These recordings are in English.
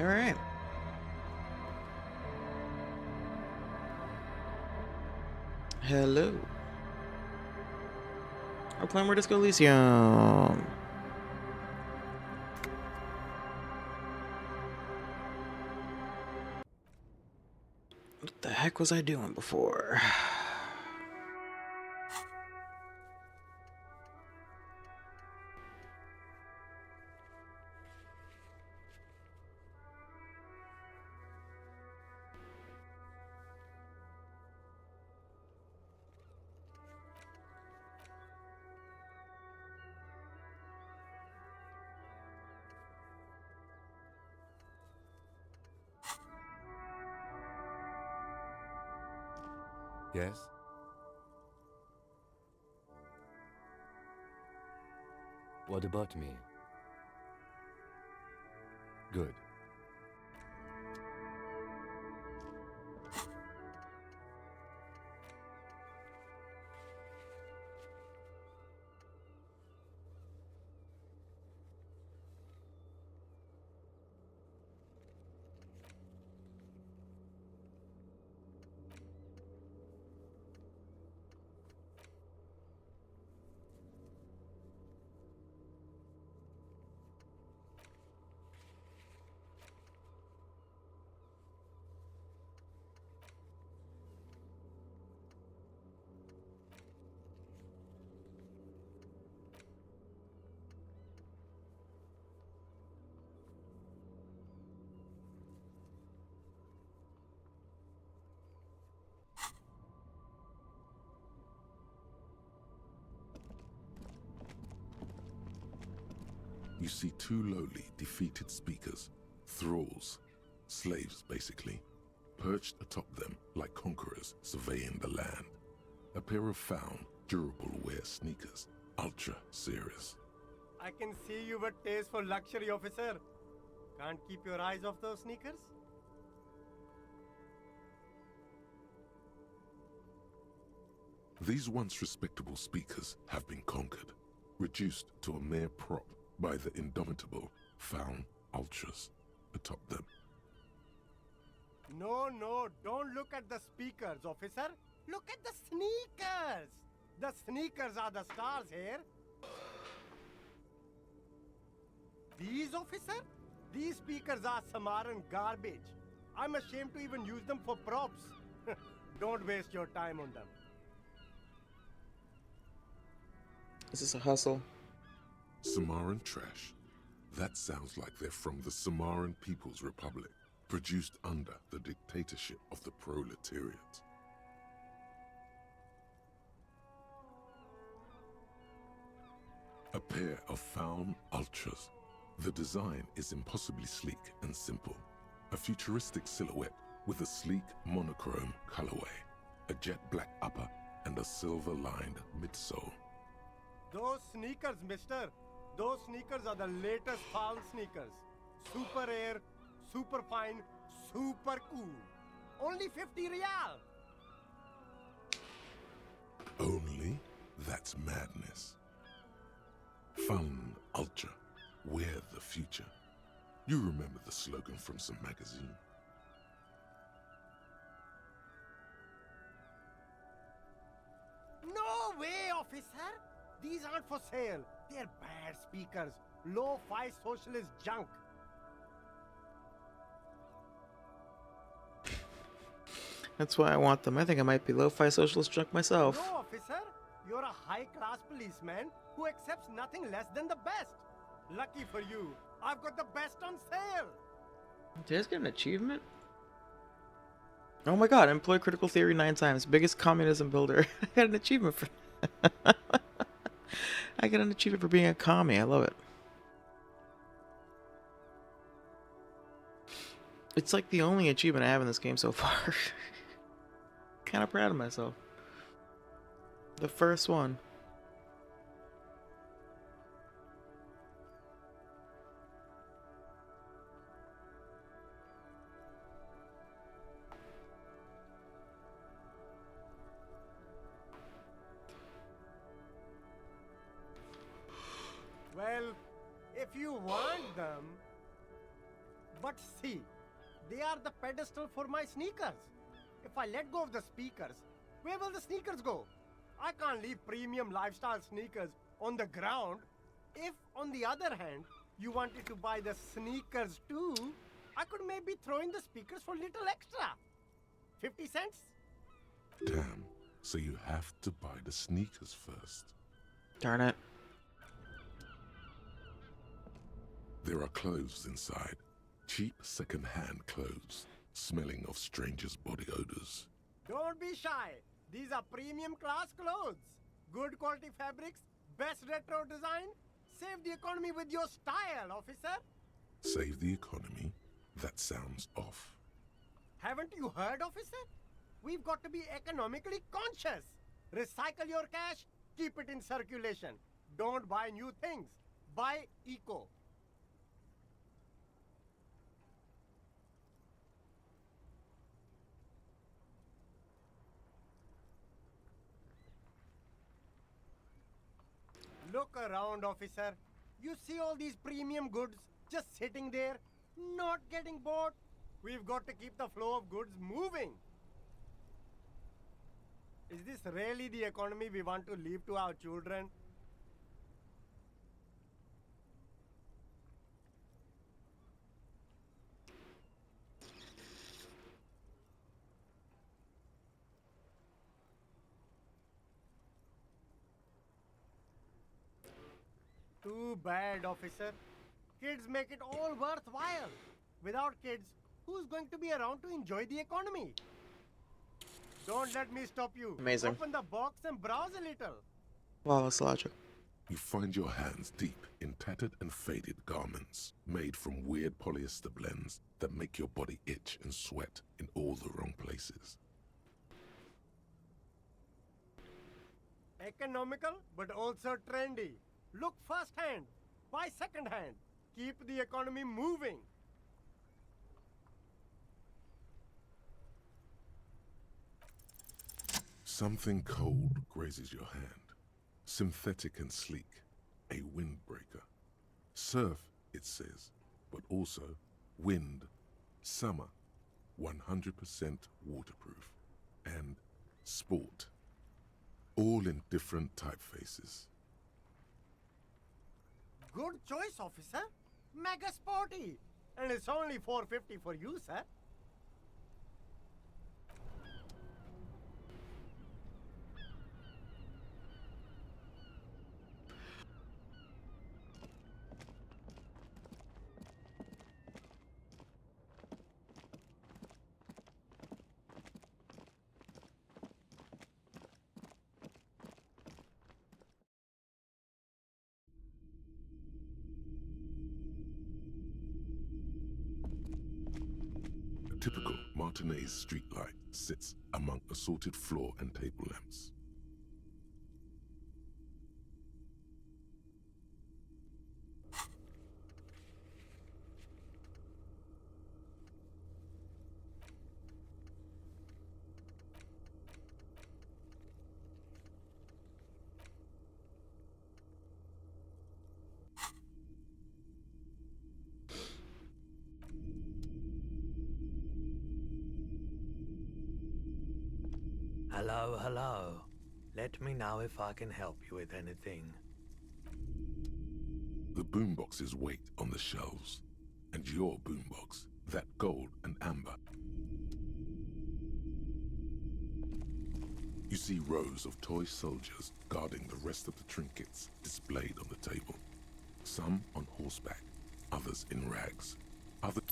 All right. Hello. We're playing more Disco Elysium. What the heck was I doing before? Yes? What about me? Good. You see two lowly, defeated speakers, thralls, slaves basically, perched atop them like conquerors surveying the land. A pair of found, durable wear sneakers, ultra serious. I can see you've a taste for luxury, officer. Can't keep your eyes off those sneakers? These once respectable speakers have been conquered, reduced to a mere prop by the indomitable found ultras atop them. No, don't look at the speakers, officer. Look at the sneakers. The sneakers are the stars here. These, officer? These speakers are Samaran garbage. I'm ashamed to even use them for props. Don't waste your time on them. Is this a hustle? Samaran trash. That sounds like they're from the Samaran People's Republic, produced under the dictatorship of the proletariat. A pair of found ultras. The design is impossibly sleek and simple. A futuristic silhouette with a sleek monochrome colorway, a jet black upper, and a silver-lined midsole. Those sneakers, mister. Those sneakers are the latest found sneakers. Super air, super fine, super cool. Only 50 real. Only? That's madness. Fun Ultra. Wear the future. You remember the slogan from some magazine? No way, officer! These aren't for sale. They're bad speakers. Low-fi socialist junk. That's why I want them. I think I might be lo-fi socialist junk myself. No, officer. You're a high-class policeman who accepts nothing less than the best. Lucky for you, I've got the best on sale. Did I just get an achievement? Oh my god, employ critical theory 9 times. Biggest communism builder. I got an achievement for I got an achievement for being a commie. I love it. It's like the only achievement I have in this game so far. Kind of proud of myself. The first one. Well, if you want them... But see, they are the pedestal for my sneakers. If I let go of the speakers, where will the sneakers go? I can't leave premium lifestyle sneakers on the ground. If, on the other hand, you wanted to buy the sneakers too, I could maybe throw in the speakers for little extra. 50 cents? Damn, so you have to buy the sneakers first. Darn it. There are clothes inside. Cheap second-hand clothes, smelling of strangers' body odors. Don't be shy. These are premium class clothes. Good quality fabrics, best retro design. Save the economy with your style, officer. Save the economy? That sounds off. Haven't you heard, officer? We've got to be economically conscious. Recycle your cash, keep it in circulation. Don't buy new things. Buy eco. Look around, officer. You see all these premium goods just sitting there, not getting bought? We've got to keep the flow of goods moving. Is this really the economy we want to leave to our children? Too bad, officer. Kids make it all worthwhile. Without kids, who's going to be around to enjoy the economy? Don't let me stop you. Amazing. Open the box and browse a little. Flawless logic. You find your hands deep in tattered and faded garments made from weird polyester blends that make your body itch and sweat in all the wrong places. Economical, but also trendy. Look first hand, buy second hand. Keep the economy moving. Something cold grazes your hand. Synthetic and sleek, a windbreaker. Surf, it says, but also wind, summer, 100% waterproof, and sport. All in different typefaces. Good choice, officer. Mega sporty. And it's only $4.50 for you, sir. A typical Martinez streetlight sits among assorted floor and table lamps. Hello, hello. Let me know if I can help you with anything. The boomboxes wait on the shelves, and your boombox, that gold and amber. You see rows of toy soldiers guarding the rest of the trinkets displayed on the table. Some on horseback, others in rags.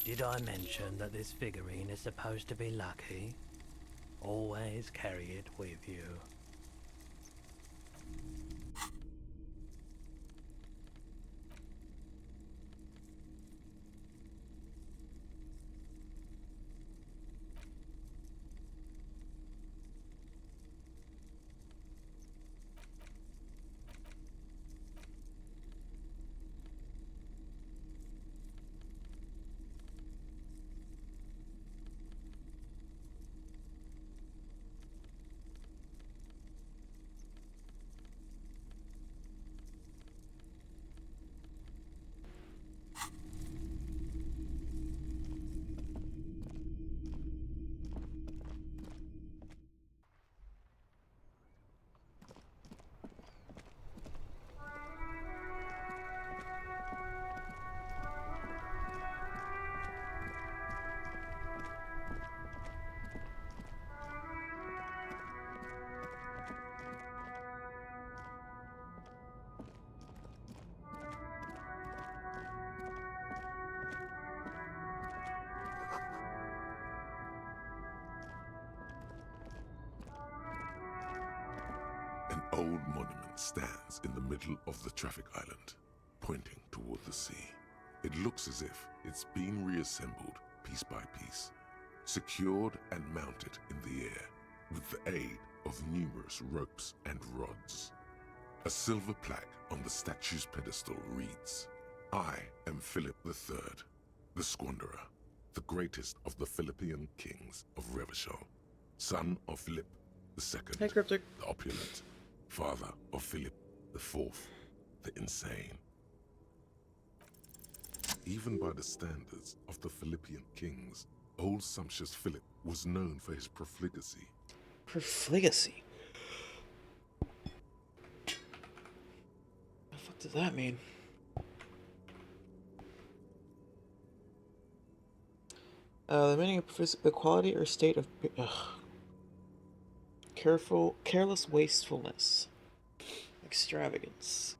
Did I mention that this figurine is supposed to be lucky? Always carry it with you. An old monument stands in the middle of the traffic island, pointing toward the sea. It looks as if it's been reassembled piece by piece, secured and mounted in the air with the aid of numerous ropes and rods. A silver plaque on the statue's pedestal reads, "I am Philip III, the Squanderer, the greatest of the Philippian kings of Revachol, son of Philip II, Hey, Cryptic. the opulent, father of Philip IV, the insane." Even by the standards of the Philippian kings, old sumptuous Philip was known for his profligacy. Profligacy? What the fuck does that mean? The meaning of the quality or state of careless wastefulness, extravagance.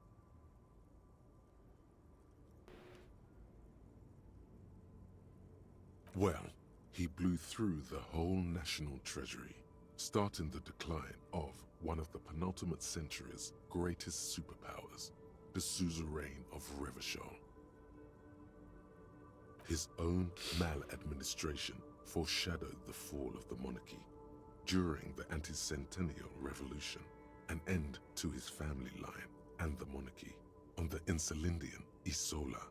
Well, he blew through the whole national treasury, starting the decline of one of the penultimate century's greatest superpowers, the suzerain of Revachol. His own maladministration foreshadowed the fall of the monarchy. During the anti-centennial revolution, an end to his family line and the monarchy on the Insulindian Isola.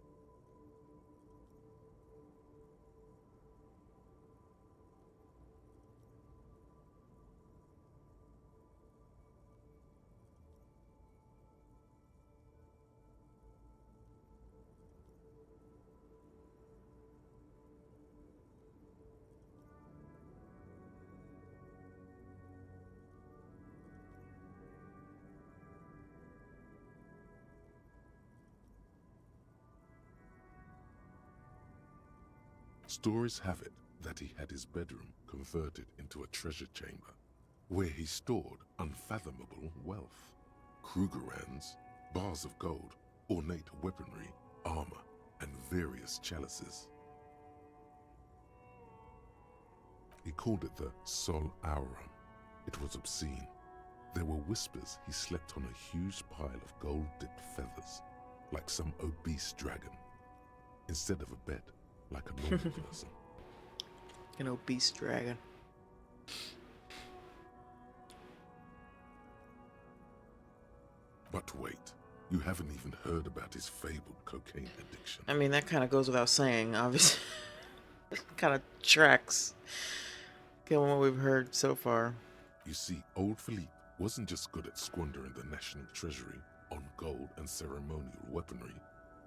Stories have it that he had his bedroom converted into a treasure chamber, where he stored unfathomable wealth. Krugerrands, bars of gold, ornate weaponry, armor, and various chalices. He called it the Sol Aurum. It was obscene. There were whispers he slept on a huge pile of gold-dipped feathers, like some obese dragon, instead of a bed, like a normal person. An obese dragon. But wait, you haven't even heard about his fabled cocaine addiction. I mean, that kind of goes without saying, obviously. Kind of tracks, given what we've heard so far. You see, old Philippe wasn't just good at squandering the national treasury on gold and ceremonial weaponry.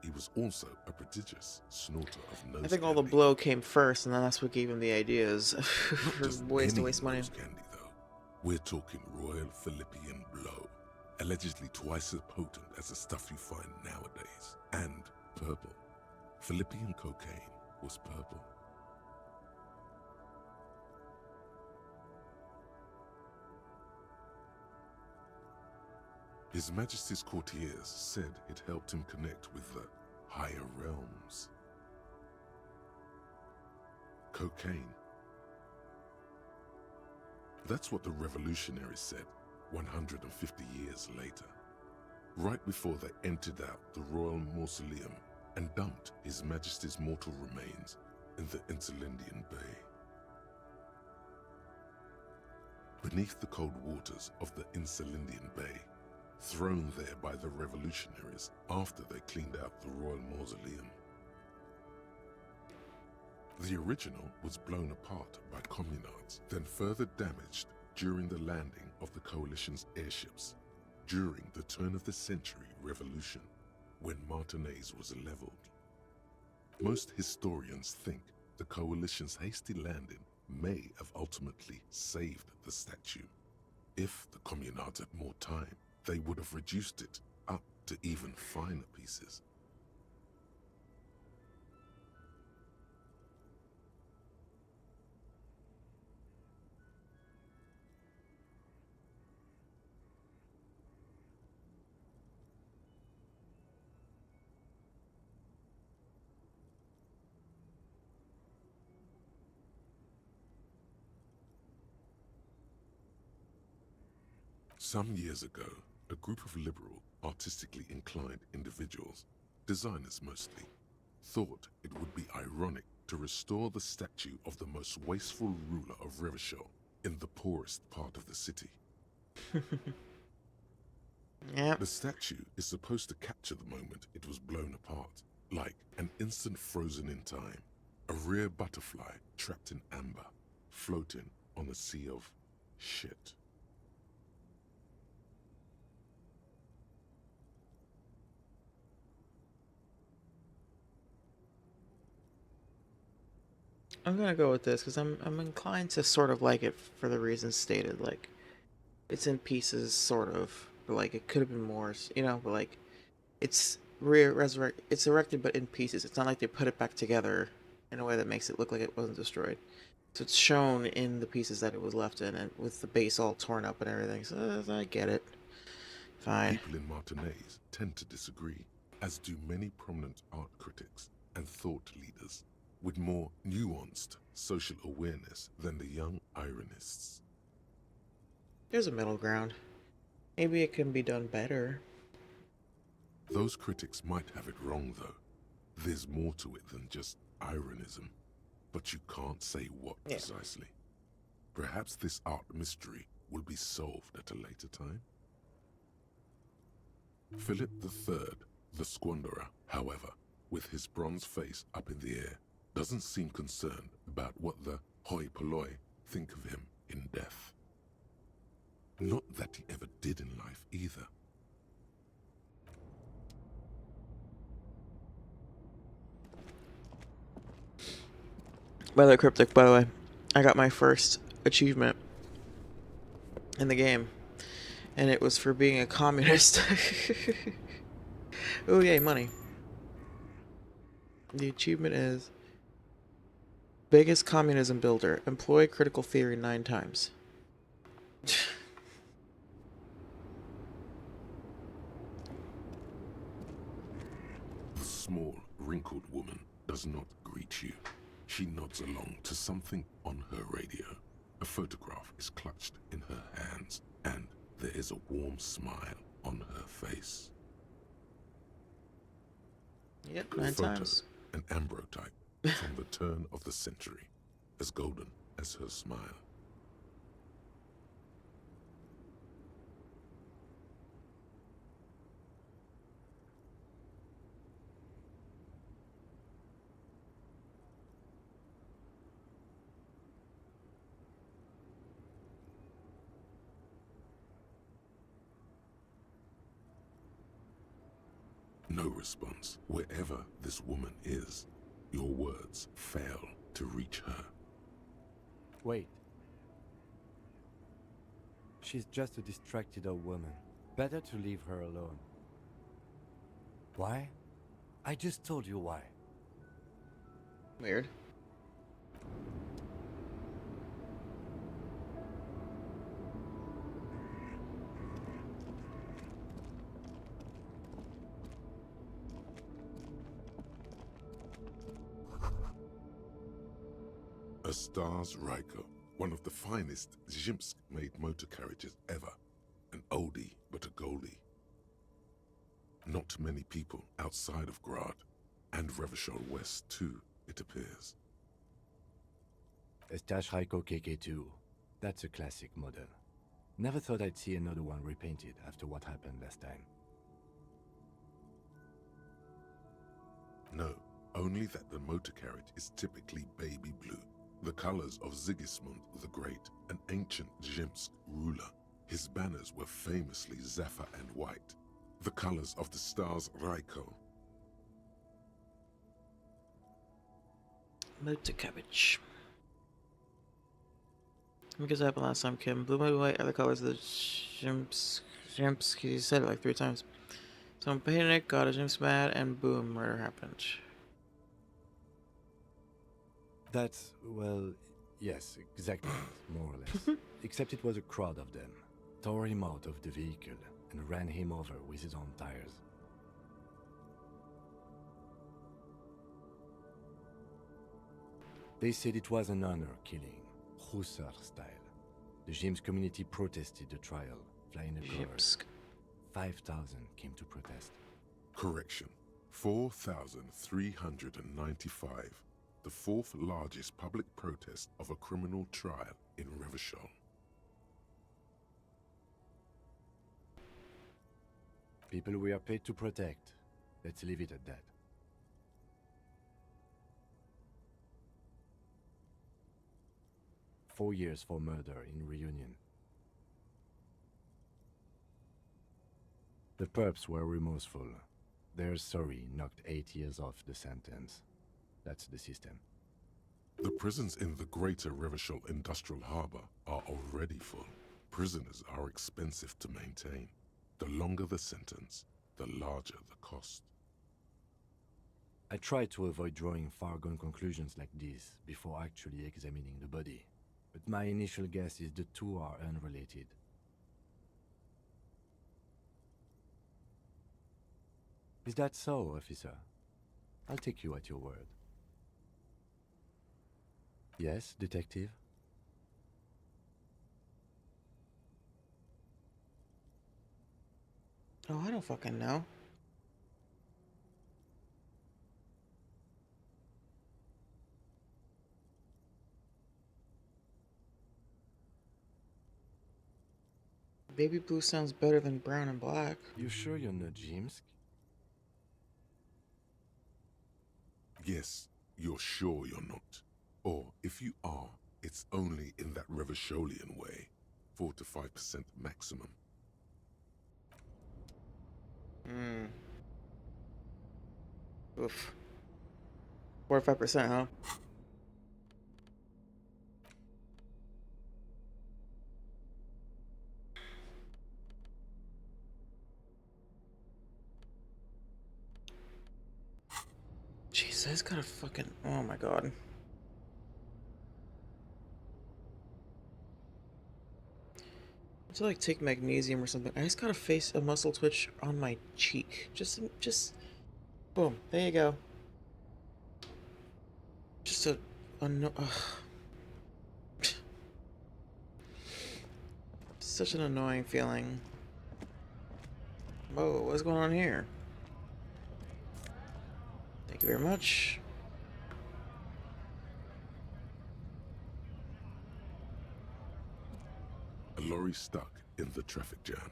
He was also a prodigious snorter of nose I think all the candy. blow came first, and then that's what gave him the ideas Not for just ways to any waste money. nose candy, though. We're talking Royal Philippian blow, allegedly twice as potent as the stuff you find nowadays. And purple. Philippian cocaine was purple. His Majesty's courtiers said it helped him connect with the higher realms. Cocaine. That's what the revolutionaries said 150 years later, right before they emptied out the royal mausoleum and dumped His Majesty's mortal remains in the Insulindian Bay. Beneath the cold waters of the Insulindian Bay, thrown there by the revolutionaries after they cleaned out the royal mausoleum. The original was blown apart by communards, then further damaged during the landing of the coalition's airships during the turn-of-the-century revolution, when Martinez was leveled. Most historians think the coalition's hasty landing may have ultimately saved the statue. If the communards had more time, they would have reduced it up to even finer pieces. Some years ago, a group of liberal, artistically inclined individuals, designers mostly, thought it would be ironic to restore the statue of the most wasteful ruler of Revachol in the poorest part of the city. Yep. The statue is supposed to capture the moment it was blown apart, like an instant frozen in time, a rare butterfly trapped in amber, floating on a sea of shit. I'm gonna go with this because I'm inclined to sort of like it for the reasons stated. Like, it's in pieces, sort of. But like, it could have been more, But like, it's resurrect. It's erected, but in pieces. It's not like they put it back together in a way that makes it look like it wasn't destroyed. So it's shown in the pieces that it was left in, and with the base all torn up and everything. So I get it. Fine. People in Martinaise tend to disagree, as do many prominent art critics and thought leaders with more nuanced social awareness than the young ironists. There's a middle ground. Maybe it can be done better. Those critics might have it wrong, though. There's more to it than just ironism, but you can't say what precisely. Perhaps this art mystery will be solved at a later time. Philip III, the Squanderer, however, with his bronze face up in the air, doesn't seem concerned about what the hoi polloi think of him in death. Not that he ever did in life either. By the cryptic, by the way, I got my first achievement in the game, and it was for being a communist. Oh yay, money. The achievement is biggest communism builder. Employ critical theory 9 times. The small, wrinkled woman does not greet you. She nods along to something on her radio. A photograph is clutched in her hands, and there is a warm smile on her face. Yep, 9 Photo, times. an ambrotype from the turn of the century, as golden as her smile. No response. Wherever this woman is, your words fail to reach her. Wait. She's just a distracted old woman. Better to leave her alone. Why? I just told you why. Weird. A Stars Ryko, one of the finest Zhimsk-made motor carriages ever. An oldie, but a goldie. Not many people outside of Grad, and Revachol West too, it appears. A Stash Raiko KK2. That's a classic model. Never thought I'd see another one repainted after what happened last time. No, only that the motor carriage is typically baby blue, the colors of Sigismund the Great, an ancient Zhimsk ruler. His banners were famously zephyr and white, the colors of the Stars Ryko. Motor cabbage. What happened last time, Kim? Blue, white, other colors of the Jimps. You said it like 3 times. So I'm painting it, got a Jimps mad, and boom, murder happened. That's, well, yes, exactly, more or less. Except it was a crowd of them. Tore him out of the vehicle and ran him over with his own tires. They said it was an honor killing, Hussar style. The Jims community protested the trial, flying a guard. 5,000 came to protest. Correction, 4,395. The 4th largest public protest of a criminal trial in Revachol. People we are paid to protect. Let's leave it at that. Four years for murder in Reunion. The perps were remorseful. Their sorry knocked 8 years off the sentence. That's the system. The prisons in the greater Revachol Industrial Harbor are already full. Prisoners are expensive to maintain. The longer the sentence, the larger the cost. I try to avoid drawing far-gone conclusions like this before actually examining the body, but my initial guess is the two are unrelated. Is that so, officer? I'll take you at your word. Yes, detective? Oh, I don't fucking know. Baby blue sounds better than brown and black. You sure you're not Jimsk? Yes, you're sure you're not. Or if you are, it's only in that Revacholian way. 4 to 5% maximum. Oof. 45%, huh? Jeez, that's gotta fucking. Oh my god. To like take magnesium or something. I just gotta face a muscle twitch on my cheek. Just, boom. There you go. Just such an annoying feeling. Whoa, what's going on here? Thank you very much. A lorry stuck in the traffic jam.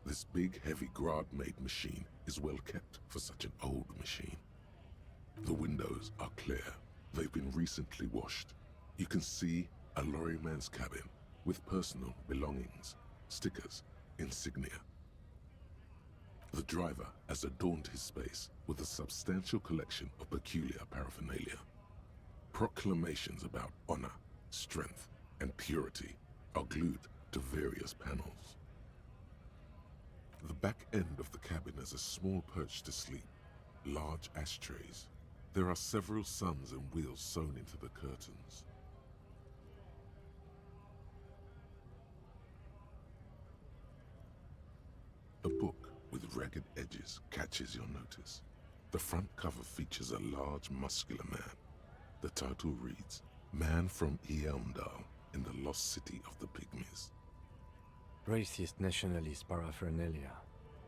This big, heavy Grad-made machine is well kept for such an old machine. The windows are clear. They've been recently washed. You can see a lorryman's cabin with personal belongings, stickers, insignia. The driver has adorned his space with a substantial collection of peculiar paraphernalia. Proclamations about honor, strength, and purity are glued to various panels. The back end of the cabin has a small perch to sleep, large ashtrays. There are several suns and wheels sewn into the curtains. A book with ragged edges catches your notice. The front cover features a large, muscular man. The title reads, Man from Eamdal in the Lost City of the Pygmies. Racist nationalist paraphernalia.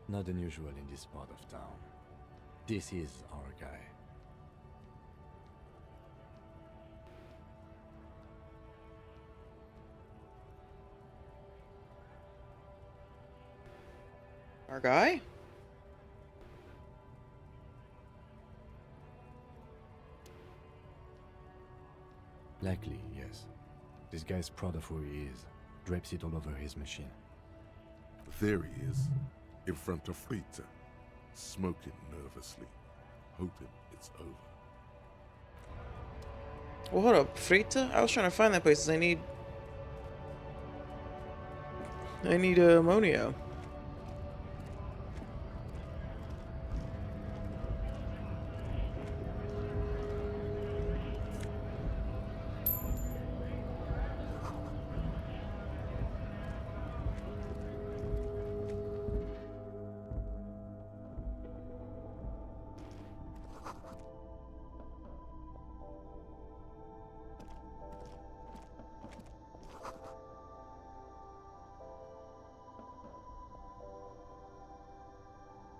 Not unusual in this part of town. This is our guy. Our guy? Likely, yes. This guy's proud of who he is. Drapes it all over his machine. There he is, in front of Rita, smoking nervously, hoping it's over. Well, hold up, Frita? I was trying to find that place. I need ammonia.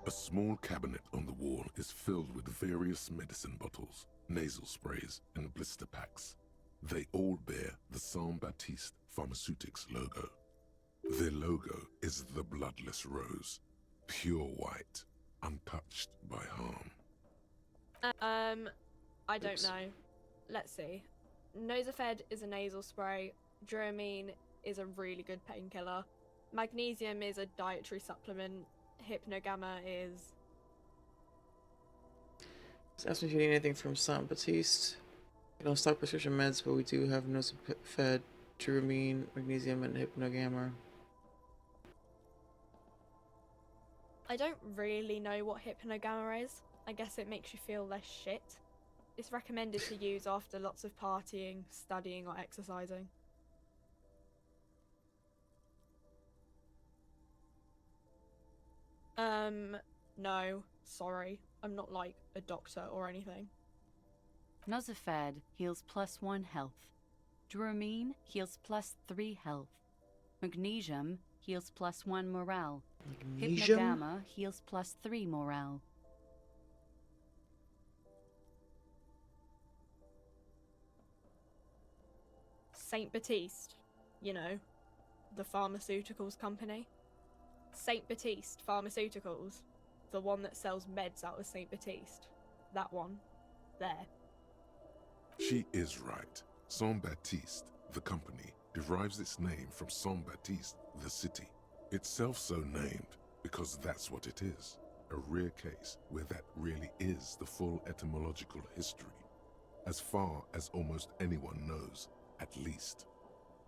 A small cabinet on the wall is filled with various medicine bottles, nasal sprays, and blister packs. They all bear the Saint-Baptiste Pharmaceutics logo. Their logo is the bloodless rose. Pure white, untouched by harm. I don't Oops. know. Let's see. Nosafed is a nasal spray. Dramamine is a really good painkiller. Magnesium is a dietary supplement. Hypnogamma is... Just ask me if you need anything from Saint Baptiste. We don't stock prescription meds, but we do have Nosafed, Dramamine, Magnesium, and Hypnogamma. I don't really know what hypnogamma is. I guess it makes you feel less shit. It's recommended to use after lots of partying, studying, or exercising. No, sorry. I'm not like a doctor or anything. Nosafed heals +1 health. Dramamine heals +3 health. Magnesium heals +1 morale. Magnesium? Hypnogamma heals +3 morale. Saint Baptiste, you know, the pharmaceuticals company. Saint Baptiste Pharmaceuticals, the one that sells meds out of Saint Baptiste. That one. There. She is right. Saint Baptiste, the company, derives its name from Saint Baptiste, the city. Itself so named because that's what it is. A rare case where that really is the full etymological history. As far as almost anyone knows, at least.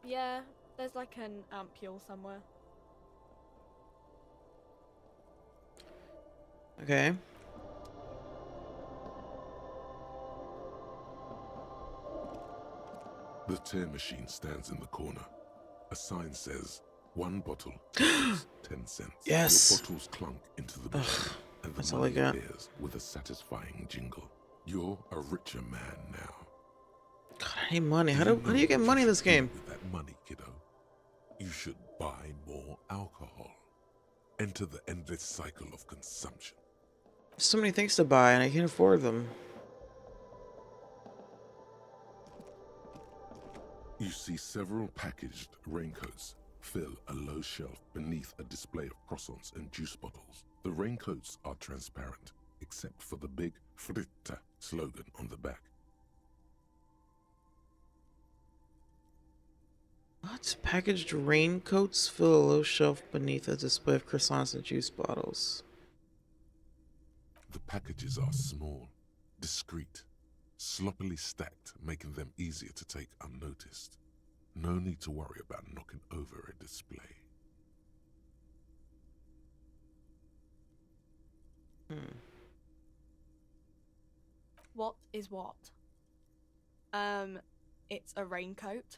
Yeah, there's like an ampule somewhere. Okay. The tear machine stands in the corner. A sign says, 1 bottle costs 10 cents. Yes. Your bottles clunk into the machine, and that's the all I money got. appears with a satisfying jingle. You're a richer man now. God, I need money. How know do you get what money in should this do game? With that money, kiddo, you should buy more alcohol. Enter the endless cycle of consumption. There's so many things to buy, and I can't afford them. You see several packaged raincoats fill a low shelf beneath a display of croissants and juice bottles. The raincoats are transparent, except for the big Fritta slogan on the back. What? Packaged raincoats fill a low shelf beneath a display of croissants and juice bottles. The packages are small, discreet, sloppily stacked, making them easier to take unnoticed. No need to worry about knocking over a display. What is what? It's a raincoat.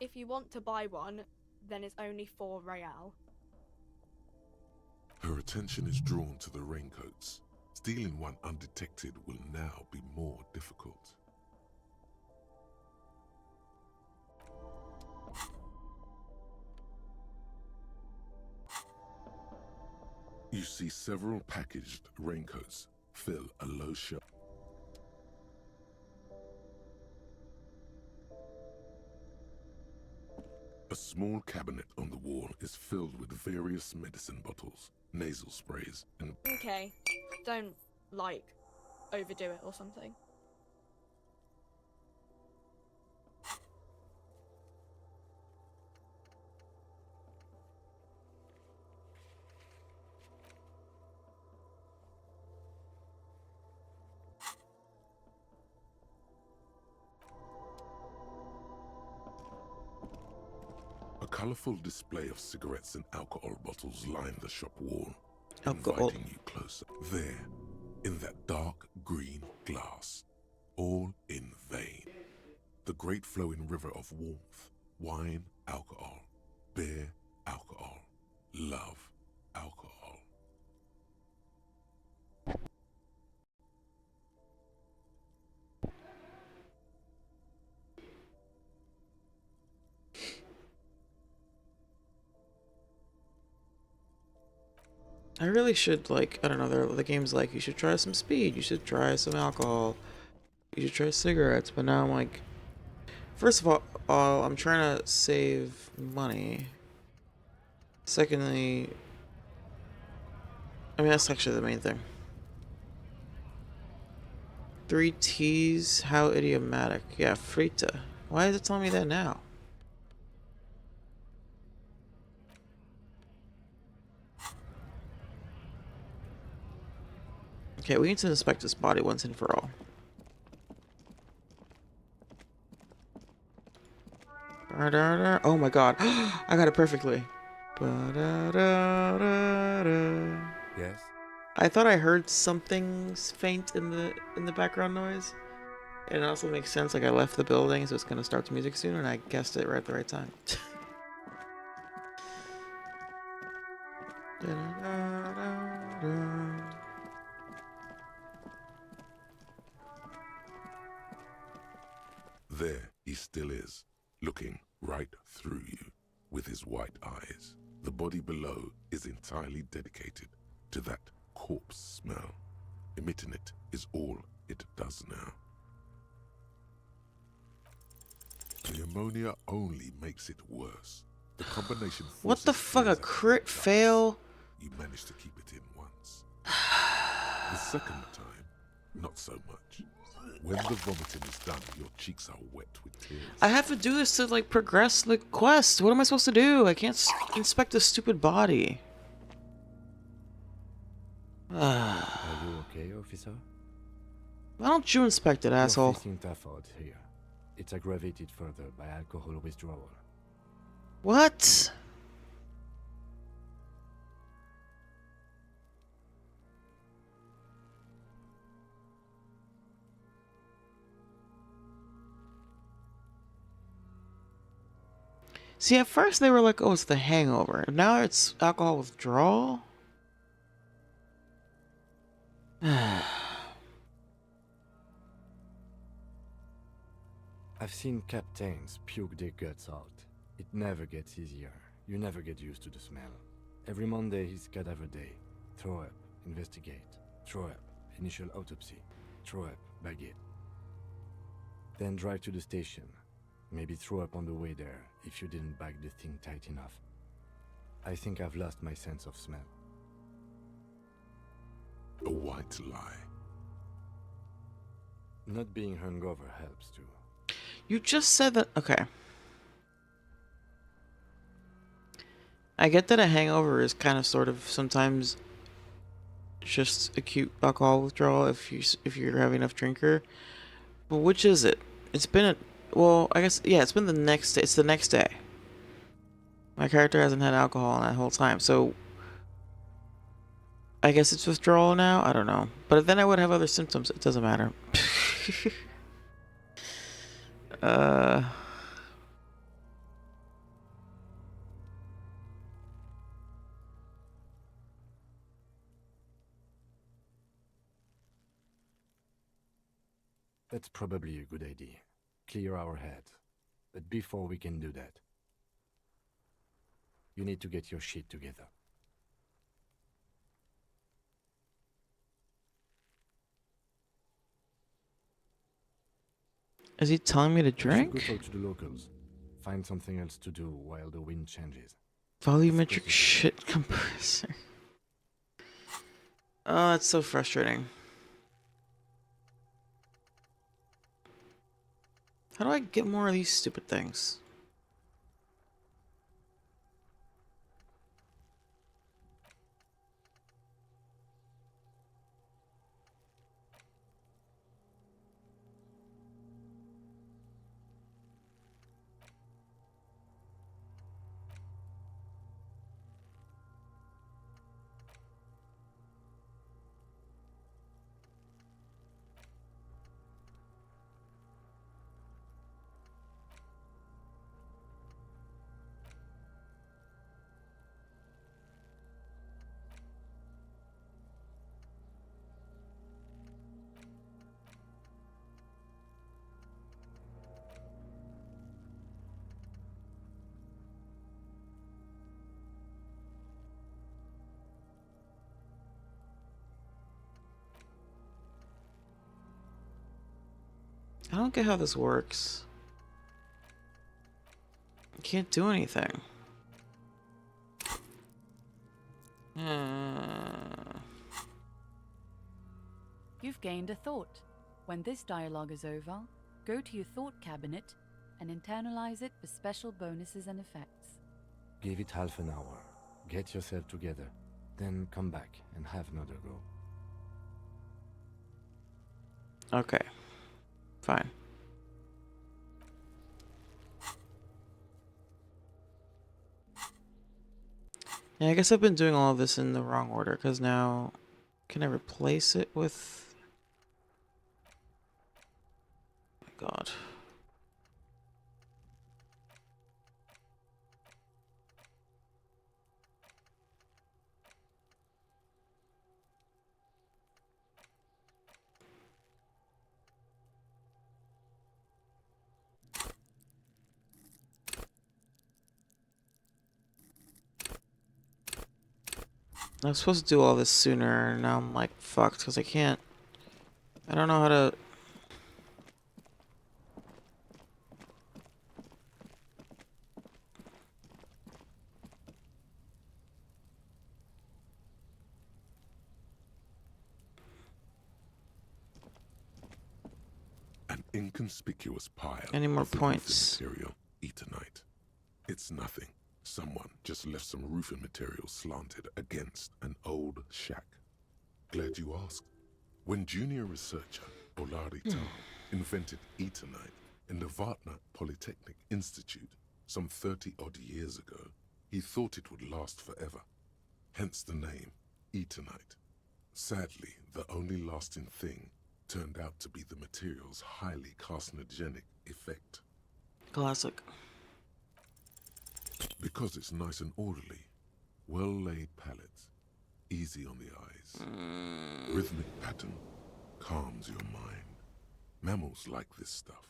If you want to buy one, then it's only 4 real. Her attention is drawn to the raincoats. Stealing one undetected will now be more difficult. You see several packaged raincoats fill a low shelf. A small cabinet on the wall is filled with various medicine bottles, nasal sprays, and... Okay, don't, like, overdo it or something. A colorful display of cigarettes and alcohol bottles line the shop wall, Alcohol. inviting you closer. There, in that dark green glass, all in vain. The great flowing river of warmth, wine, alcohol, beer, alcohol, love, alcohol. I really should, like, I don't know, the game's like, you should try some speed, you should try some alcohol, you should try cigarettes, but now I'm like, first of all, I'm trying to save money. Secondly, I mean, that's actually the main thing. 3T's, how idiomatic. Yeah, frita. Why is it telling me that now? Okay, we need to inspect this body once and for all. Oh my god. I got it perfectly. Yes? I thought I heard something faint in the background noise. And it also makes sense, like I left the building, so it's gonna start the music soon, and I guessed it right at the right time. There he still is, looking right through you with his white eyes. The body below is entirely dedicated to that corpse smell. Emitting it is all it does now. The ammonia only makes it worse. The combination What the forces fuck, a tears out crit your guts. fail? You managed to keep it in once. The second time, not so much. When the vomiting is done, your cheeks are wet with tears. I have to do this to, like, progress the quest. What am I supposed to do? I can't inspect this stupid body. Are you okay, officer? Why don't you inspect it, asshole? You're facing tough odds here. It's aggravated further by alcohol withdrawal. What? See, at first they were like, oh, it's the hangover. Now it's alcohol withdrawal? I've seen captains puke their guts out. It never gets easier. You never get used to the smell. Every Monday is cadaver day. Throw up, investigate. Throw up, initial autopsy. Throw up, baguette. Then drive to the station. Maybe throw up on the way there if you didn't bag the thing tight enough. I think I've lost my sense of smell. A white lie. Not being hungover helps too. You just said that. Okay. I get that a hangover is kind of sort of sometimes just acute alcohol withdrawal if you're having enough drinker. But which is it? It's been a well, I guess yeah, it's been the next day. It's the next day. My character hasn't had alcohol in that whole time, so I guess it's withdrawal now. I don't know, but then I would have other symptoms. It doesn't matter. uh. That's probably a good idea. Clear our heads. But before we can do that, you need to get your shit together. Is he telling me to You should go drink? talk to the locals. Find something else to do while the wind changes. Volumetric shit compressor. Oh, that's so frustrating. How do I get more of these stupid things? I don't get how this works. I can't do anything. You've gained a thought. When this dialogue is over, go to your thought cabinet and internalize it for special bonuses and effects. Give it half an hour. Get yourself together. Then come back and have another go. Okay. Fine. Yeah, I guess I've been doing all of this in the wrong order, because now... Can I replace it with... Oh my god. I was supposed to do all this sooner, and now I'm like fucked because I can't. I don't know how to. An inconspicuous pile Any more of the points? roofing material, Eternite. It's nothing. Someone just left some roofing material slanted against an old shack. Glad you asked. When junior researcher Olari Tal invented Eternite in the Vartna Polytechnic Institute some 30-odd years ago, he thought it would last forever. Hence the name, Eternite. Sadly, the only lasting thing turned out to be the material's highly carcinogenic effect. Classic. Because it's nice and orderly, well-laid palettes, easy on the eyes, rhythmic pattern, calms your mind. Mammals like this stuff.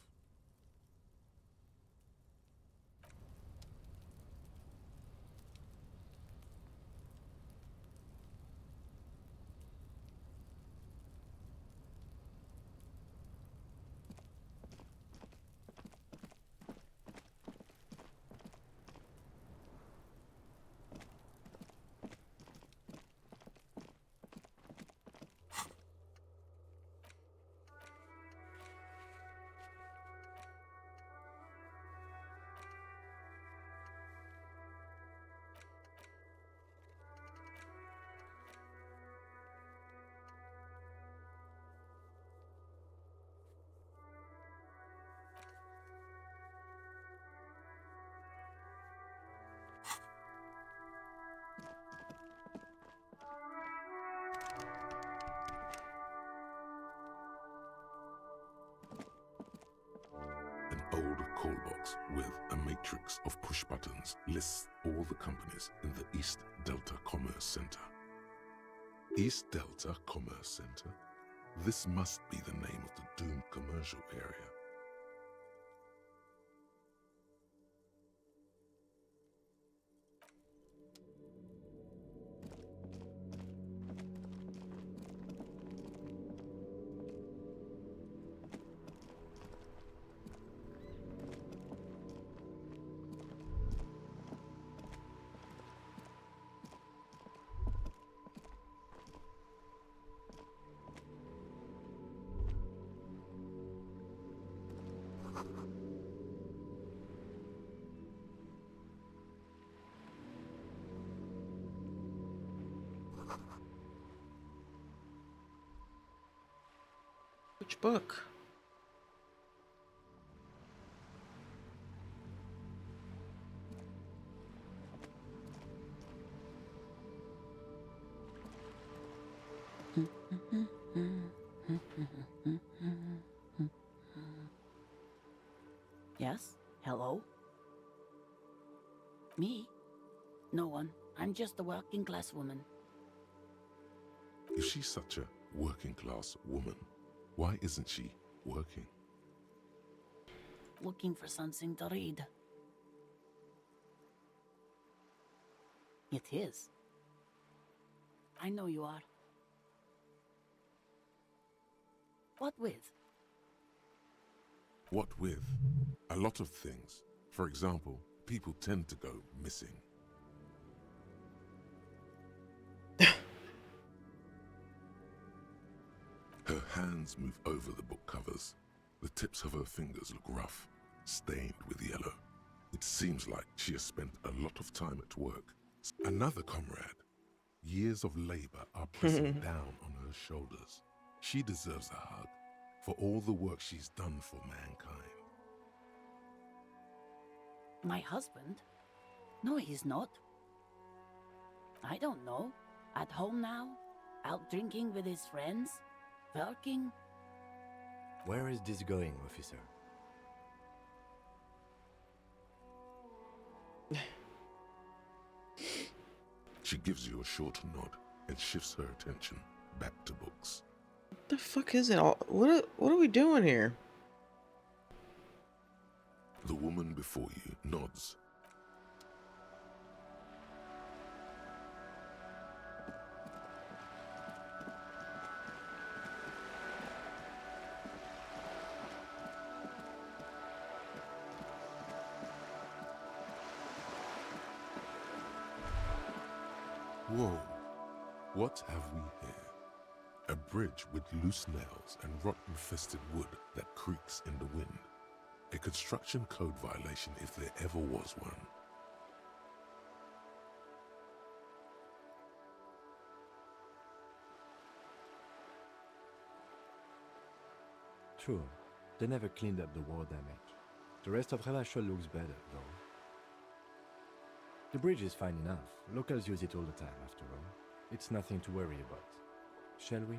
An old call box with a matrix of push buttons lists all the companies in the East Delta Commerce Center. East Delta Commerce Center? This must be the name of the doomed commercial area. Which book? Yes? Hello? Me? No one. I'm just a working class woman. If she's such a working class woman, why isn't she working? Looking for something to read. It is. I know you are. What with? What with? A lot of things. For example, people tend to go missing. Her hands move over the book covers. The tips of her fingers look rough, stained with yellow. It seems like she has spent a lot of time at work. Another comrade. Years of labor are pressing down on her shoulders. She deserves a hug for all the work she's done for mankind. My husband? No, he's not. I don't know. At home now? Out drinking with his friends? Working? Where is this going, officer? She gives you a short nod and shifts her attention back to books. What the fuck is it all? What are we doing here? The woman before you nods. Whoa, what have we here? A bridge with loose nails and rot-infested wood that creaks in the wind. A construction code violation if there ever was one. True, they never cleaned up the war damage. The rest of Relachel looks better, though. The bridge is fine enough. Locals use it all the time, after all. It's nothing to worry about. Shall we?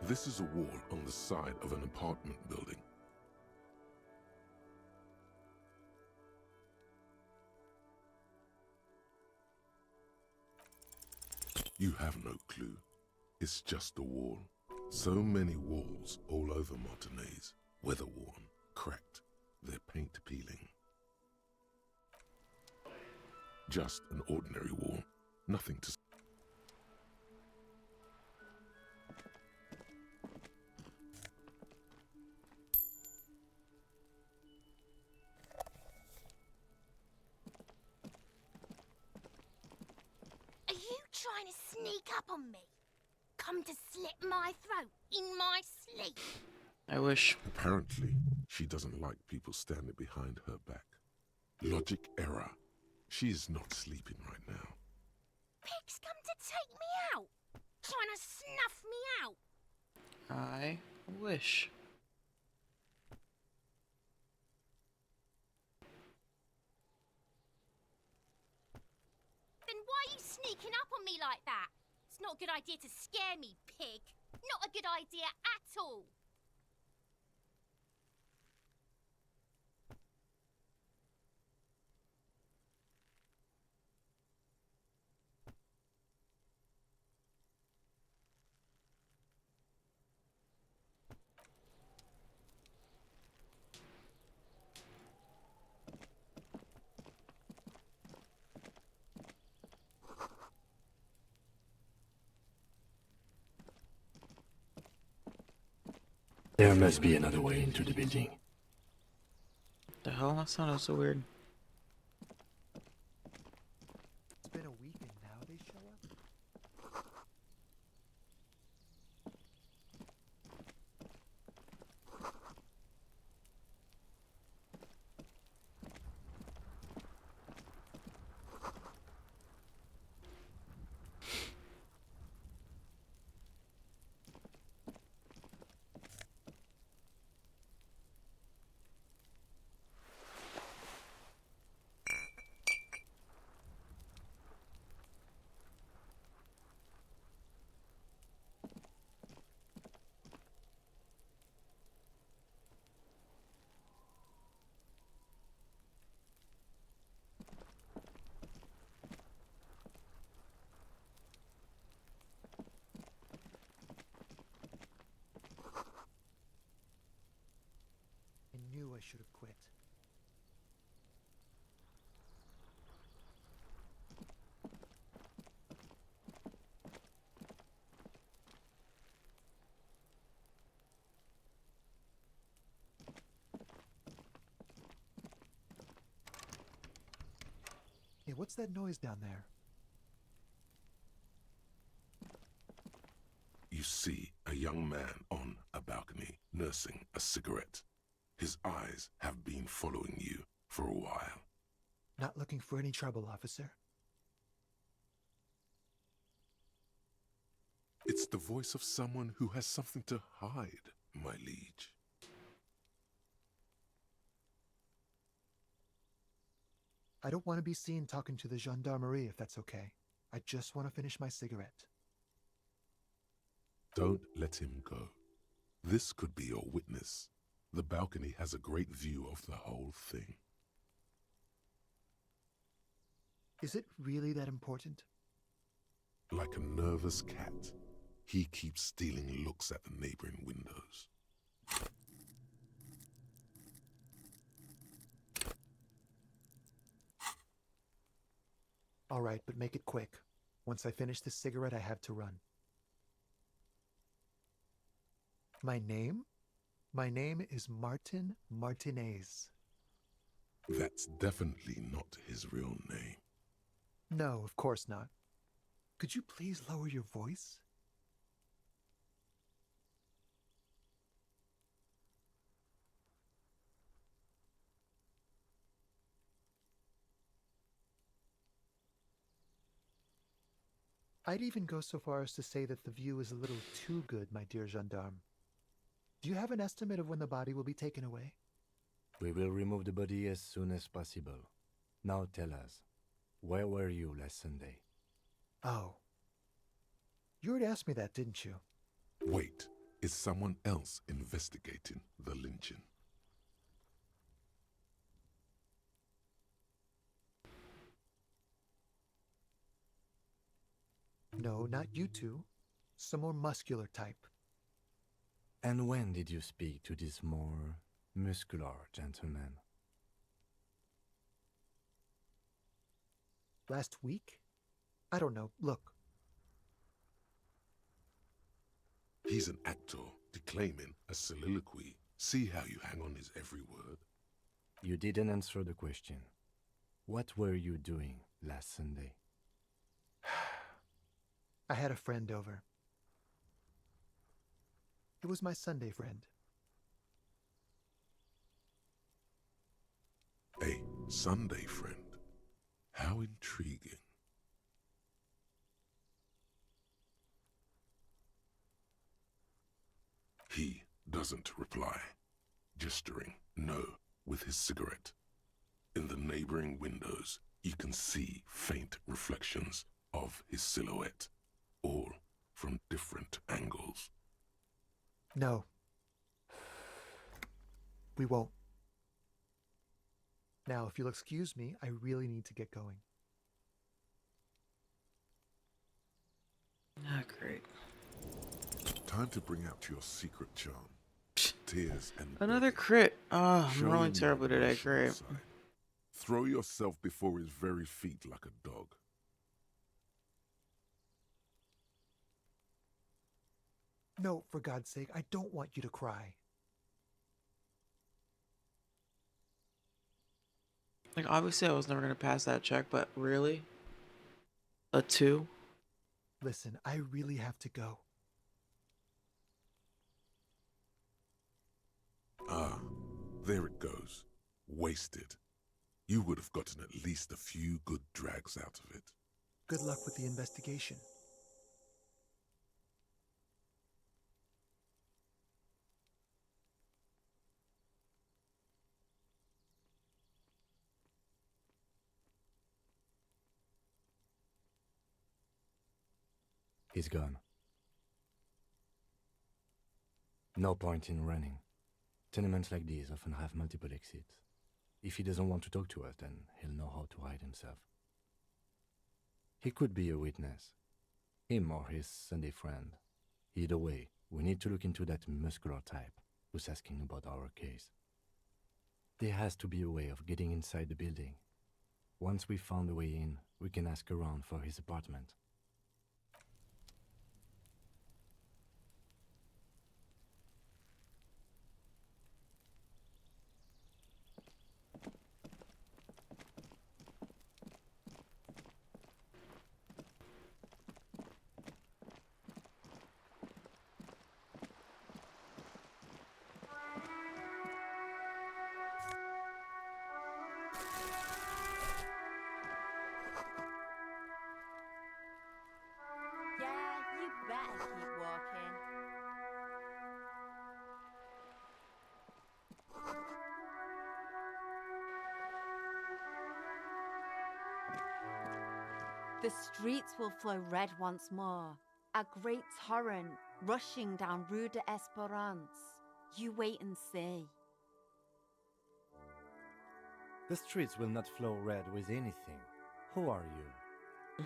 This is a wall on the side of an apartment building. You have no clue. It's just a wall. So many walls all over Martinaise, weather-worn, cracked, their paint peeling. Just an ordinary wall, nothing to... Are you trying to sneak up on me? Come to slit my throat in my sleep? I wish. Apparently, she doesn't like people standing behind her back. Logic error. She is not sleeping right now. Pigs come to take me out, trying to snuff me out. I wish. Then why are you sneaking up on me like that? It's not a good idea to scare me, pig. Not a good idea at all. There must be another way into the building. The hell? That sounded so weird. It's been a week and now they show up? I should have quit. Hey, what's that noise down there? You see a young man on a balcony nursing a cigarette. His eyes have been following you for a while. Not looking for any trouble, officer. It's the voice of someone who has something to hide, my liege. I don't want to be seen talking to the gendarmerie if that's okay. I just want to finish my cigarette. Don't let him go. This could be your witness. The balcony has a great view of the whole thing. Is it really that important? Like a nervous cat, he keeps stealing looks at the neighboring windows. All right, but make it quick. Once I finish this cigarette, I have to run. My name? My name is Martin Martinez. That's definitely not his real name. No, of course not. Could you please lower your voice? I'd even go so far as to say that the view is a little too good, my dear gendarme. Do you have an estimate of when the body will be taken away? We will remove the body as soon as possible. Now tell us, where were you last Sunday? Oh. You already asked me that, didn't you? Wait, is someone else investigating the lynching? No, not you two. Some more muscular type. And when did you speak to this more muscular gentleman? Last week? I don't know. Look. He's an actor declaiming a soliloquy. See how you hang on his every word? You didn't answer the question. What were you doing last Sunday? I had a friend over. It was my Sunday friend. A Sunday friend. How intriguing. He doesn't reply, gesturing no with his cigarette. In the neighboring windows, you can see faint reflections of his silhouette, all from different angles. No. We won't. Now, if you'll excuse me, I really need to get going. Ah, great. Time to bring out your secret charm. Tears and Another begging. crit. Oh, I'm Show rolling him terribly your today. emotional Great. side. Throw yourself before his very feet like a dog. No, for God's sake, I don't want you to cry. Like, obviously, I was never gonna pass that check, but really, a 2. Listen, I really have to go. Ah, there it goes. Wasted. You would have gotten at least a few good drags out of it. Good luck with the investigation. He's gone. No point in running. Tenements like these often have multiple exits. If he doesn't want to talk to us, then he'll know how to hide himself. He could be a witness. Him or his Sunday friend. Either way, we need to look into that muscular type who's asking about our case. There has to be a way of getting inside the building. Once we've found a way in, we can ask around for his apartment. Yeah, you better keep walking. The streets will flow red once more. A great torrent rushing down Rue d'Esperance. You wait and see. The streets will not flow red with anything. Who are you?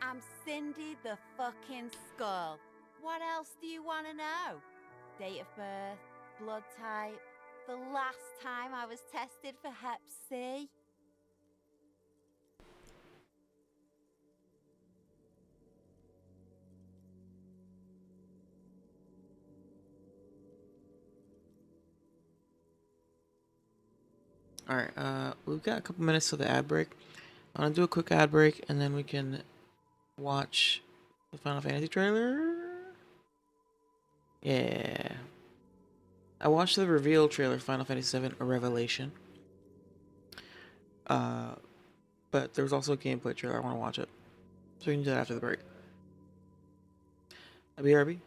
I'm Cindy the fucking Skull. What else do you want to know? Date of birth, blood type, the last time I was tested for Hep C. All right, we've got a couple minutes till the ad break. I'm gonna do a quick ad break, and then we can watch the Final Fantasy trailer. Yeah, I watched the reveal trailer, Final Fantasy VII: A Revelation. But there was also a gameplay trailer. I want to watch it, so we can do that after the break. BRB.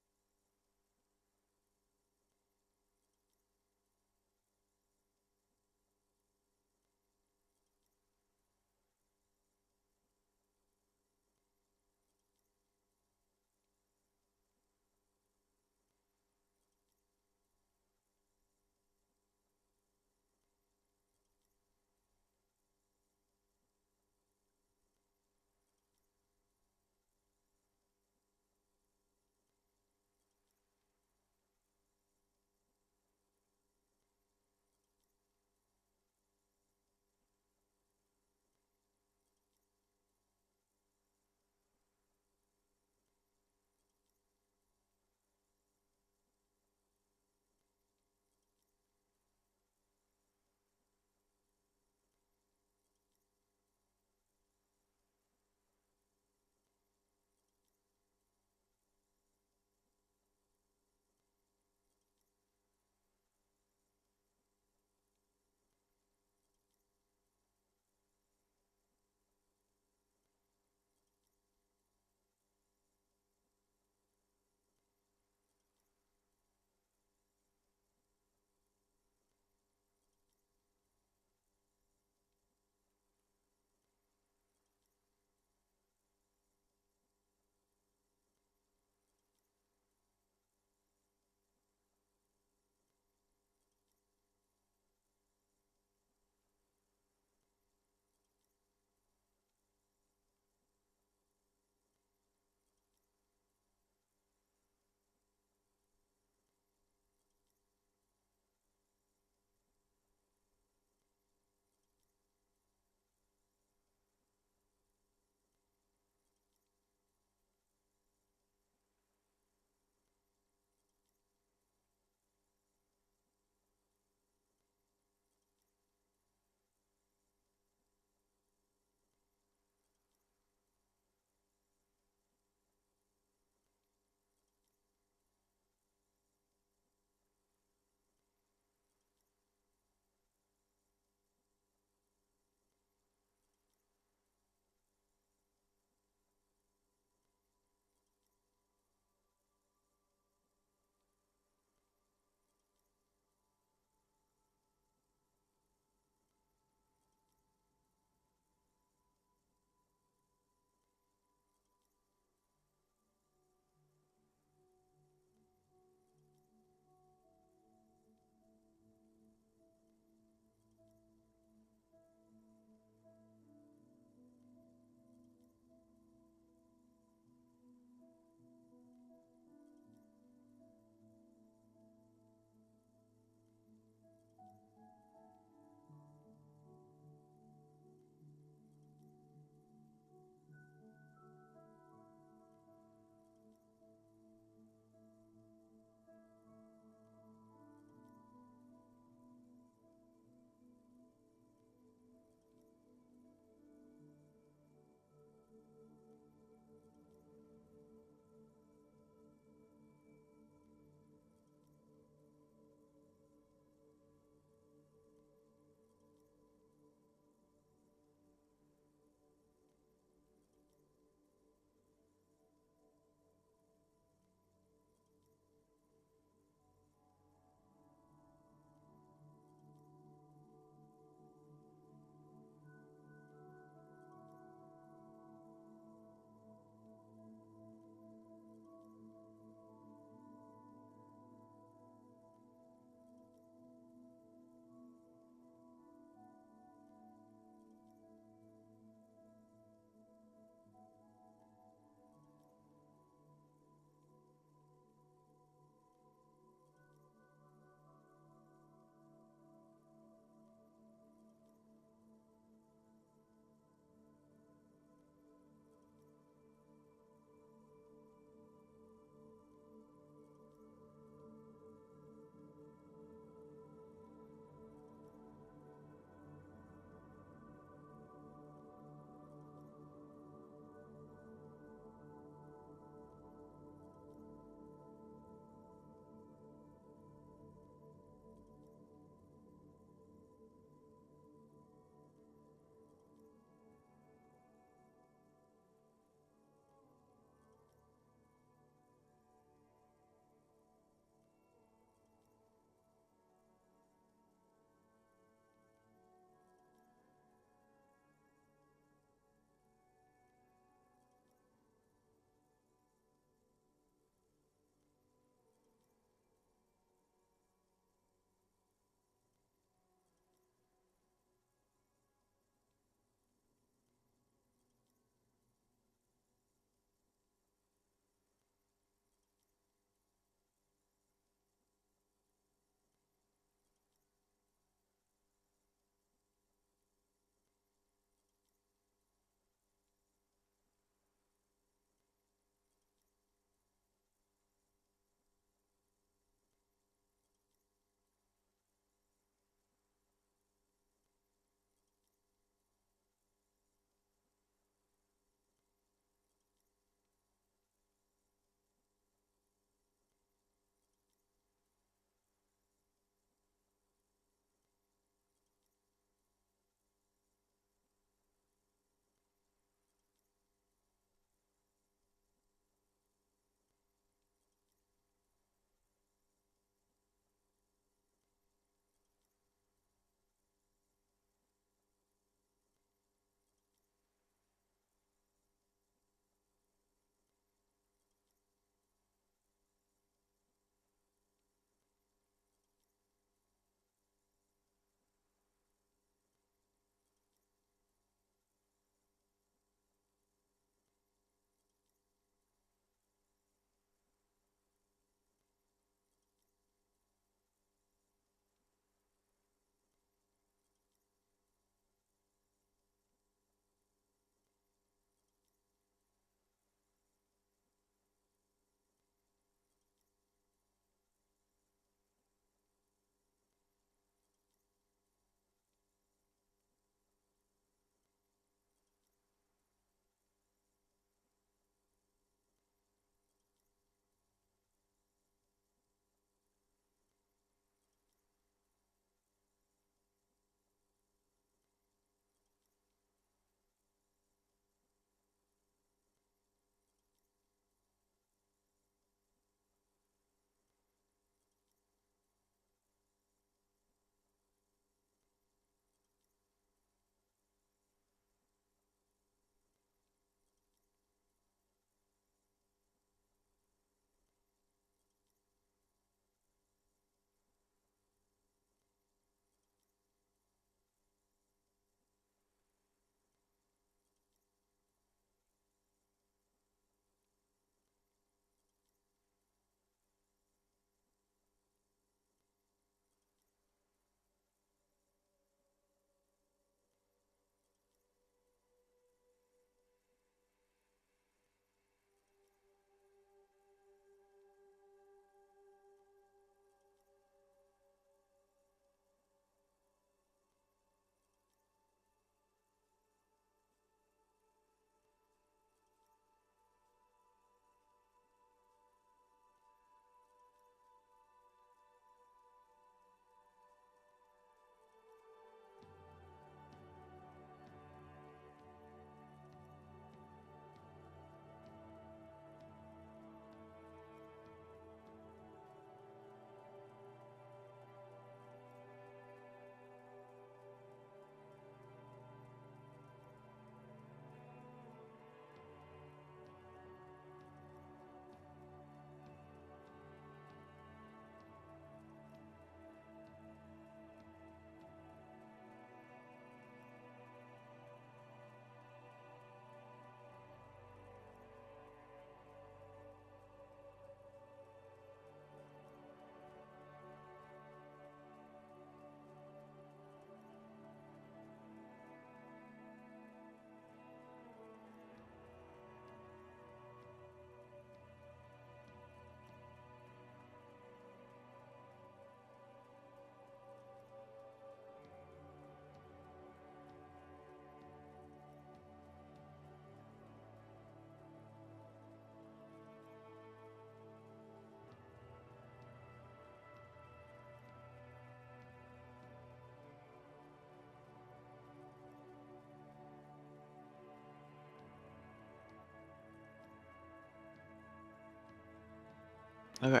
Okay.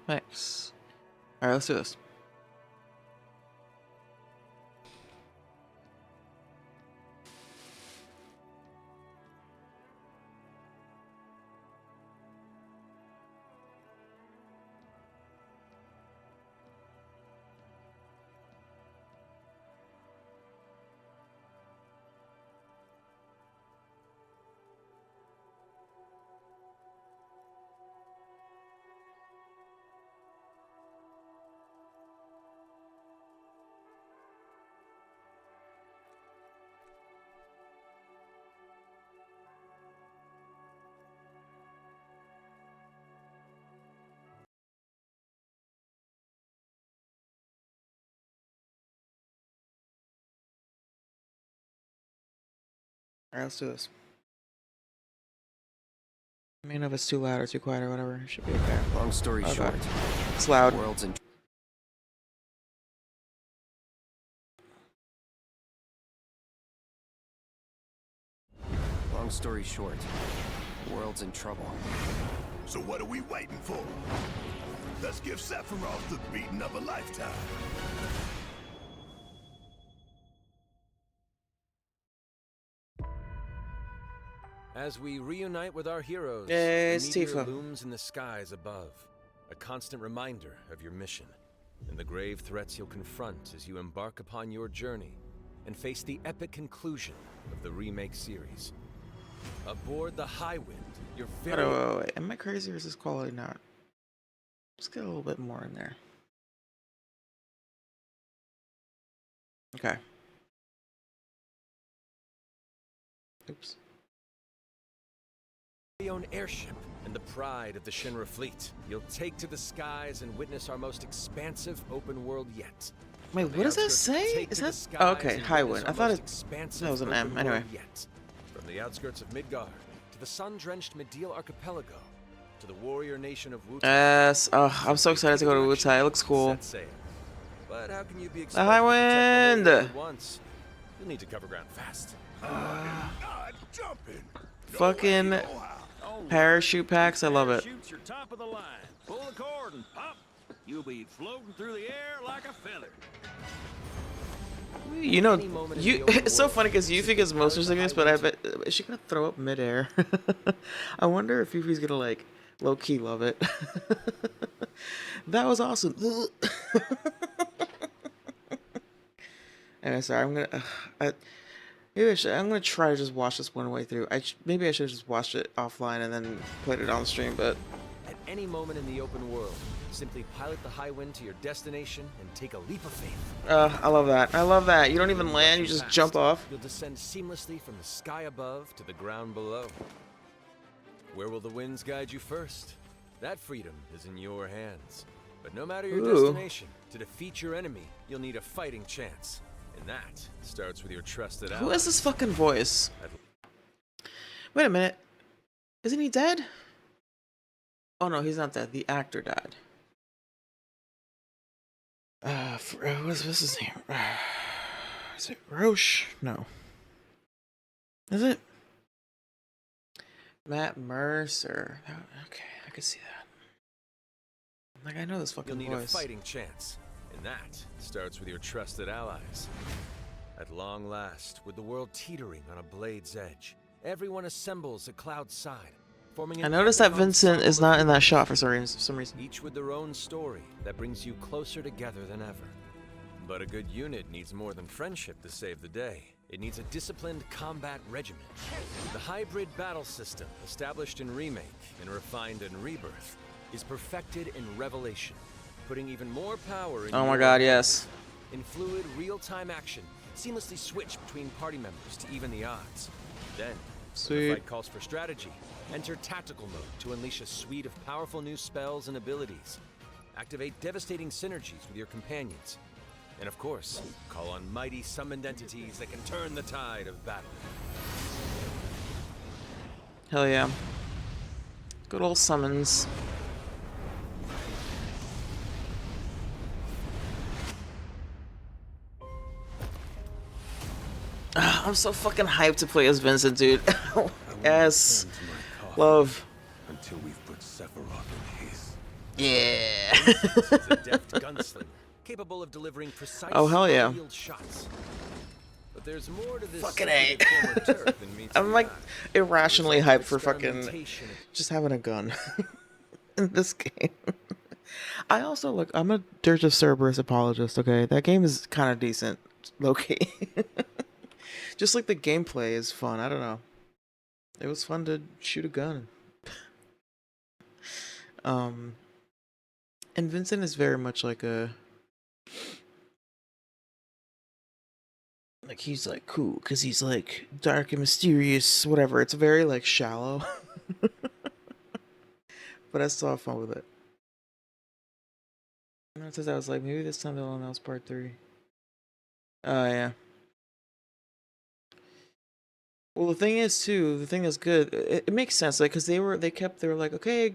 Nice. Alright, let's do this. Alright, let's do this. I mean, if it's too loud or too quiet or whatever, it should be okay. Long story Okay. short, It's loud. world's in Long story short, the world's in trouble. So what are we waiting for? Let's give Sephiroth the beating of a lifetime. As we reunite with our heroes, Yay, a it's meteor Tifa. looms in the skies above, a constant reminder of your mission, and the grave threats you'll confront as you embark upon your journey and face the epic conclusion of the remake series. Aboard the Highwind, your very... Wait. Am I crazy or is this quality not? Let's get a little bit more in there. Okay. Oops. own airship and the pride of the Shinra fleet. You'll take to the skies and witness our most expansive open world yet. Wait, what does that say? Is that okay? Highwind. I thought it that was an M. Anyway. From the outskirts of Midgar to the sun-drenched Midil Archipelago to the warrior nation of Wutai. Yes. Oh, I'm so excited to go to Wutai. It looks cool. But how can you be The Highwind. at once? You'll need to cover ground fast. Fucking parachute packs. I love it. Parachutes your top of the line. Pull the cord and pop. You'll be floating through the air like a feather. You know, it's so funny because Yuffie gets motion sickness, but I bet is she gonna throw up midair? I wonder if Yuffie's gonna like low key love it. That was awesome. Anyway, sorry. I'm gonna. I'm gonna try to just watch this one way through. Maybe I should have just watched it offline and then played it on stream, but. At any moment in the open world, simply pilot the Highwind to your destination and take a leap of faith. I love that. I love that. You don't even land, you just jump off. You'll descend seamlessly from the sky above to the ground below. Where will the winds guide you first? That freedom is in your hands. But no matter your destination, to defeat your enemy, you'll need a fighting chance. And that starts with your trusted ally. Who has this fucking voice? Wait a minute. Isn't he dead? Oh no, he's not dead. The actor died. What's his name? Is it Roche? No. Is it? Matt Mercer. Okay, I can see that. Like, I know this fucking voice. You'll need a fighting chance. And that starts with your trusted allies. At long last, with the world teetering on a blade's edge, everyone assembles at Cloud's side, forming. I noticed that Vincent is not in that shot for some reason. Each with their own story that brings you closer together than ever. But a good unit needs more than friendship to save the day. It needs a disciplined combat regiment. The hybrid battle system, established in Remake and refined in Rebirth, is perfected in Revelation, putting even more power in. Oh my god, yes. In fluid, real-time action, seamlessly switch between party members to even the odds. Then, when the fight calls for strategy, enter tactical mode to unleash a suite of powerful new spells and abilities. Activate devastating synergies with your companions. And of course, call on mighty summoned entities that can turn the tide of battle. Hell yeah. Good old summons. I'm so fucking hyped to play as Vincent, dude. Yes. Love. Until we've put Sephiroth in his. Yeah. Vincent is a deft gunslinger, capable of delivering precise, Oh, hell yeah. high-yield shots. But there's more to this Fucking A. former Turk than meets I'm the like eye. irrationally The result hyped of for fucking experimentation just having a gun in this game. I also look. I'm a Dirge of Cerberus apologist. Okay, that game is kind of decent, low key. Just like the gameplay is fun. I don't know. It was fun to shoot a gun. And Vincent is very much like he's like cool because he's like dark and mysterious, whatever. It's very like shallow, but I still have fun with it. And since I was like, maybe this time they'll announce part 3. Oh yeah. Well, the thing is too. The thing that's good. It makes sense, like, because they were like, okay,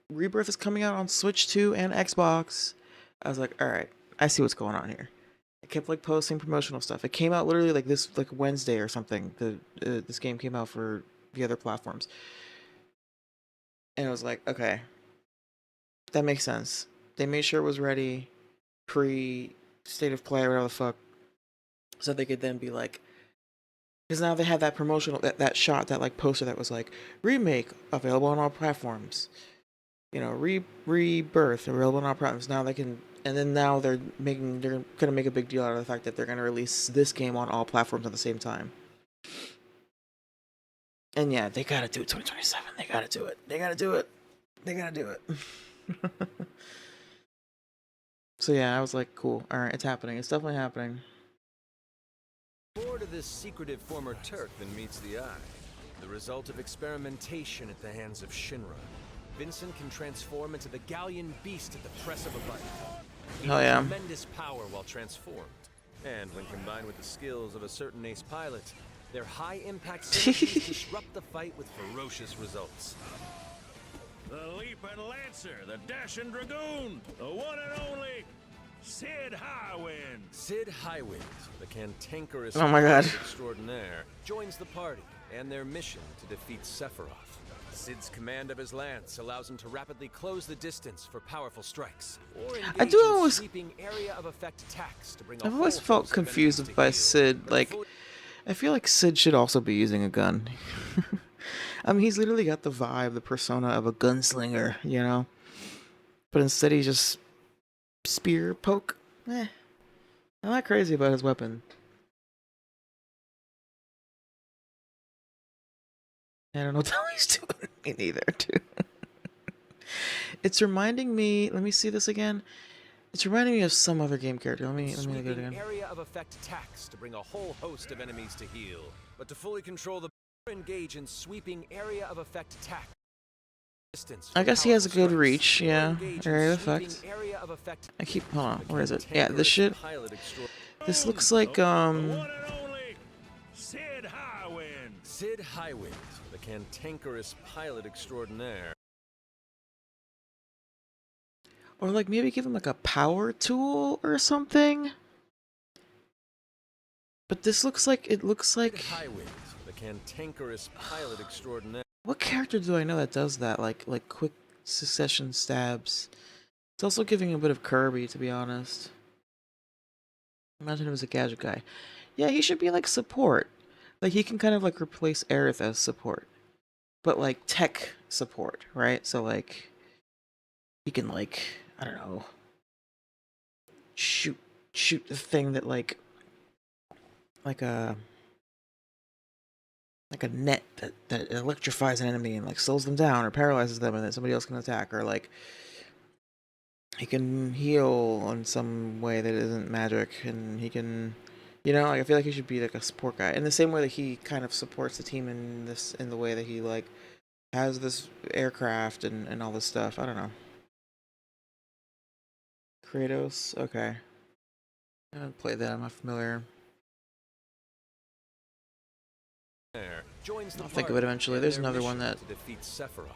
Rebirth is coming out on Switch 2 and Xbox. I was like, all right, I see what's going on here. It kept like posting promotional stuff. It came out literally like this like Wednesday or something. This game came out for the other platforms, and I was like, okay, that makes sense. They made sure it was ready, pre state of play or whatever the fuck, so they could then be like, because now they had that promotional that shot, that like poster that was like remake available on all platforms. You know, rebirth available on all platforms. Now they can, and then now they're gonna make a big deal out of the fact that they're gonna release this game on all platforms at the same time. And yeah, they gotta do it 2027. They gotta do it. They gotta do it. They gotta do it. So yeah, I was like, cool. All right, it's happening. It's definitely happening. More to this secretive former Turk than meets the eye. The result of experimentation at the hands of Shinra. Vincent can transform into the Galleon beast at the press of a button. He Hell has yeah. tremendous power while transformed. And when combined with the skills of a certain ace pilot, their high-impact synergies disrupt the fight with ferocious results. The Leaping Lancer, the Dashing Dragoon, the one and only Sid Highwind. Sid Highwind, the cantankerous Oh my God. extraordinaire, joins the party and their mission to defeat Sephiroth. Sid's command of his lance allows him to rapidly close the distance for powerful strikes, or I do engage in always. sweeping area of effect attacks to bring a I've always whole felt host of enemies confused to by heel. Sid. But Like, before- I feel like Sid should also be using a gun. I mean, he's literally got the vibe, the persona of a gunslinger, you know? But instead, he just spear, poke. I'm not crazy about his weapon. I don't know what the hell he's doing. Me neither, dude. It's reminding me. Let me see this again. It's reminding me of some other game character. Let me get it sweeping again. area of effect attacks to bring a whole host of enemies to heel. But to fully control the engage in sweeping area of effect attack. I guess he has a good Strikes, reach. or Yeah, engage in area of sweeping effect. area of effect. I keep. Hold on. The Where is it? Yeah, this cantankerous shit. pilot extra- This looks like The one and only Sid Highwind. Sid Highwind, the cantankerous pilot extraordinaire. Or like maybe give him like a power tool or something. But this looks like Sid Highwind, the cantankerous pilot extraordinaire. What character do I know that does that? Like quick succession stabs. It's also giving a bit of Kirby, to be honest. Imagine it was a gadget guy. Yeah, he should be like support. Like he can kind of like replace Aerith as support. But like tech support, right? So like he can like, I don't know, shoot the thing that like a net that electrifies an enemy and like slows them down or paralyzes them, and then somebody else can attack, or like he can heal in some way that isn't magic, and he can, you know, like I feel like he should be like a support guy in the same way that he kind of supports the team in the way that he like has this aircraft and all this stuff. I don't know. Kratos, okay. I haven't played that. I'm not familiar. Joins the I'll think of party it eventually. and There's their another one mission that to defeat Sephiroth.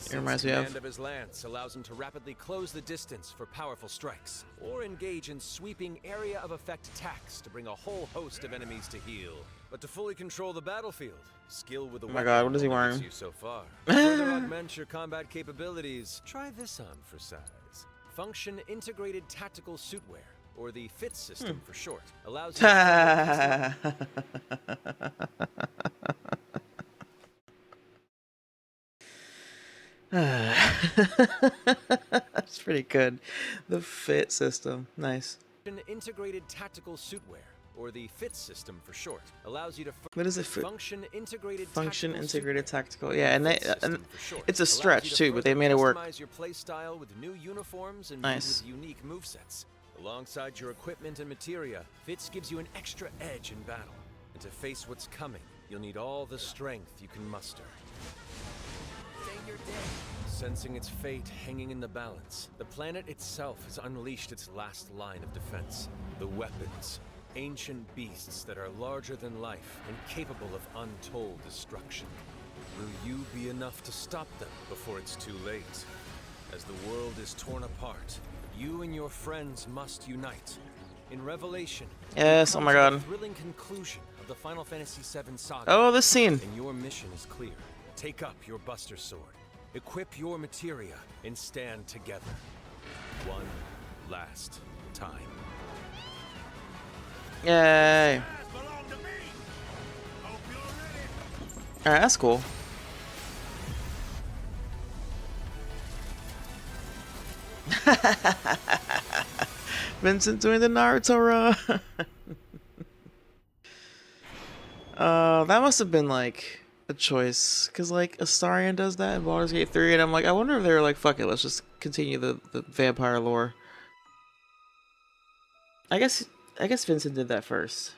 It reminds me of. Command of his lance allows him to rapidly close the distance for powerful strikes, or engage in sweeping area of effect attacks to bring a whole host of enemies to heel. But to fully control the battlefield, skill with the Oh my god, what is he only gets wearing? you so far. To further augment your combat capabilities, try this on for size. Function Integrated Tactical Suitwear, or the FITS system for short, allows you to That's pretty good. The fit system, nice. Integrated Tactical Suitwear, or the FITS system for short, allows you to What is it? Function Integrated Tactical. Yeah, and it's a stretch too, but they made it work. Customize your playstyle with new uniforms and Nice. with unique movesets. Alongside your equipment and materia, FITS gives you an extra edge in battle. And to face what's coming, you'll need all the strength you can muster. Sensing its fate hanging in the balance, the planet itself has unleashed its last line of defense. The weapons, ancient beasts that are larger than life and capable of untold destruction. Will you be enough to stop them before it's too late? As the world is torn apart, you and your friends must unite. In Revelation, Yes, oh my god. the thrilling conclusion of the Final Fantasy VII saga. Oh, this scene. And your mission is clear. Take up your Buster Sword, equip your materia, and stand together. One last time. Yay. Alright, that's cool. Vincent doing the Naruto run. That must have been like a choice, because like Astarion does that in Baldur's Gate 3, and I'm like, I wonder if they were like, fuck it, let's just continue the vampire lore. I guess Vincent did that first.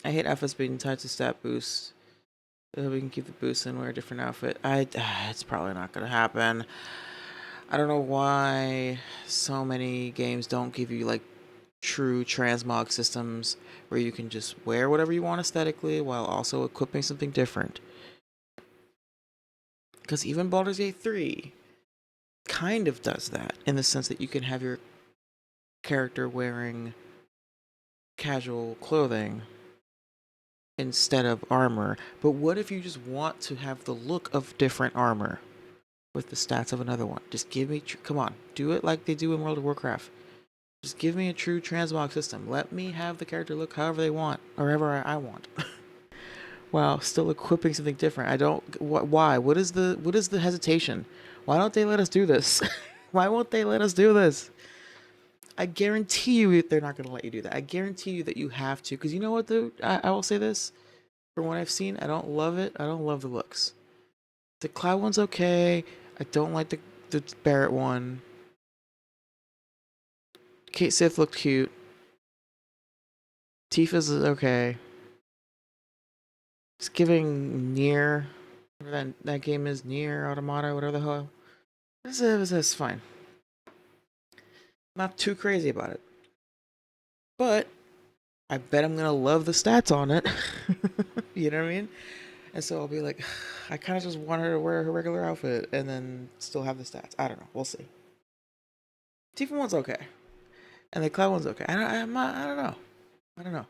I hate outfits being tied to stat boost. We can keep the boost and wear a different outfit. It's probably not gonna happen. I don't know why so many games don't give you like true transmog systems where you can just wear whatever you want aesthetically while also equipping something different. Because even Baldur's Gate 3 kind of does that in the sense that you can have your character wearing casual clothing instead of armor. But what if you just want to have the look of different armor with the stats of another one? Just give me, come on, do it like they do in World of Warcraft. Just give me a true transmog system. Let me have the character look however they want, or however I want. While still equipping something different. I don't, why? What is the hesitation? Why don't they let us do this? Why won't they let us do this? I guarantee you they're not going to let you do that. I guarantee you that you have to. Because you know what, dude? I will say this. From what I've seen, I don't love it. I don't love the looks. The Cloud one's okay. I don't like the Barrett one. Kate Sith looked cute. Tifa's is okay. It's giving Nier. Whatever that game is, Nier Automata, whatever the hell. It's fine. Not too crazy about it. But I bet I'm gonna love the stats on it. You know what I mean? And so I'll be like, I kind of just want her to wear her regular outfit and then still have the stats. I don't know. We'll see. Tifa one's okay, and the Cloud one's okay. I don't know. I don't know.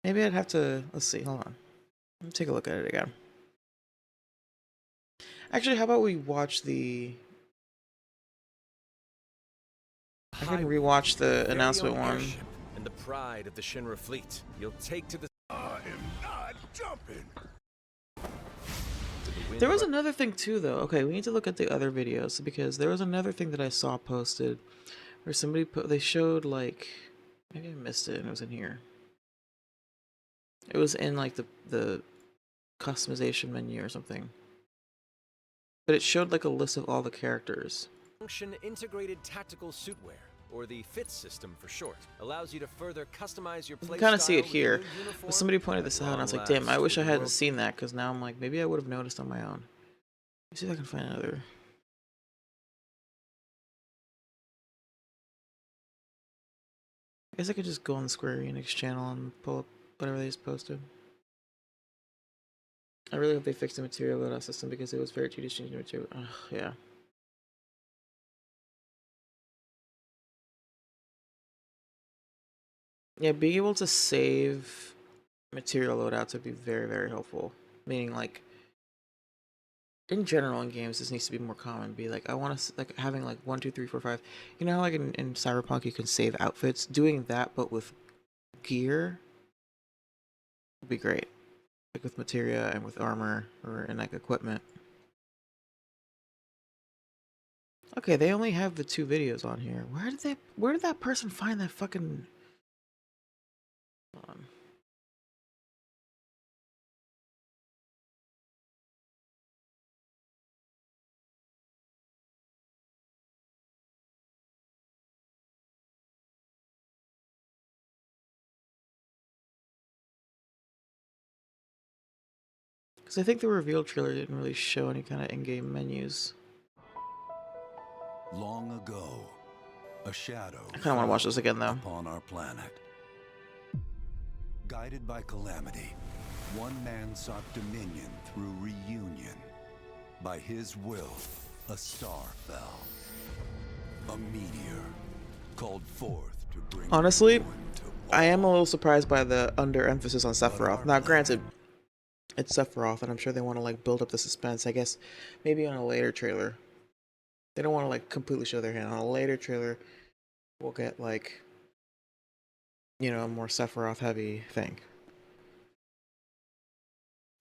Maybe I'd have to. Let's see. Hold on. Let me take a look at it again. Actually, how about we watch the? I can rewatch the announcement one. And the pride of the Shinra fleet. You'll take to the. I am not jumping. There was another thing too, though. Okay, we need to look at the other videos because there was another thing that I saw posted where somebody they showed like, maybe I missed it and it was in here. It was in like the customization menu or something. But it showed like a list of all the characters. Function Integrated Tactical Suitwear, or the FITS system for short, allows you to further customize your You playstyle. can kind of see it with here. a new uniform But somebody pointed this out and I was like, damn, I wish I hadn't seen that because now I'm like, maybe I would have noticed on my own. Let me see if I can find another. I guess I could just go on the Square Enix channel and pull up whatever they just posted. I really hope they fix the material loadout system because it was very tedious changing material. Ugh, yeah. Yeah, being able to save material loadouts would be very, very helpful. Meaning, like, in general in games, this needs to be more common. Be like, I want to, like, having, like, 1, 2, 3, 4, 5. You know how, like, in Cyberpunk, you can save outfits? Doing that, but with gear, would be great. Like, with materia and with armor, or in, like, equipment. Okay, they only have the 2 videos on here. Where did that person find that fucking... Hold on. Because I think the reveal trailer didn't really show any kind of in-game menus. Long ago, a shadow I kind of want to watch this again, though. upon our planet. Guided by calamity, one man sought dominion through reunion. By his will, a star fell. A meteor called forth to bring... Honestly, I am a little surprised by the under-emphasis on Sephiroth. Now, granted, it's Sephiroth, and I'm sure they want to, like, build up the suspense. I guess maybe on a later trailer. They don't want to, like, completely show their hand. On a later trailer, we'll get, like, you know, a more Sephiroth-heavy thing.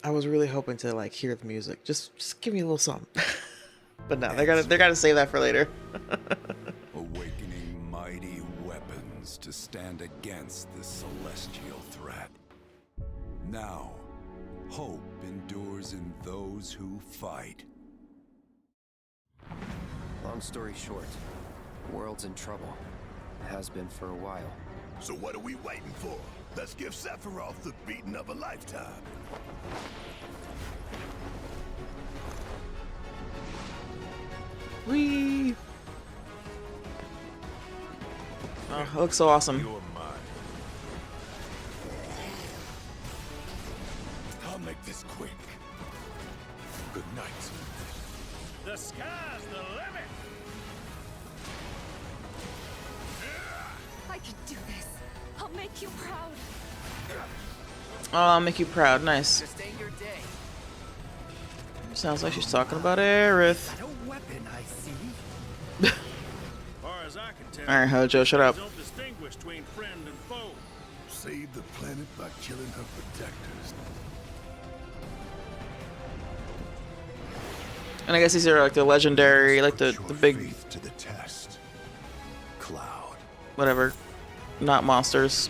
I was really hoping to, like, hear the music. Just give me a little something. But no, they gotta save that for later. Awakening mighty weapons to stand against this celestial threat. Now, hope endures in those who fight. Long story short, the world's in trouble. Has been for a while. So what are we waiting for? Let's give Sephiroth the beating of a lifetime. Whee! Oh, it looks so awesome. You're mine. I'll make this quick. Good night. The sky's the limit! I can do this. I'll make you proud. Oh, I'll make you proud. Nice. Just ain't your day. Sounds like she's talking about Aerith. No weapon, I see. Far as I can tell, Alright, Hojo, shut up. don't distinguish between friend and foe. Save the planet by killing her protectors. And I guess these are like the legendary, like the big, Faith to the test. Cloud. whatever, not monsters.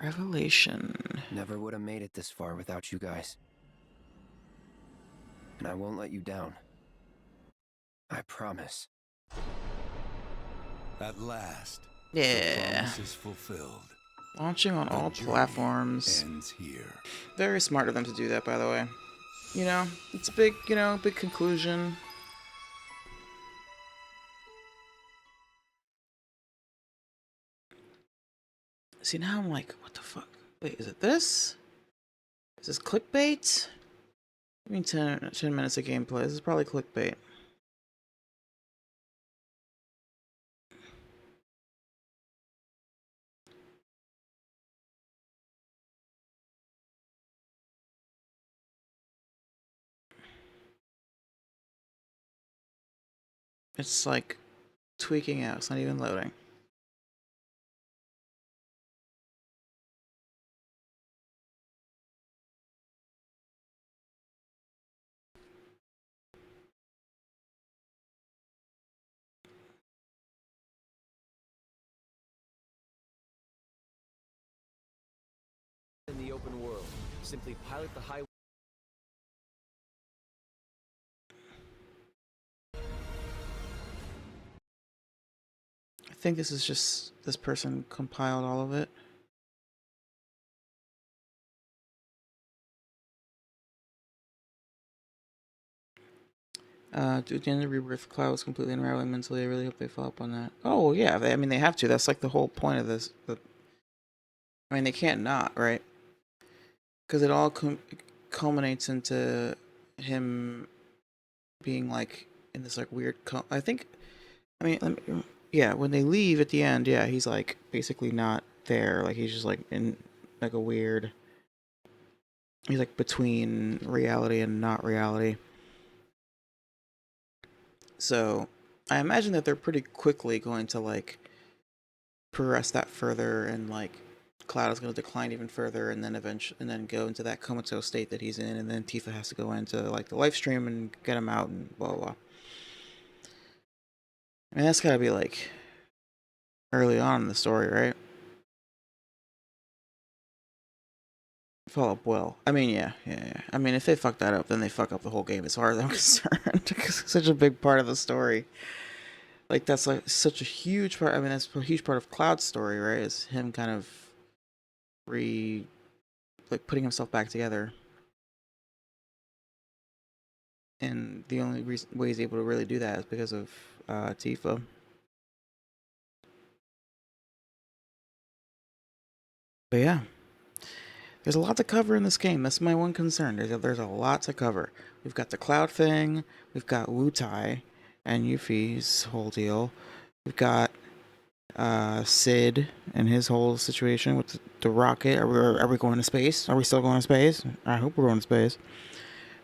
Revelation. Never would have made it this far without you guys. And I won't let you down. I promise. At last. Yeah. The promise is fulfilled. Launching on all platforms. Ends here. Very smart of them to do that, by the way. You know, it's a big, you know, big conclusion. See, now I'm like, what the fuck? Wait, is it this? Is this clickbait? I mean, 10 minutes of gameplay. This is probably clickbait. It's like tweaking out. It's not even loading. In the open world, simply pilot the highway. I think this is just this person compiled all of it. At the end of Rebirth, Cloud was completely unraveling mentally. I really hope they follow up on that. Oh, yeah. I mean, they have to. That's like the whole point of this. I mean, they can't not, right? Because it all culminates into him being like in this like weird. I think. I mean, yeah. When they leave at the end, yeah, he's like basically not there. Like he's just like in like a weird. He's like between reality and not reality. So I imagine that they're pretty quickly going to like progress that further, and like Cloud is going to decline even further, and then eventually, and then go into that comatose state that he's in, and then Tifa has to go into like the life stream and get him out, and blah blah blah. I mean, that's got to be like early on in the story, right? Follow up well. I mean, yeah. I mean, if they fuck that up, then they fuck up the whole game as far as I'm concerned, because it's such a big part of the story. Like that's like such a huge part. I mean, that's a huge part of Cloud's story, right? Is him kind of like putting himself back together, and the only way he's able to really do that is because of Tifa. But yeah, there's a lot to cover in this game. That's my one concern. There's a lot to cover. We've got the Cloud thing. We've got Wutai and Yuffie's whole deal. We've got Sid and his whole situation with the rocket. Are we going to space? Are we still going to space? I hope we're going to space.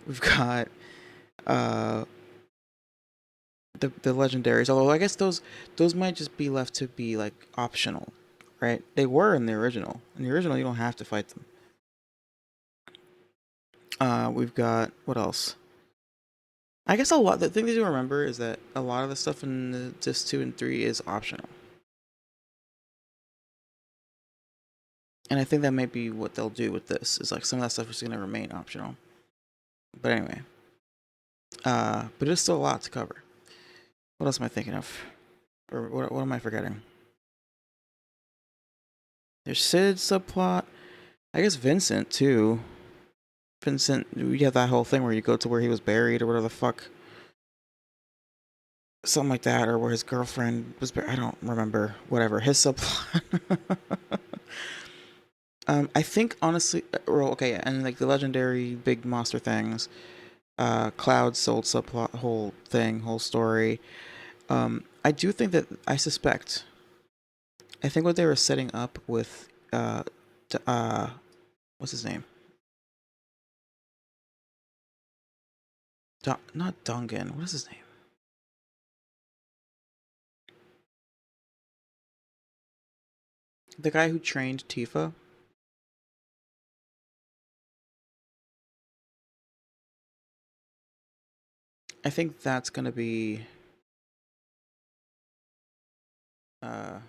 We've got uh, the legendaries. Although I guess those might just be left to be like optional, right? They were in the original. In the original, you don't have to fight them. We've got what else? I guess a lot. The thing to remember is that a lot of the stuff in the disc 2 and 3 is optional, and I think that might be what they'll do with this. Is like some of that stuff is going to remain optional. But anyway, but it's still a lot to cover. What else am I thinking of? Or what am I forgetting? There's Sid's subplot. I guess Vincent too. Vincent, we have that whole thing where you go to where he was buried or whatever the fuck. Something like that, or where his girlfriend was buried. I don't remember. Whatever. His subplot. I think honestly, well, okay, yeah, and like the legendary big monster things, Cloud's sold subplot, whole thing, whole story. I do think that I think what they were setting up with, what's his name? Not Dungan. What is his name? The guy who trained Tifa. I think that's gonna be uh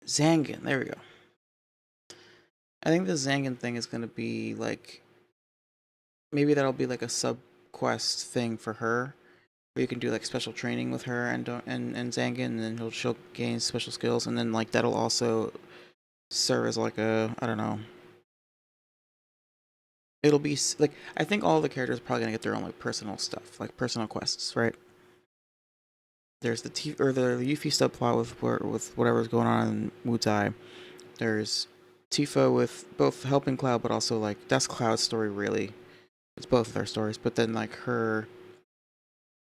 Zangan. There we go. I think the Zangan thing is gonna be like maybe that'll be like a sub quest thing for her, where you can do like special training with her and Zangan, and then she'll gain special skills, and then like that'll also serve as like a, I don't know. It'll be like, I think all the characters are probably gonna get their own like personal stuff, like personal quests, right? There's the Yuffie subplot with whatever's going on in Wutai. There's Tifa with both helping Cloud, but also like that's Cloud's story really. It's both of their stories, but then like her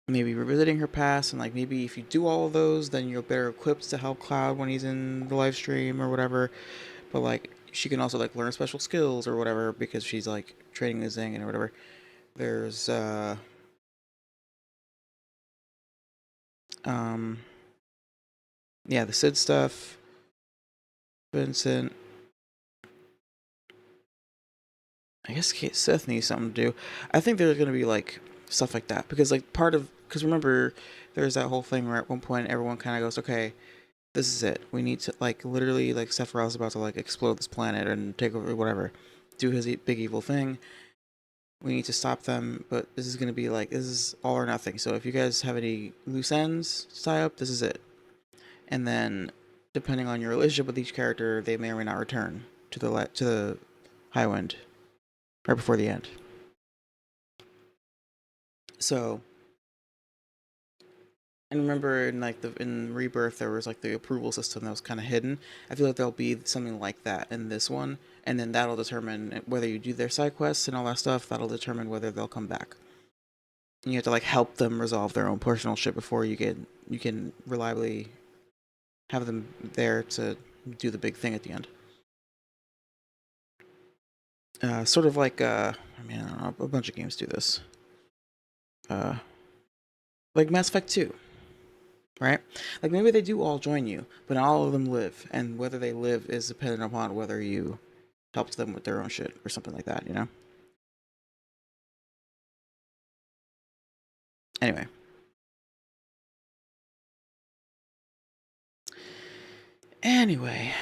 maybe revisiting her past, and like maybe if you do all of those, then you're better equipped to help Cloud when he's in the live stream or whatever. But like she can also like learn special skills or whatever because she's like training with Zangan or whatever. There's um yeah, the Sid stuff, Vincent. I guess Seth needs something to do. I think there's gonna be like stuff like that because like because remember there's that whole thing where at one point everyone kind of goes, okay, this is it. We need to like literally like Sephiroth's about to like explode this planet and take over whatever, do his big evil thing. We need to stop them, but this is gonna be like this is all or nothing. So if you guys have any loose ends to tie up, this is it. And then depending on your relationship with each character, they may or may not return to the Highwind, right before the end. So, and remember in like in Rebirth there was like the approval system that was kind of hidden. I feel like there'll be something like that in this one, and then that'll determine whether you do their side quests and all that stuff. That'll determine whether they'll come back. And you have to like help them resolve their own personal shit before you can reliably have them there to do the big thing at the end. Sort of like I mean, I don't know, a bunch of games do this. Like Mass Effect 2, right? Like maybe they do all join you, but not all of them live, and whether they live is dependent upon whether you helped them with their own shit or something like that, you know? Anyway. Anyway.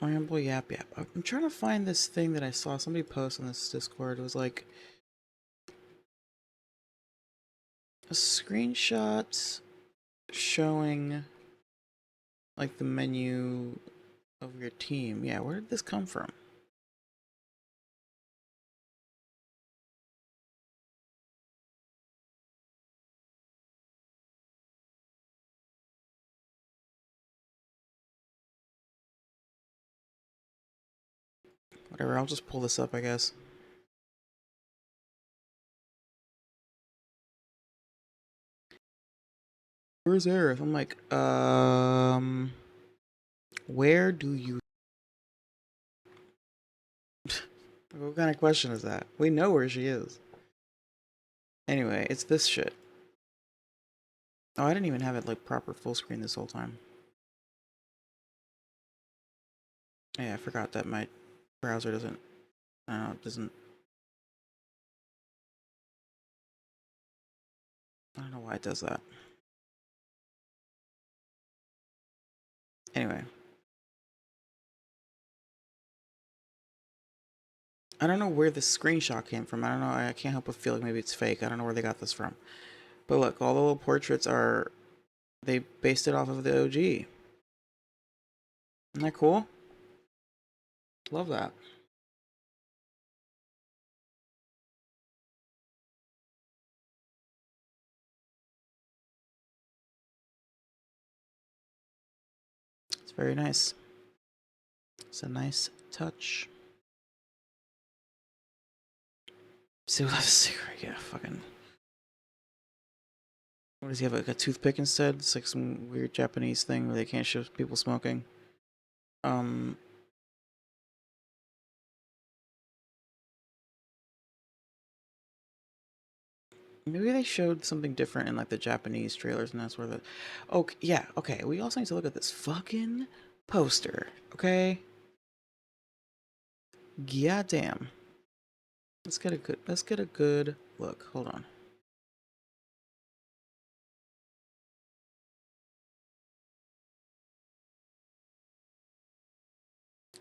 Ramble yap yap. I'm trying to find this thing that I saw somebody post on this Discord. It was like a screenshot showing like the menu of your team. Yeah, where did this come from? Whatever, I'll just pull this up, I guess. Where's Aerith? I'm like, where do you... What kind of question is that? We know where she is. Anyway, it's this shit. Oh, I didn't even have it like proper full screen this whole time. Yeah, I forgot that my browser doesn't... I don't know, it doesn't... I don't know why it does that. Anyway. I don't know where this screenshot came from. I don't know. I can't help but feel like maybe it's fake. I don't know where they got this from. But look, all the little portraits are... They based it off of the OG. Isn't that cool? Love that. It's very nice. It's a nice touch. See what that's a secret. Yeah, fucking... What does he have, like a toothpick instead? It's like some weird Japanese thing where they can't show people smoking. Maybe they showed something different in like the Japanese trailers, and that's where the... Oh, yeah, okay. We also need to look at this fucking poster, okay? Yeah, damn. Let's get a good look. Hold on.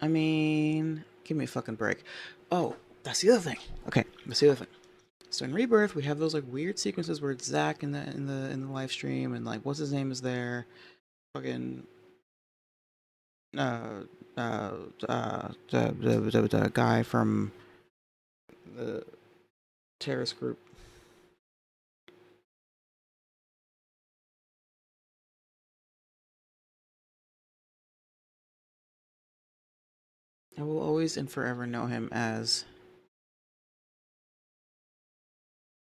I mean, give me a fucking break. Oh, that's the other thing. Okay, that's the other thing. So in Rebirth, we have those like weird sequences where it's Zack in the live stream, and like what's his name is there, fucking uh the guy from the terrorist group. I will always and forever know him as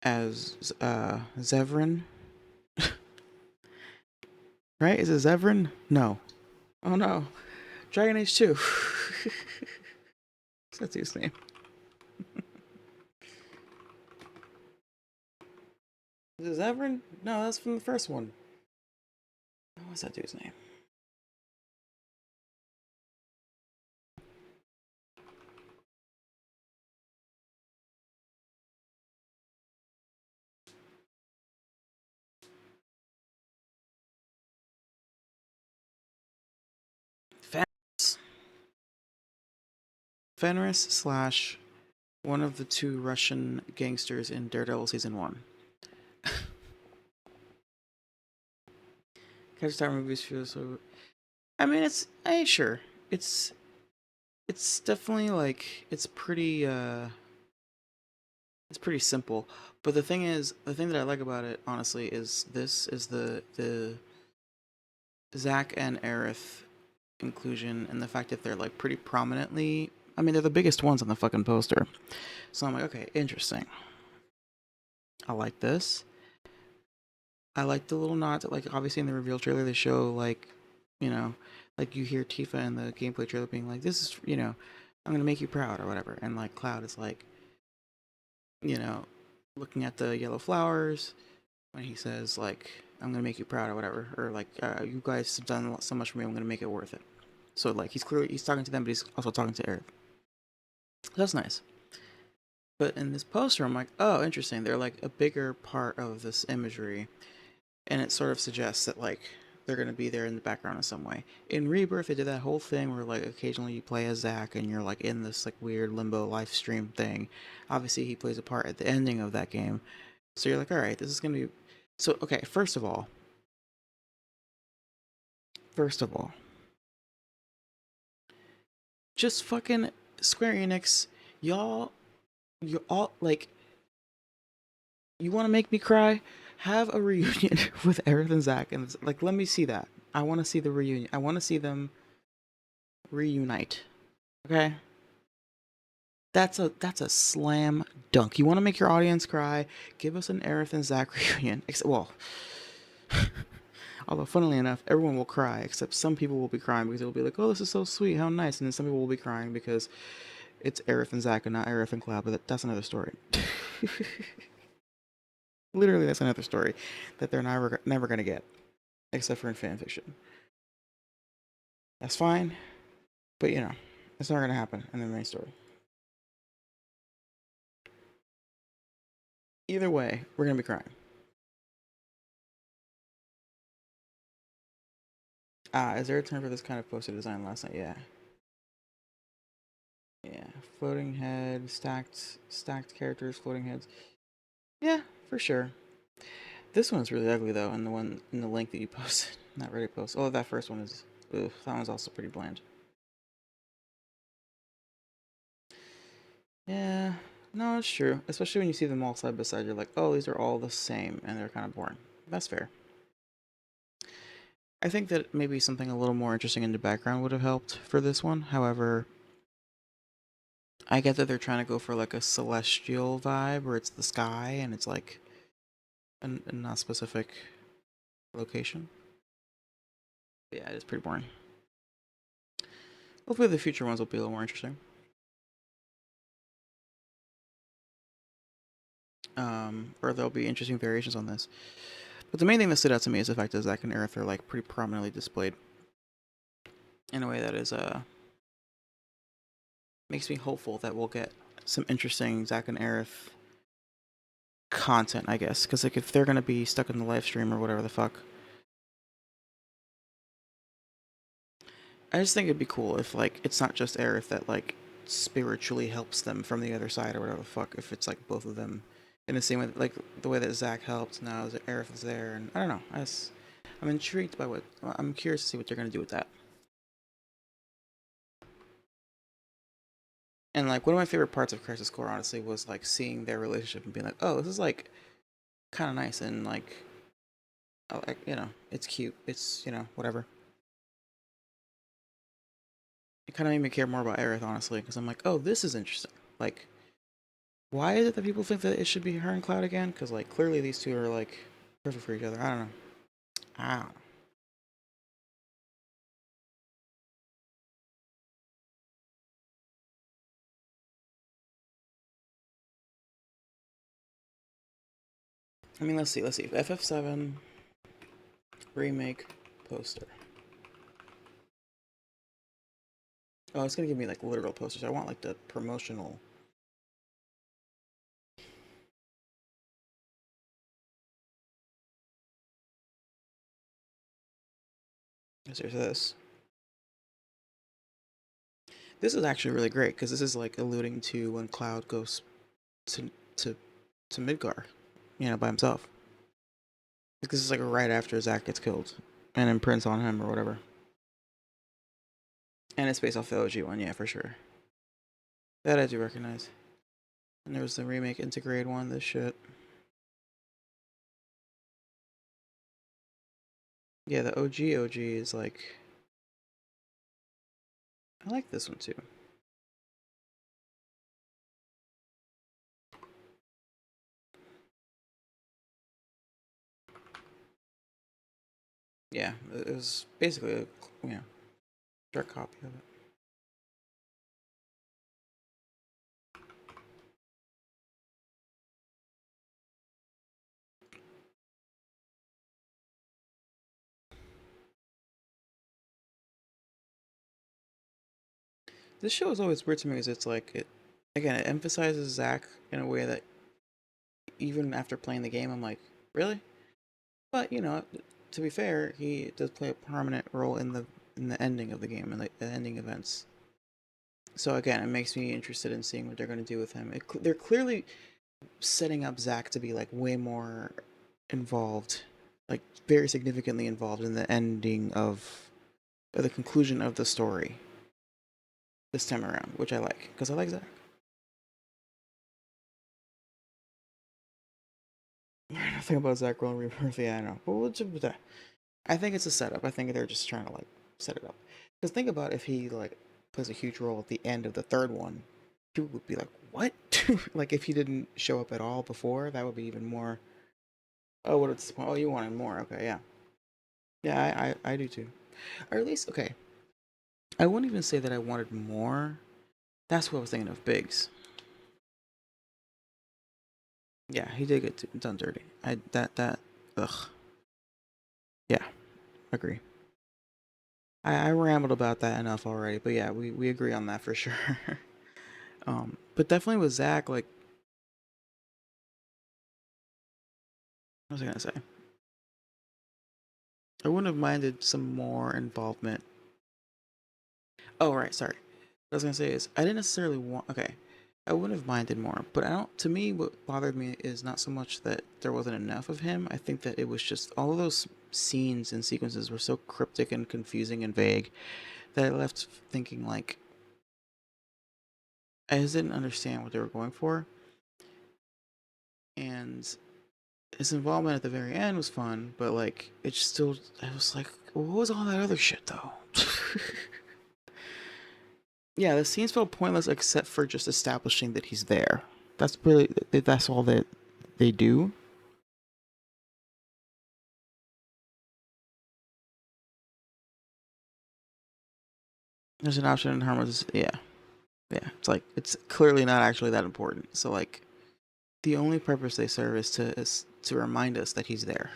Zevran. Right? Is it Zevran? No. Oh no. Dragon Age 2. That's his name. Is it Zevran? No, that's from the first one. What's that dude's name? Fenris. Fenris slash one of the two Russian gangsters in Daredevil Season 1. Catch Star movies feel so... I mean, it's... sure. It's... It's definitely like it's pretty simple. But the thing is, the thing that I like about it, honestly, is this is the Zach and Aerith inclusion and the fact that they're like pretty prominently. I mean, they're the biggest ones on the fucking poster. So I'm like, okay, interesting. I like this. I like the little nods. Like obviously in the reveal trailer, they show like, you know, like you hear Tifa in the gameplay trailer being like, "This is, you know, I'm gonna make you proud" or whatever. And like Cloud is like, you know, looking at the yellow flowers when he says like, "I'm gonna make you proud" or whatever, or like, "You guys have done so much for me. I'm gonna make it worth it." So like he's talking to them, but he's also talking to Aerith. That's nice. But in this poster, I'm like, oh, interesting. They're like a bigger part of this imagery, and it sort of suggests that like they're gonna be there in the background in some way. In Rebirth, they did that whole thing where like occasionally you play as Zack and you're like in this like weird limbo live stream thing. Obviously, he plays a part at the ending of that game, so you're like, all right, this is gonna be. So okay, first of all, just fucking Square Enix, y'all, you all like you want to make me cry? Have a reunion with Aerith and Zack, and like, let me see that. I want to see the reunion. I want to see them reunite. Okay, that's a slam dunk. You want to make your audience cry? Give us an Aerith and Zack reunion. Well, although funnily enough, everyone will cry except some people will be crying because they'll be like, "Oh, this is so sweet, how nice," and then some people will be crying because it's Aerith and Zack and not Aerith and Cloud. But that's another story. Literally, that's another story that they're never gonna get, except for in fan fiction. That's fine, but you know, it's not gonna happen in the main story. Either way, we're gonna be crying. Is there a term for this kind of poster design last night? Yeah. Yeah. Floating head, stacked characters, floating heads. Yeah, for sure. This one's really ugly though, and the one in the link that you posted. Not ready to post. Oh, that first one is ugh, that one's also pretty bland. Yeah. No, it's true. Especially when you see them all side by side, you're like, oh, these are all the same, and they're kind of boring. That's fair. I think that maybe something a little more interesting in the background would have helped for this one. However, I get that they're trying to go for like a celestial vibe where it's the sky and it's like a not specific location. But yeah, it is pretty boring. Hopefully the future ones will be a little more interesting. Or there'll be interesting variations on this. But the main thing that stood out to me is the fact that Zack and Aerith are like pretty prominently displayed in a way that is makes me hopeful that we'll get some interesting Zack and Aerith content, I guess. Because like if they're gonna be stuck in the live stream or whatever the fuck, I just think it'd be cool if like it's not just Aerith that like spiritually helps them from the other side or whatever the fuck. If it's like both of them in the same way, like the way that Zack helped, now that Aerith is there, and I don't know. I'm intrigued by what I'm curious to see what they're gonna do with that. And like one of my favorite parts of Crisis Core, honestly, was like seeing their relationship and being like, oh, this is like kind of nice and like, you know, it's cute. It's whatever. It kind of made me care more about Aerith, honestly, because I'm like, oh, this is interesting. Like, why is it that people think that it should be her and Cloud again? Because like clearly these two are like perfect for each other. I don't know. I don't know. I mean, let's see. Let's see. FF7 remake poster. Oh, it's gonna give me like literal posters. I want like the promotional. Yes, there's this. This is actually really great because this is like alluding to when Cloud goes to to to Midgar, by himself. Like, this is like right after Zack gets killed and imprints on him or whatever. And it's based off the OG one, yeah, for sure. That I do recognize. And there was the remake Integrate one, this shit. Yeah, the OG is like... I like this one too. Yeah, it was basically a direct copy of it. This show is always weird to me because it's like it emphasizes Zack in a way that even after playing the game, I'm like, really? But you know, to be fair, he does play a prominent role in the ending of the game and the ending events. So again, it makes me interested in seeing what they're going to do with him. They're clearly setting up Zack to be like way more involved, like very significantly involved in the ending of or the conclusion of the story this time around, which I like because I like Zack. Nothing about Zack Rolling Rebirth, yeah, I know. But I think it's a setup. I think they're just trying to like set it up. Because think about if he like plays a huge role at the end of the third one, people would be like, "What?" Like if he didn't show up at all before, that would be even more. Oh, what it's oh, you wanted more? Okay, yeah, yeah, I do too. Or at least okay. I wouldn't even say that I wanted more. That's what I was thinking of. Biggs. Yeah, he did get done dirty. I that ugh. Yeah, agree. I rambled about that enough already, but yeah, we agree on that for sure. But definitely with Zack, like, what was I gonna say? I wouldn't have minded some more involvement. Oh, right, sorry. What I was gonna say is I didn't necessarily want. Okay, I wouldn't have minded more, but I don't. To me, what bothered me is not so much that there wasn't enough of him. I think that it was just all of those scenes and sequences were so cryptic and confusing and vague that I left thinking like I just didn't understand what they were going for, and his involvement at the very end was fun, but like it still, I was like, what was all that other shit though? Yeah, the scenes felt pointless except for just establishing that he's there. That's all that they do. There's an option in Harmless. Yeah, yeah. It's like it's clearly not actually that important. So like, the only purpose they serve is to remind us that he's there.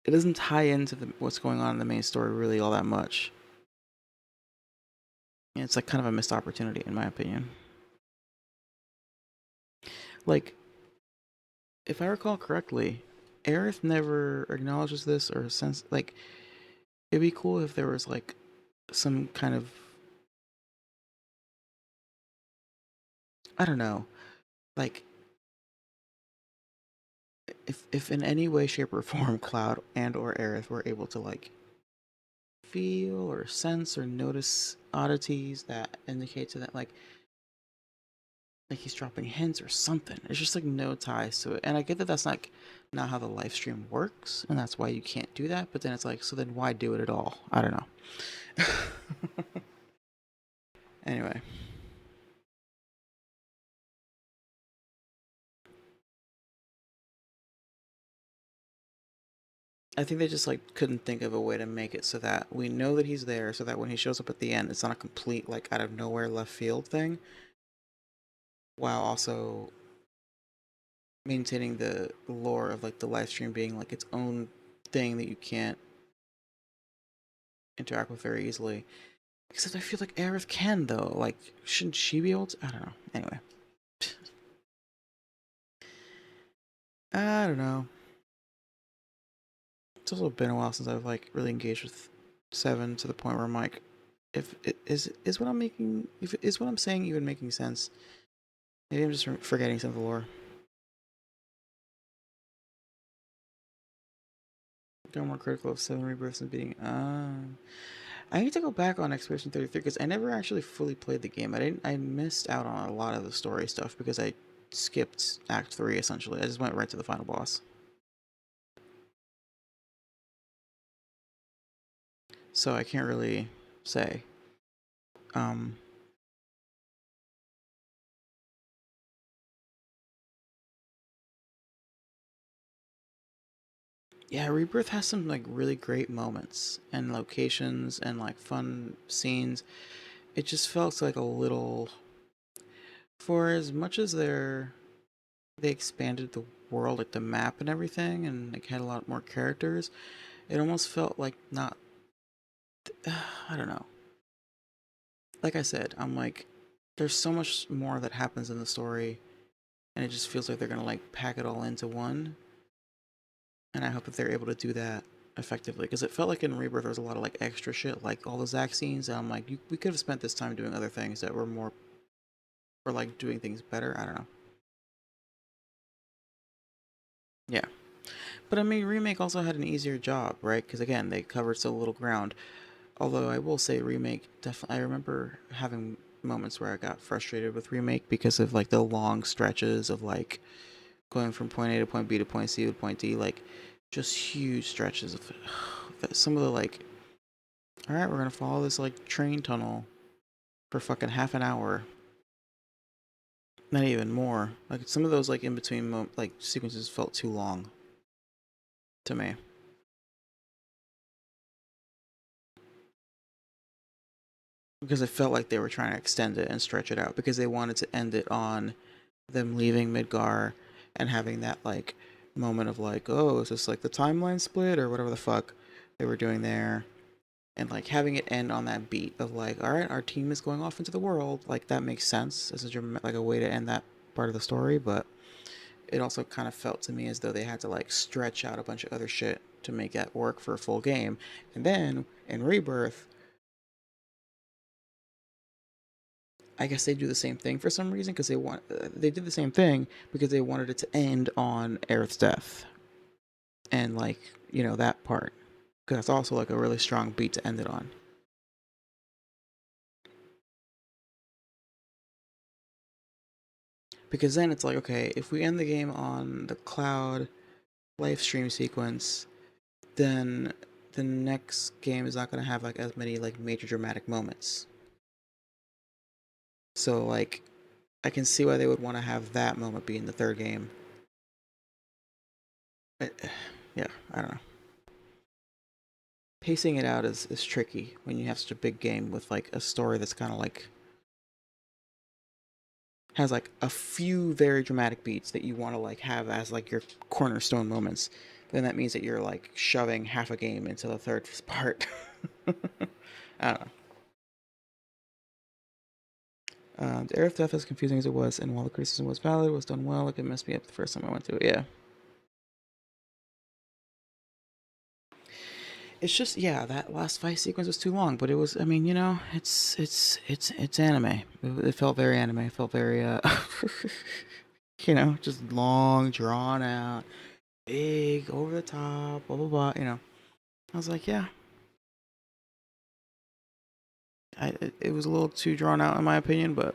It doesn't tie into what's going on in the main story really all that much. And it's like kind of a missed opportunity in my opinion. Like, if I recall correctly, Aerith never acknowledges this or sense like it'd be cool if there was like some kind of I don't know, like if in any way, shape, or form Cloud and or Aerith were able to like feel or sense or notice oddities that indicate to that like he's dropping hints or something. There's just like no ties to it. And I get that that's not how the live stream works, and that's why you can't do that. But then it's like, so then why do it at all? I don't know. Anyway, I think they just like couldn't think of a way to make it so that we know that he's there, so that when he shows up at the end, it's not a complete like out of nowhere left field thing, while also maintaining the lore of like the live stream being like its own thing that you can't interact with very easily. Except I feel like Aerith can though. Like, shouldn't she be able to? I don't know. Anyway, I don't know. It's also been a while since I've like really engaged with Seven to the point where I'm like, if it is what I'm making, if is what I'm saying even making sense? Maybe I'm just forgetting some of the lore. Got more critical of Seven Rebirths and beating. I need to go back on Expedition 33 because I never actually fully played the game. I missed out on a lot of the story stuff because I skipped Act 3 essentially. I just went right to the final boss. So I can't really say. Um, yeah, Rebirth has some like really great moments and locations and like fun scenes. It just felt like a little, for as much as they expanded the world, like the map and everything, and like had a lot more characters. It almost felt like not. I don't know. Like I said, I'm like, there's so much more that happens in the story, and it just feels like they're gonna like pack it all into one. And I hope that they're able to do that effectively because it felt like in Rebirth there was a lot of like extra shit, like all the Zack scenes. And I'm like, we could have spent this time doing other things that were more, or like doing things better. I don't know. Yeah. But I mean, Remake also had an easier job, right? Because again, they covered so little ground. Although I will say, Remake definitely. I remember having moments where I got frustrated with Remake because of like the long stretches of like going from point A to point B to point C to point D, like just huge stretches of some of the like. All right, we're gonna follow this like train tunnel for fucking half an hour. Not even more. Like some of those like in between like sequences felt too long to me. Because it felt like they were trying to extend it and stretch it out because they wanted to end it on them leaving Midgar and having that like moment of like, oh, is this like the timeline split or whatever the fuck they were doing there, and like having it end on that beat of like, all right, our team is going off into the world. Like that makes sense as like a way to end that part of the story, but it also kind of felt to me as though they had to like stretch out a bunch of other shit to make that work for a full game. And then in Rebirth, I guess they do the same thing for some reason because they did the same thing because they wanted it to end on Aerith's death and like that part because that's also like a really strong beat to end it on. Because then it's like, okay, if we end the game on the Cloud live stream sequence, then the next game is not going to have like as many like major dramatic moments. So like I can see why they would want to have that moment be in the third game. Yeah, I don't know. Pacing it out is tricky when you have such a big game with like a story that's kind of like has like a few very dramatic beats that you want to like have as like your cornerstone moments. Then that means that you're like shoving half a game into the third part. I don't know. The Aerith death, as confusing as it was, and while the criticism was valid, was done well. Like it messed me up the first time I went through it. Yeah. It's just that last fight sequence was too long, but it was. I mean, it's anime. It felt very anime. It felt very just long, drawn out, big, over the top, blah blah blah. I was like, yeah. It was a little too drawn out in my opinion, but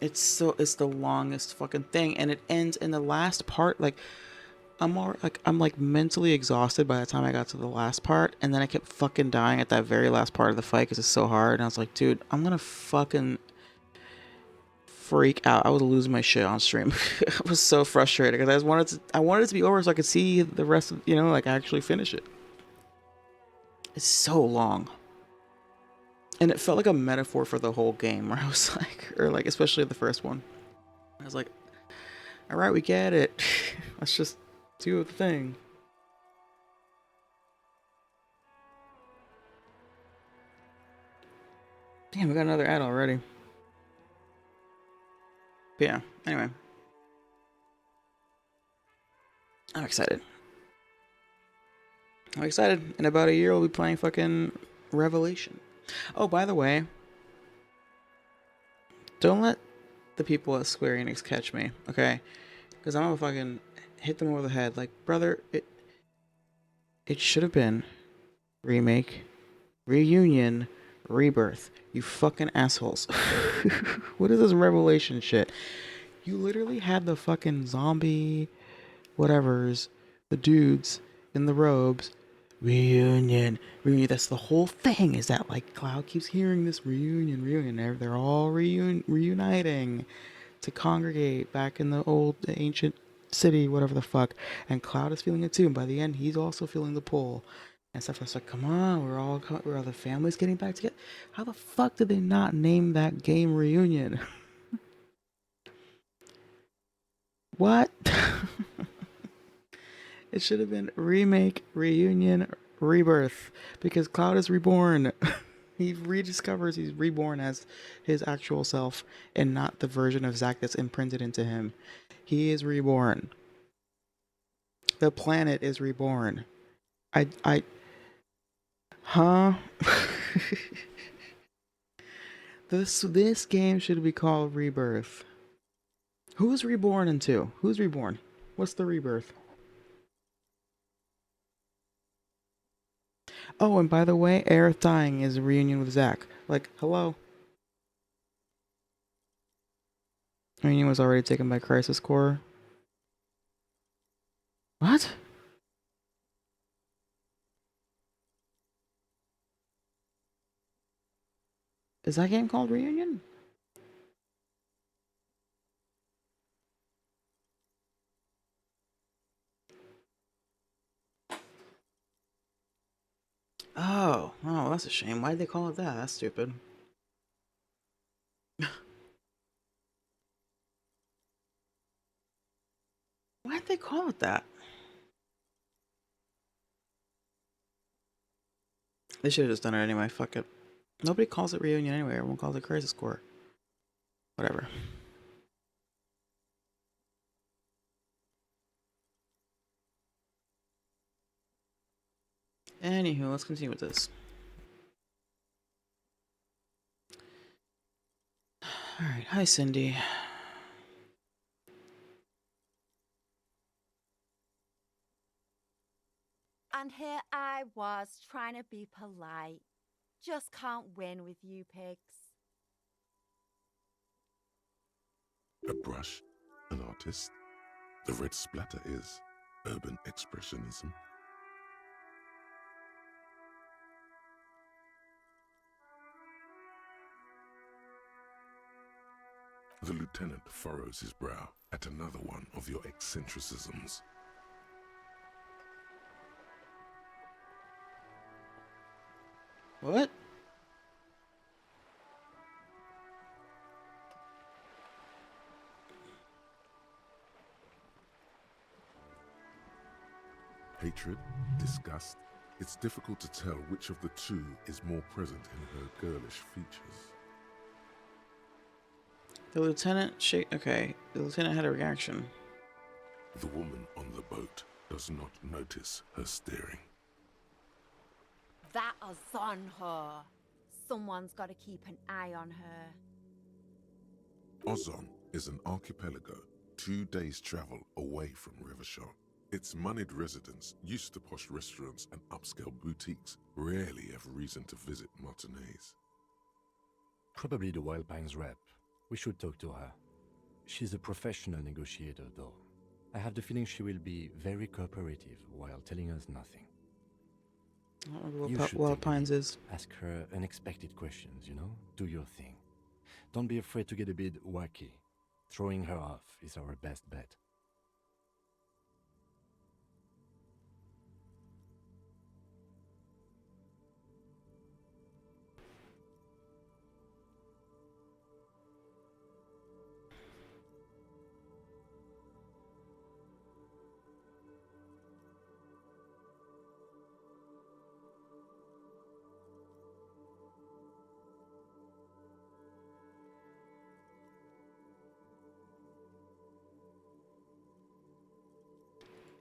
it's the longest fucking thing, and it ends in the last part. Like I'm like mentally exhausted by the time I got to the last part, and then I kept fucking dying at that very last part of the fight because it's so hard. And I was like, dude, I'm gonna fucking freak out. I was losing my shit on stream. I was so frustrated because I wanted it to be over so I could see the rest of like actually finish it. It's so long. And it felt like a metaphor for the whole game where I was like, or like especially the first one. I was like, all right, we get it. Let's just do the thing. Damn, we got another ad already. But yeah, anyway. I'm excited. I'm excited. In about a year, we'll be playing fucking Revelation. Oh, by the way, don't let the people at Square Enix catch me, okay? Because I'm gonna fucking hit them over the head. Like, brother, it should have been remake, reunion, rebirth. You fucking assholes. What is this revelation shit? You literally had the fucking zombie whatevers, the dudes in the robes. Reunion, reunion. That's the whole thing. Is that like Cloud keeps hearing this reunion, reunion. They're all reuniting to congregate back in the old ancient city, whatever the fuck. And Cloud is feeling it too. And by the end, he's also feeling the pull and stuff. It's like, come on, we're all the families getting back together. How the fuck did they not name that game Reunion? What? It should have been remake, reunion, rebirth, because Cloud is reborn. He rediscovers he's reborn as his actual self and not the version of Zack that's imprinted into him. He is reborn. The planet is reborn. Huh? This game should be called Rebirth. Who's reborn into? Who's reborn? What's the rebirth? Oh, and by the way, Aerith dying is a reunion with Zack. Like, hello? Reunion was already taken by Crisis Core. What? Is that game called Reunion? Oh, that's a shame. Why'd they call it that? That's stupid. Why'd they call it that? They should have just done it anyway. Fuck it. Nobody calls it Reunion anyway. Everyone calls it Crisis Core. Whatever. Anywho, let's continue with this. Alright, hi Cindy. And here I was trying to be polite. Just can't win with you pigs. A brush, an artist. The red splatter is urban expressionism. The lieutenant furrows his brow at another one of your eccentricisms. What? Hatred, disgust. It's difficult to tell which of the two is more present in her girlish features. The lieutenant okay, the lieutenant had a reaction. The woman on the boat does not notice her staring. That is on her. Someone's got to keep an eye on her. Ozon is an archipelago 2 days' travel away from Rivershore. Its moneyed residents, used to posh restaurants and upscale boutiques, rarely have reason to visit Martinez. Probably the Wild Pines rep. We should talk to her. She's a professional negotiator, though. I have the feeling she will be very cooperative while telling us nothing. Wild Pines is. Ask her unexpected questions, you know? Do your thing. Don't be afraid to get a bit wacky. Throwing her off is our best bet.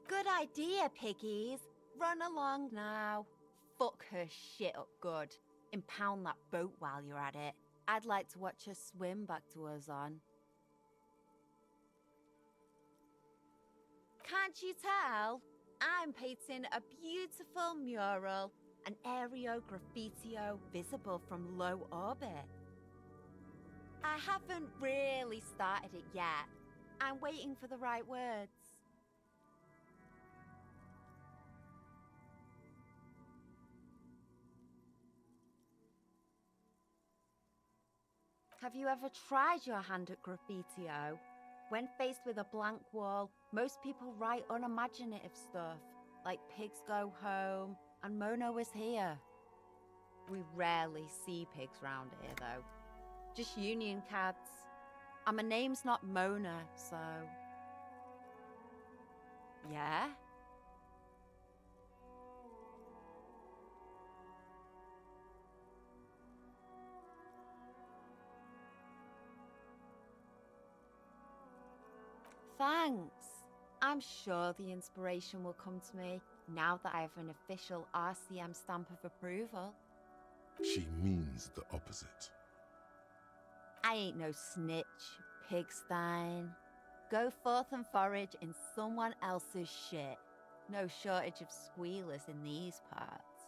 Good idea, piggies. Run along now. Fuck her shit up good. Impound that boat while you're at it. I'd like to watch her swim back to Ozon. Can't you tell? I'm painting a beautiful mural, an aereo graffitio visible from low orbit. I haven't really started it yet. I'm waiting for the right words. Have you ever tried your hand at graffitio? When faced with a blank wall, most people write unimaginative stuff, like pigs go home and Mona was here. We rarely see pigs round here, though. Just union cats. And my name's not Mona, so... Yeah? Thanks. I'm sure the inspiration will come to me now that I have an official RCM stamp of approval. She means the opposite. I ain't no snitch, pigstein. Go forth and forage in someone else's shit. No shortage of squealers in these parts.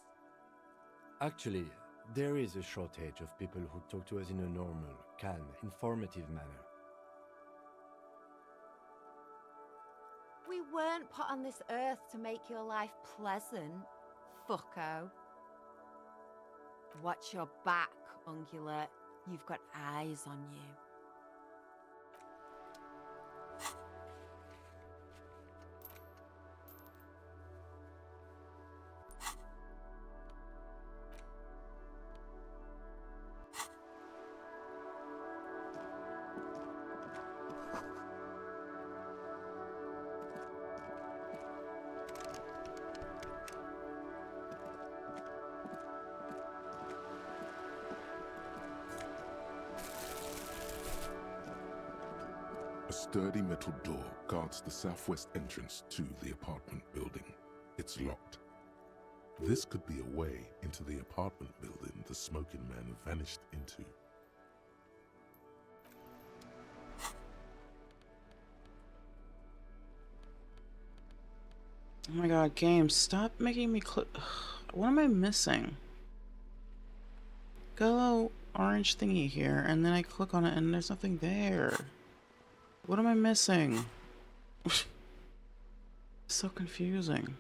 Actually, there is a shortage of people who talk to us in a normal, calm, informative manner. We weren't put on this earth to make your life pleasant, fucko. Watch your back, ungulate. You've got eyes on you. A sturdy metal door guards the southwest entrance to the apartment building. It's locked. This could be a way into the apartment building the smoking man vanished into. Oh my god, game, stop making me click. What am I missing? Got a little orange thingy here, and then I click on it and there's nothing there. What am I missing? So confusing.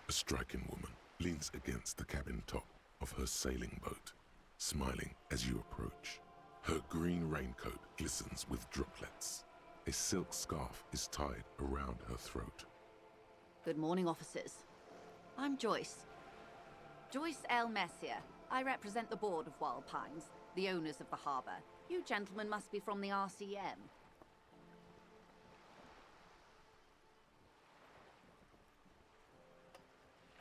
A striking woman leans against the cabin top of her sailing boat, smiling as you approach. Her green raincoat glistens with droplets. A silk scarf is tied around her throat. Good morning, officers. I'm Joyce. Joyce L. Messier. I represent the board of Wild Pines, the owners of the harbour. You gentlemen must be from the RCM.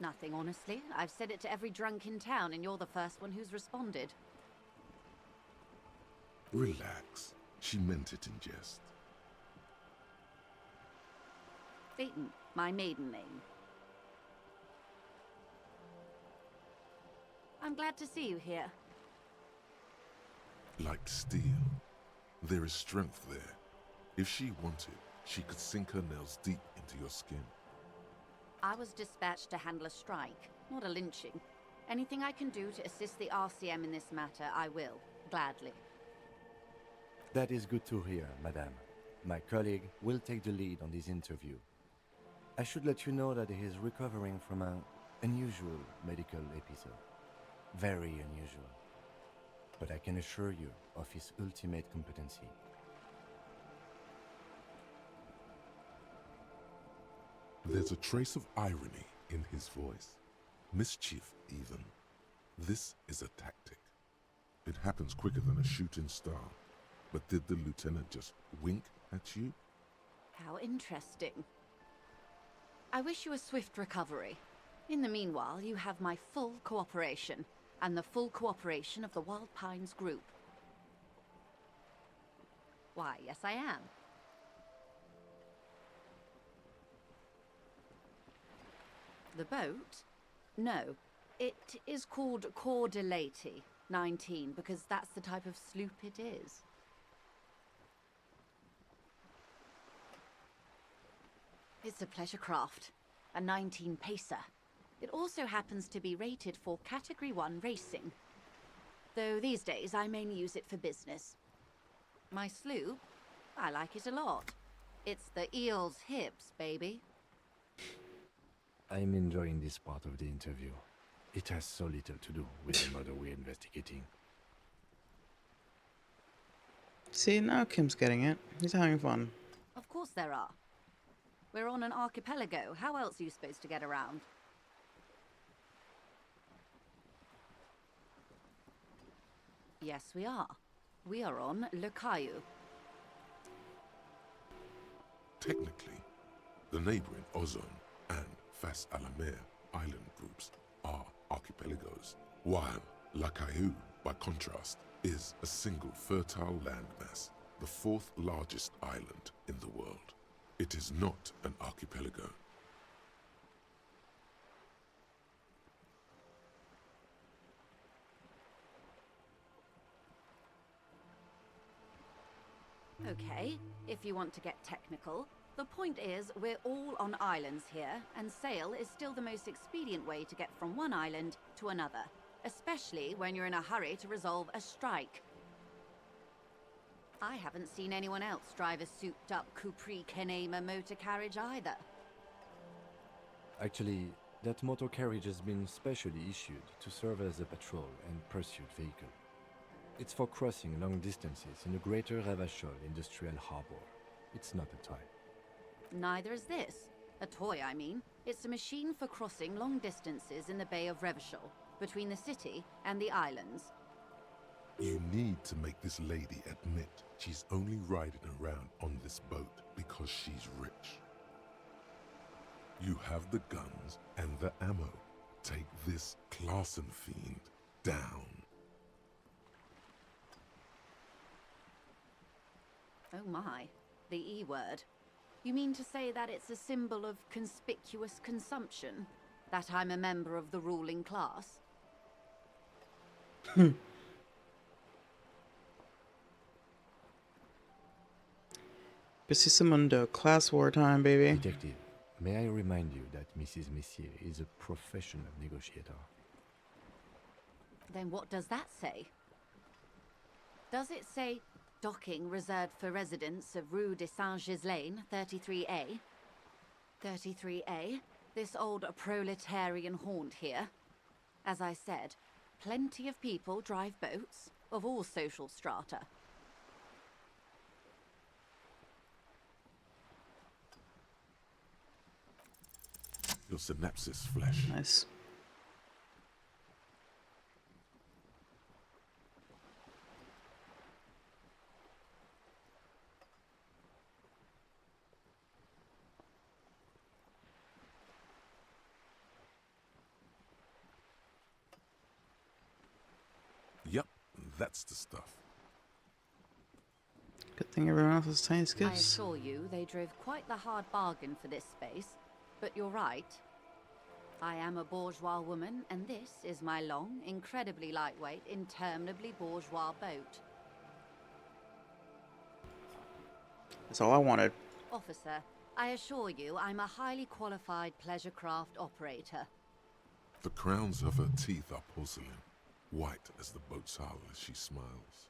Nothing, honestly. I've said it to every drunk in town, and you're the first one who's responded. Relax. She meant it in jest. Phaeton, my maiden name. I'm glad to see you here. Like steel. There is strength there. If she wanted, she could sink her nails deep into your skin. I was dispatched to handle a strike, not a lynching. Anything I can do to assist the RCM in this matter, I will, gladly. That is good to hear, madame. My colleague will take the lead on this interview. I should let you know that he is recovering from an unusual medical episode. Very unusual. But I can assure you of his ultimate competency. There's a trace of irony in his voice. Mischief, even. This is a tactic. It happens quicker than a shooting star. But did the lieutenant just wink at you? How interesting. I wish you a swift recovery. In the meanwhile, you have my full cooperation, and the full cooperation of the Wild Pines group. Why, yes I am. The boat? No. It is called Cor de Leyte 19 because that's the type of sloop it is. It's a pleasure craft, a 19 pacer. It also happens to be rated for Category 1 racing. Though these days I mainly use it for business. My sloop? I like it a lot. It's the eel's hips, baby. I'm enjoying this part of the interview. It has so little to do with the murder we're investigating. See, now Kim's getting it. He's having fun. Of course there are. We're on an archipelago. How else are you supposed to get around? Yes, we are. We are on Le Caillou. Technically, the neighboring Ozone and Fas Alamer island groups are archipelagos, while La Caillou, by contrast, is a single fertile landmass, the fourth largest island in the world. It is not an archipelago. Okay, if you want to get technical, the point is we're all on islands here, and sail is still the most expedient way to get from one island to another, especially when you're in a hurry to resolve a strike. I haven't seen anyone else drive a souped-up Capri Kenema motor carriage either. Actually, that motor carriage has been specially issued to serve as a patrol and pursuit vehicle. It's for crossing long distances in the greater Ravachol industrial harbor. It's not a toy. Neither is this. A toy, I mean. It's a machine for crossing long distances in the Bay of Revachol, between the city and the islands. You need to make this lady admit she's only riding around on this boat because she's rich. You have the guns and the ammo. Take this Clausen fiend down. Oh my, the E word. You mean to say that it's a symbol of conspicuous consumption? That I'm a member of the ruling class? Mundo, class wartime, baby. Detective, may I remind you that Mrs. Messier is a professional negotiator? Then what does that say? Does it say docking reserved for residents of Rue de Saint-Ghislain, 33A? 33A? This old proletarian haunt here? As I said, plenty of people drive boats, of all social strata. Your synapses flesh. Nice. Yep, that's the stuff. Good thing everyone else has tiny I skiffs. assure you, they drove quite the hard bargain for this space. But you're right. I am a bourgeois woman, and this is my long, incredibly lightweight, interminably bourgeois boat. That's all I wanted. Officer, I assure you I'm a highly qualified pleasure craft operator. The crowns of her teeth are porcelain, white as the boat's hull as she smiles.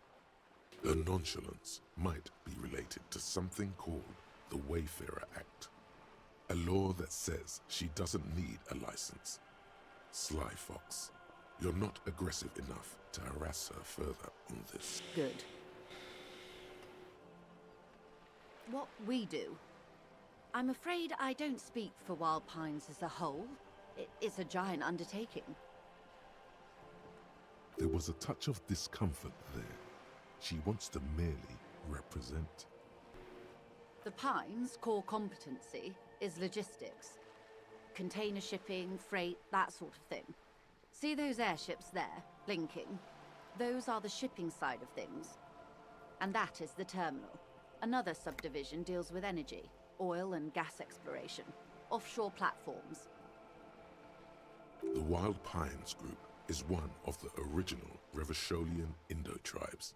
Her nonchalance might be related to something called the Wayfarer Act, a law that says she doesn't need a license. Sly Fox, you're not aggressive enough to harass her further on this. Good. What we do? I'm afraid I don't speak for Wild Pines as a whole. It's a giant undertaking. There was a touch of discomfort there. She wants to merely represent. The Pines' core competency is logistics. Container shipping, freight, that sort of thing. See those airships there, blinking? Those are the shipping side of things. And that is the terminal. Another subdivision deals with energy, oil and gas exploration, offshore platforms. The Wild Pines Group is one of the original Revacholian Indo-tribes.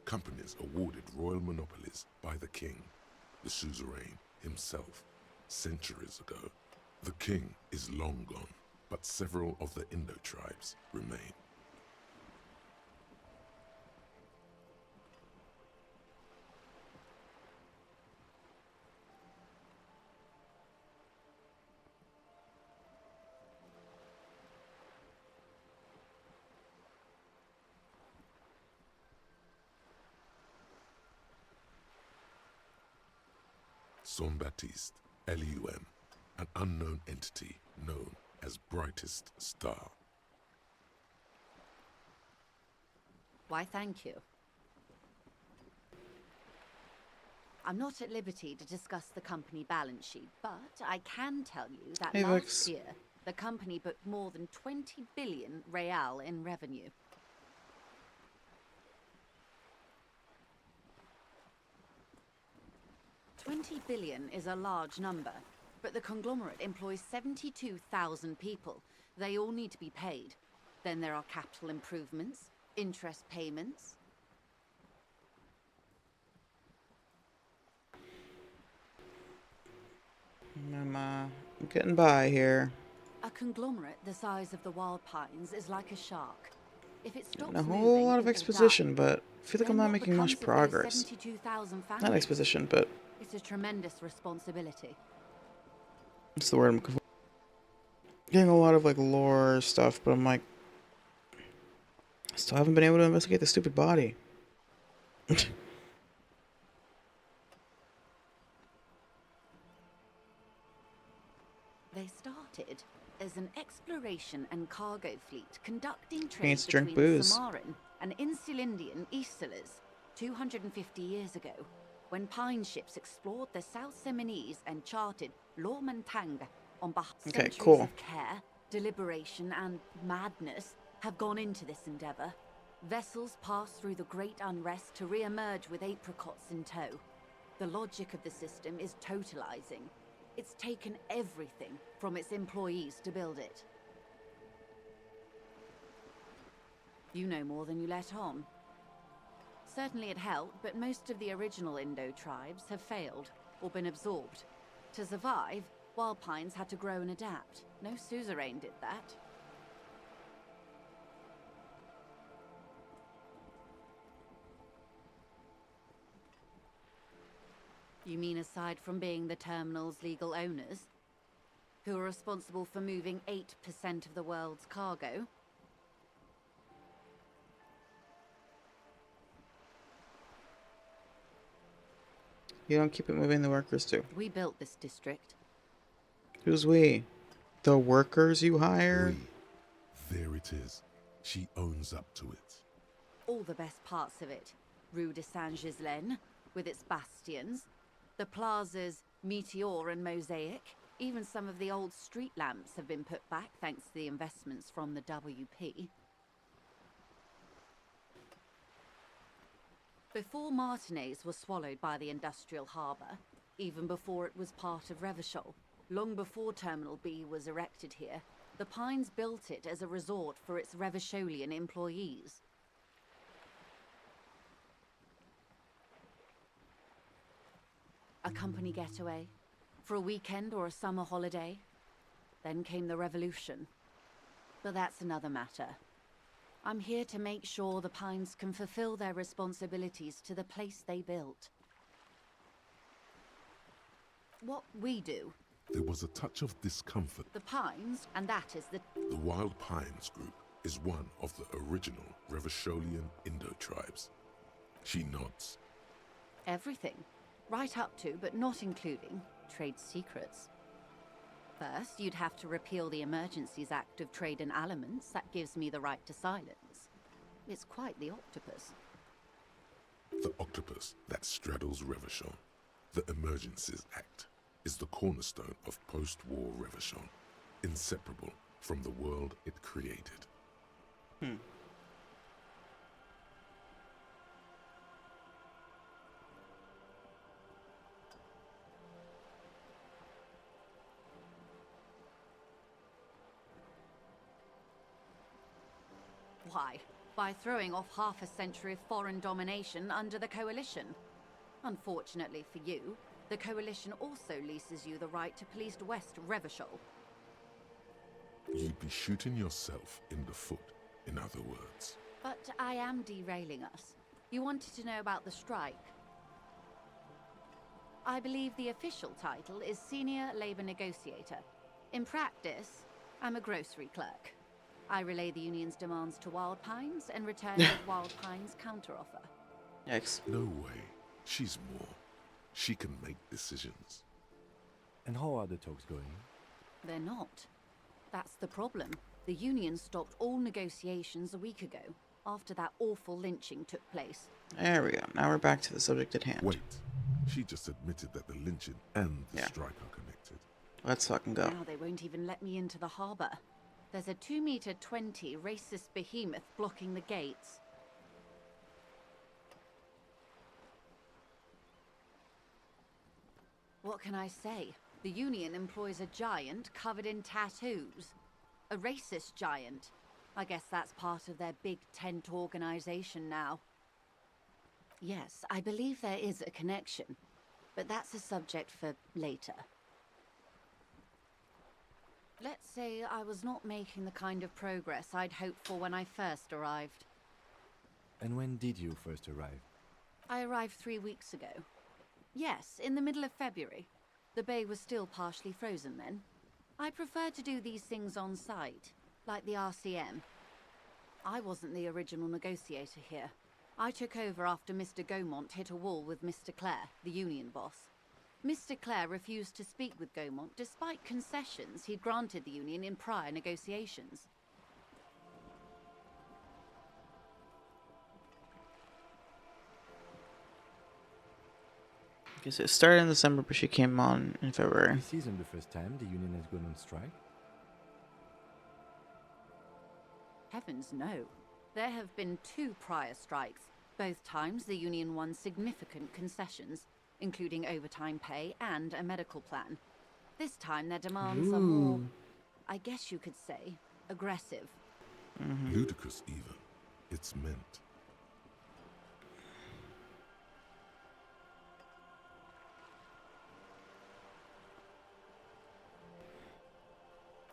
Companies awarded royal monopolies by the king, the suzerain himself, centuries ago. The king is long gone, but several of the Indo-tribes remain. Saint-Baptiste, Elysium, an unknown entity known as Brightest Star. Why, thank you. I'm not at liberty to discuss the company balance sheet, but I can tell you that Hey, last Vix. year, the company booked more than 20 billion real in revenue. $20 billion is a large number, but the conglomerate employs 72,000 people. They all need to be paid. Then there are capital improvements, interest payments. I'm getting by here. A conglomerate the size of the Wild Pines is like a shark. If it stops And a whole moving, lot it of will exposition, die. but I feel like I'm Then not what making much becomes of those progress. 72,000 Not families? exposition, but It's a tremendous responsibility. what's the word I'm looking for? Getting a lot of like lore stuff, but I'm like, still haven't been able to investigate the stupid body. They started as an exploration and cargo fleet conducting trade Needs to drink between booze. Samaran and Insulindian Easterlers 250 years ago, when pine ships explored the South Seminese and charted Lomantang on behalf. Okay, Centuries cool. of care, deliberation, and madness have gone into this endeavor. Vessels pass through the great unrest to re-emerge with apricots in tow. The logic of the system is totalizing. It's taken everything from its employees to build it. You know more than you let on. Certainly it helped, but most of the original Indo tribes have failed or been absorbed. To survive, Wild Pines had to grow and adapt. No suzerain did that. You mean aside from being the terminal's legal owners, who are responsible for moving 8% of the world's cargo? You don't keep it moving, the workers do. We built this district. Who's we? The workers you hired? There it is. She owns up to it. All the best parts of it. Rue de Saint-Ghislain, with its bastions. The plazas Meteor and Mosaic. Even some of the old street lamps have been put back thanks to the investments from the WP. Before Martinez was swallowed by the industrial harbour, even before it was part of Revachol, long before Terminal B was erected here, the Pines built it as a resort for its Revacholian employees. A company getaway, for a weekend or a summer holiday. Then came the revolution. But that's another matter. I'm here to make sure the Pines can fulfill their responsibilities to the place they built. What we do. There was a touch of discomfort. The Pines, and that is the... The Wild Pines Group is one of the original Revacholian Indo-tribes. She nods. Everything. Right up to, but not including, trade secrets. First, you'd have to repeal the Emergencies Act of Trade in Aliments that gives me the right to silence. It's quite the octopus. The octopus that straddles Revachon, the Emergencies Act, is the cornerstone of post-war Revachon, inseparable from the world it created. Why? By throwing off half a century of foreign domination under the Coalition. Unfortunately for you, the Coalition also leases you the right to police West Revachol. You'd be shooting yourself in the foot, in other words. But I am derailing us. You wanted to know about the strike. I believe the official title is Senior Labor Negotiator. In practice, I'm a grocery clerk. I relay the union's demands to Wild Pines and return with Wild Pines' counteroffer. Yikes. No way. She's more. She can make decisions. And how are the talks going? They're not. That's the problem. The union stopped all negotiations a week ago, after that awful lynching took place. There we go. Now we're back to the subject at hand. Wait. She just admitted that the lynching and the strike are connected. Let's fucking go. Now they won't even let me into the harbour. There's a 2-meter 20 racist behemoth blocking the gates. What can I say? The union employs a giant covered in tattoos. A racist giant. I guess that's part of their big tent organization now. Yes, I believe there is a connection, but that's a subject for later. Let's say I was not making the kind of progress I'd hoped for when I first arrived. And when did you first arrive? I arrived 3 weeks ago. Yes, in the middle of February. The bay was still partially frozen then. I prefer to do these things on site, like the RCM. I wasn't the original negotiator here. I took over after Mr. Gaumont hit a wall with Mr. Clare, the union boss. Mr. Clare refused to speak with Gaumont despite concessions he'd granted the union in prior negotiations. Guess it started in December, but she came on in February. This isn't the first time the union has gone on strike. Heavens no. There have been 2 prior strikes. Both times the union won significant concessions, including overtime pay and a medical plan. This time their demands are more, I guess you could say, aggressive. Ludicrous even. It's meant.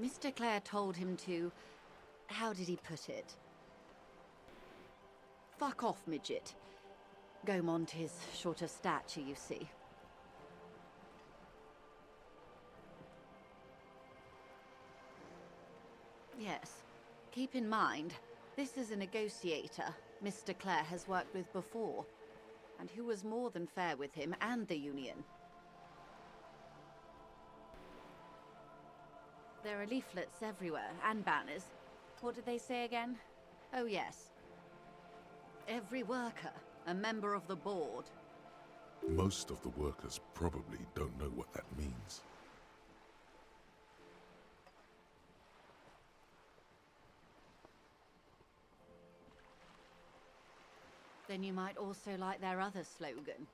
Mr. Clare told him to... how did he put it? Fuck off, midget. Gaumont is short of stature, you see. Yes. Keep in mind, this is a negotiator Mr. Clare has worked with before, and who was more than fair with him and the union. There are leaflets everywhere, and banners. What did they say again? Oh yes. Every worker, a member of the board. Most of the workers probably don't know what that means. Then you might also like their other slogan.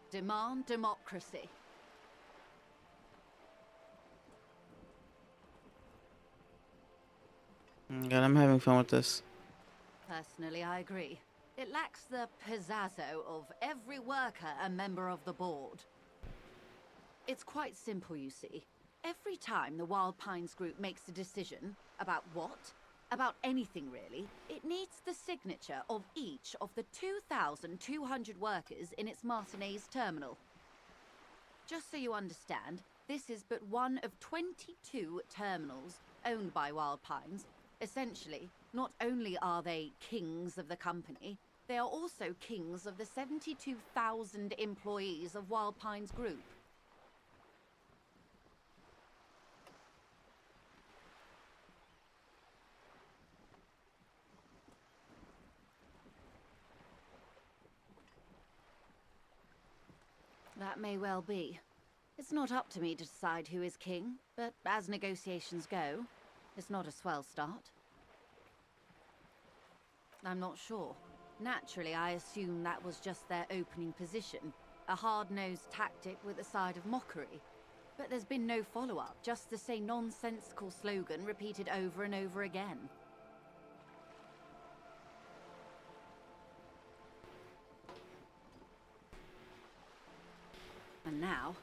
Demand democracy. God, I'm having fun with this. Personally, I agree. It lacks the pizzazzo of every worker a member of the board. It's quite simple, you see. Every time the Wild Pines group makes a decision about what, about anything really, it needs the signature of each of the 2,200 workers in its Martinez terminal. Just so you understand, this is but one of 22 terminals owned by Wild Pines. Essentially, not only are they kings of the company, they are also kings of the 72,000 employees of Wild Pines Group. That may well be. It's not up to me to decide who is king, but as negotiations go, it's not a swell start. I'm not sure. Naturally, I assume that was just their opening position, a hard-nosed tactic with a side of mockery. But there's been no follow-up, just the same nonsensical slogan repeated over and over again. And now,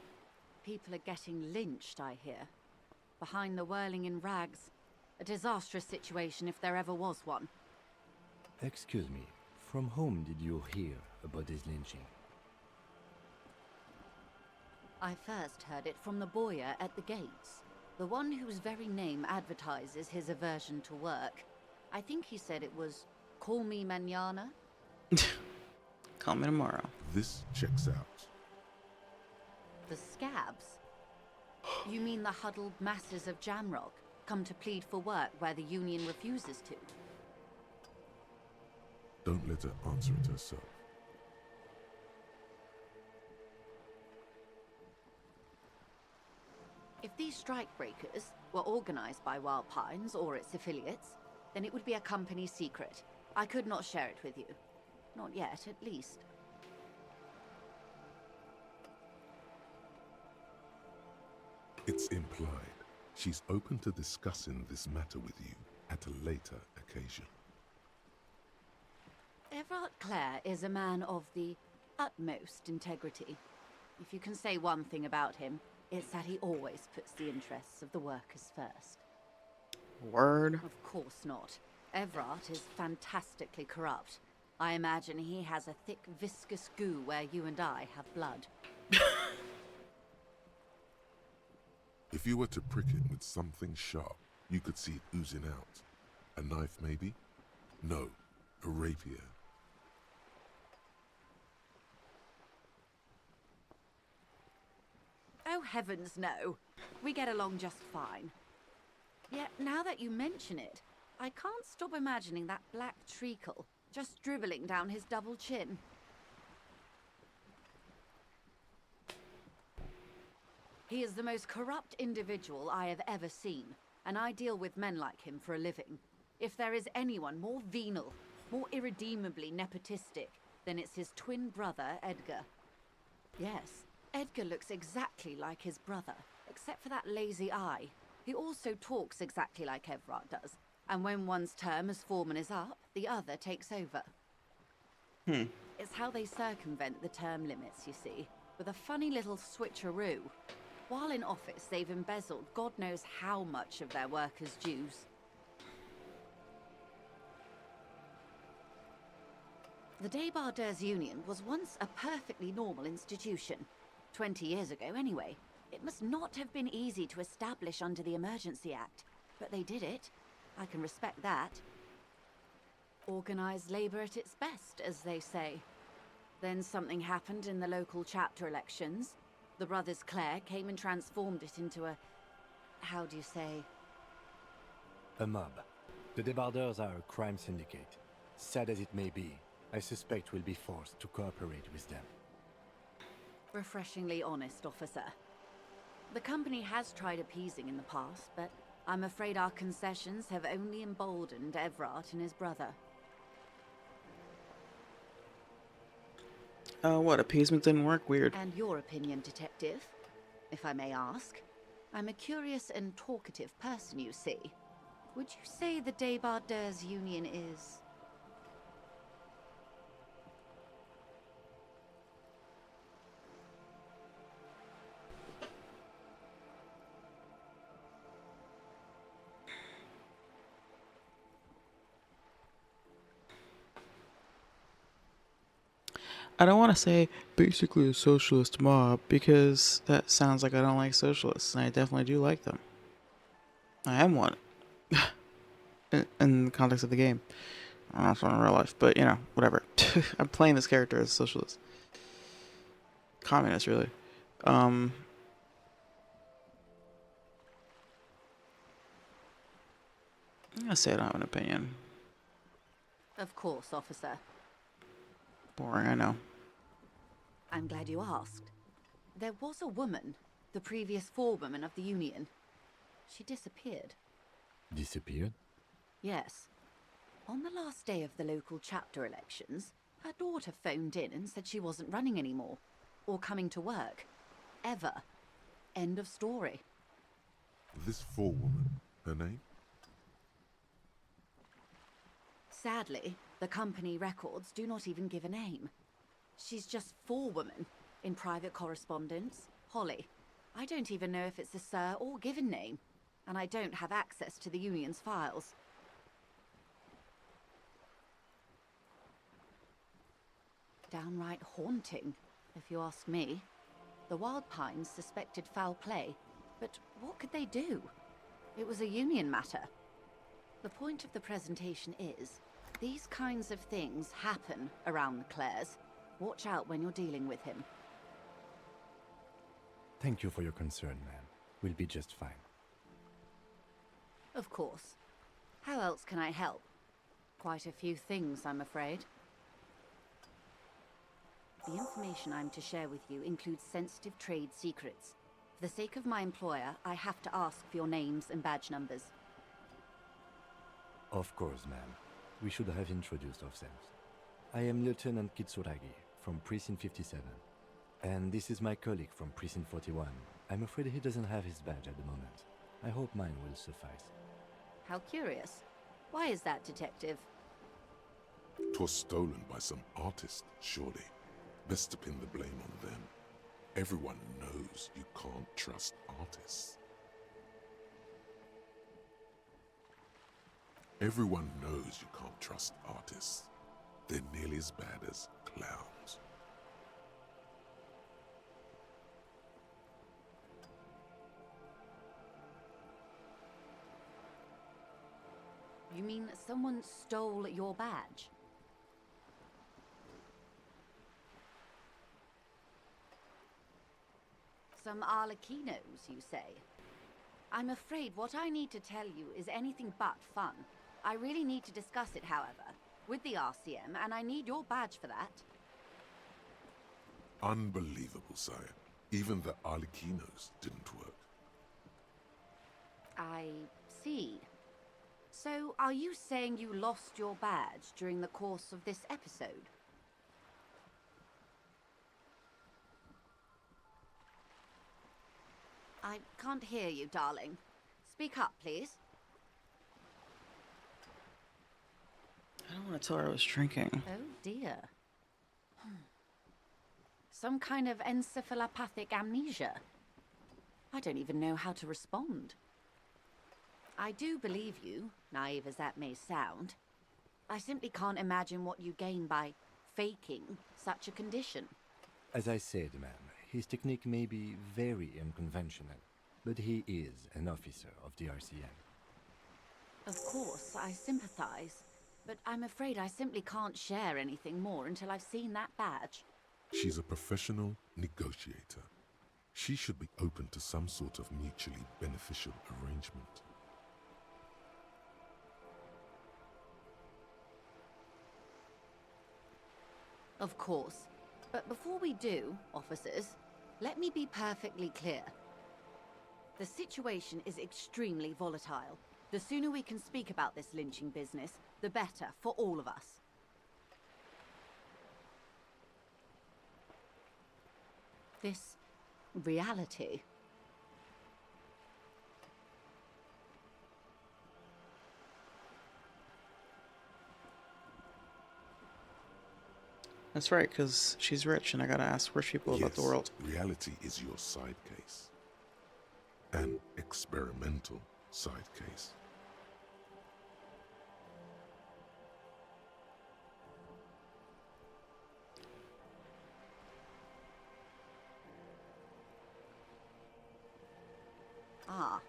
people are getting lynched, I hear. Behind the whirling in rags. A disastrous situation if there ever was one. Excuse me, from whom did you hear about this lynching? I first heard it from the bowyer at the gates. The one whose very name advertises his aversion to work. I think he said it was, "Call me mañana." Call me tomorrow. This checks out. The scabs? You mean the huddled masses of Jamrock, come to plead for work where the Union refuses to? Don't let her answer it herself. If these strikebreakers were organized by Wild Pines or its affiliates, then it would be a company secret. I could not share it with you. Not yet, at least. It's implied. She's open to discussing this matter with you at a later occasion. Everard Clare is a man of the utmost integrity. If you can say one thing about him, it's that he always puts the interests of the workers first. Word. Of course not. Everard is fantastically corrupt. I imagine he has a thick, viscous goo where you and I have blood. If you were to prick it with something sharp, you could see it oozing out. A knife, maybe? No, a rapier. Oh, heavens, no. We get along just fine. Yet, now that you mention it, I can't stop imagining that black treacle just dribbling down his double chin. He is the most corrupt individual I have ever seen, and I deal with men like him for a living. If there is anyone more venal, more irredeemably nepotistic, then it's his twin brother, Edgar. Yes, Edgar looks exactly like his brother, except for that lazy eye. He also talks exactly like Everard does, and when one's term as foreman is up, the other takes over. It's how they circumvent the term limits, you see, with a funny little switcheroo. While in office, they've embezzled God knows how much of their workers' dues. The Débardeurs Union was once a perfectly normal institution. 20 years ago, anyway. It must not have been easy to establish under the Emergency Act, but they did it. I can respect that. Organised labour at its best, as they say. Then something happened in the local chapter elections. The brothers Clare came and transformed it into a... how do you say? A mob. The Débardeurs are a crime syndicate. Sad as it may be, I suspect we'll be forced to cooperate with them. Refreshingly honest, officer. The company has tried appeasing in the past, but I'm afraid our concessions have only emboldened Everard and his brother. What, appeasement didn't work? Weird. And your opinion, detective, if I may ask? I'm a curious and talkative person, you see. Would you say the Débardeurs Union is... I don't want to say basically a socialist mob because that sounds like I don't like socialists, and I definitely do like them. I am one. in the context of the game. I don't know if I'm in real life, but you know, whatever. I'm playing this character as a socialist. Communist, really. I'm gonna say I don't have an opinion. Of course, officer. Boring, I know. I'm glad you asked. There was a woman, the previous forewoman of the Union. She disappeared. Disappeared? Yes. On the last day of the local chapter elections, her daughter phoned in and said she wasn't running anymore, or coming to work. Ever. End of story. This forewoman, her name? Sadly, the company records do not even give a name. She's just forewoman in private correspondence, Holly. I don't even know if it's a sir or given name, and I don't have access to the Union's files. Downright haunting, if you ask me. The Wild Pines suspected foul play, but what could they do? It was a Union matter. The point of the presentation is, these kinds of things happen around the Clares. Watch out when you're dealing with him. Thank you for your concern, ma'am. We'll be just fine. Of course. How else can I help? Quite a few things, I'm afraid. The information I'm to share with you includes sensitive trade secrets. For the sake of my employer, I have to ask for your names and badge numbers. Of course, ma'am. We should have introduced ourselves. I am Lieutenant Kitsuragi from Precinct 57. And this is my colleague from Precinct 41. I'm afraid he doesn't have his badge at the moment. I hope mine will suffice. How curious. Why is that, Detective? 'Twas stolen by some artist, surely. Best to pin the blame on them. Everyone knows you can't trust artists. Everyone knows you can't trust artists. They're nearly as bad as clowns. You mean someone stole your badge? Some Arlequinos, you say? I'm afraid what I need to tell you is anything but fun. I really need to discuss it, however, with the RCM, and I need your badge for that. Unbelievable, sire. Even the Arlequinos didn't work. I see. So, are you saying you lost your badge during the course of this episode? I can't hear you, darling. Speak up, please. I don't want to tell her I was drinking. Oh, dear. Some kind of encephalopathic amnesia. I don't even know how to respond. I do believe you, naive as that may sound. I simply can't imagine what you gain by faking such a condition. As I said, ma'am, his technique may be very unconventional, but he is an officer of the RCM. Of course, I sympathize, but I'm afraid I simply can't share anything more until I've seen that badge. She's a professional negotiator. She should be open to some sort of mutually beneficial arrangement. Of course. But before we do, officers, let me be perfectly clear. The situation is extremely volatile. The sooner we can speak about this lynching business, the better for all of us. This reality. That's right, because she's rich and I gotta ask rich people about the world. Reality is your side case. An experimental side case. Ah,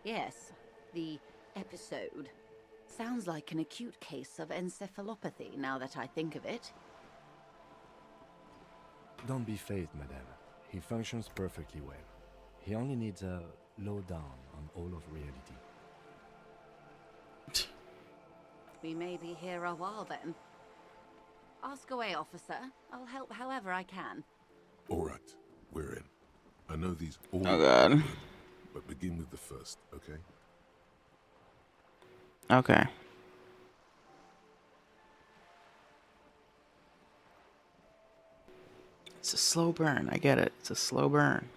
yes, the episode. Sounds like an acute case of encephalopathy now that I think of it. Don't be phased, madame. He functions perfectly well. He only needs a lowdown on all of reality. We may be here a while then. Ask away, officer. I'll help however I can. All right, we're in. I know these all Oh god. good, but begin with the first, okay? Okay. It's a slow burn. I get it. It's a slow burn.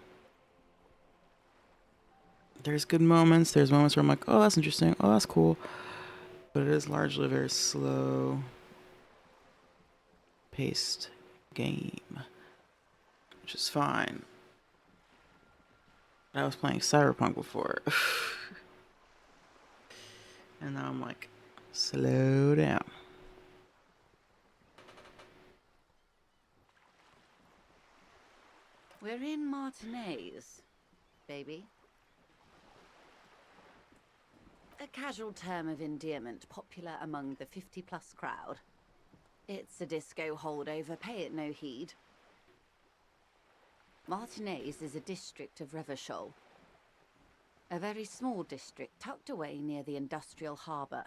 There's good moments. There's moments where I'm like, oh, that's interesting. Oh, that's cool. But it is largely a very slow paced game, which is fine. I was playing Cyberpunk before. And now I'm like, slow down. We're in Martinez, baby. A casual term of endearment popular among the 50-plus crowd. It's a disco holdover, pay it no heed. Martinez is a district of Revachol. A very small district tucked away near the industrial harbour,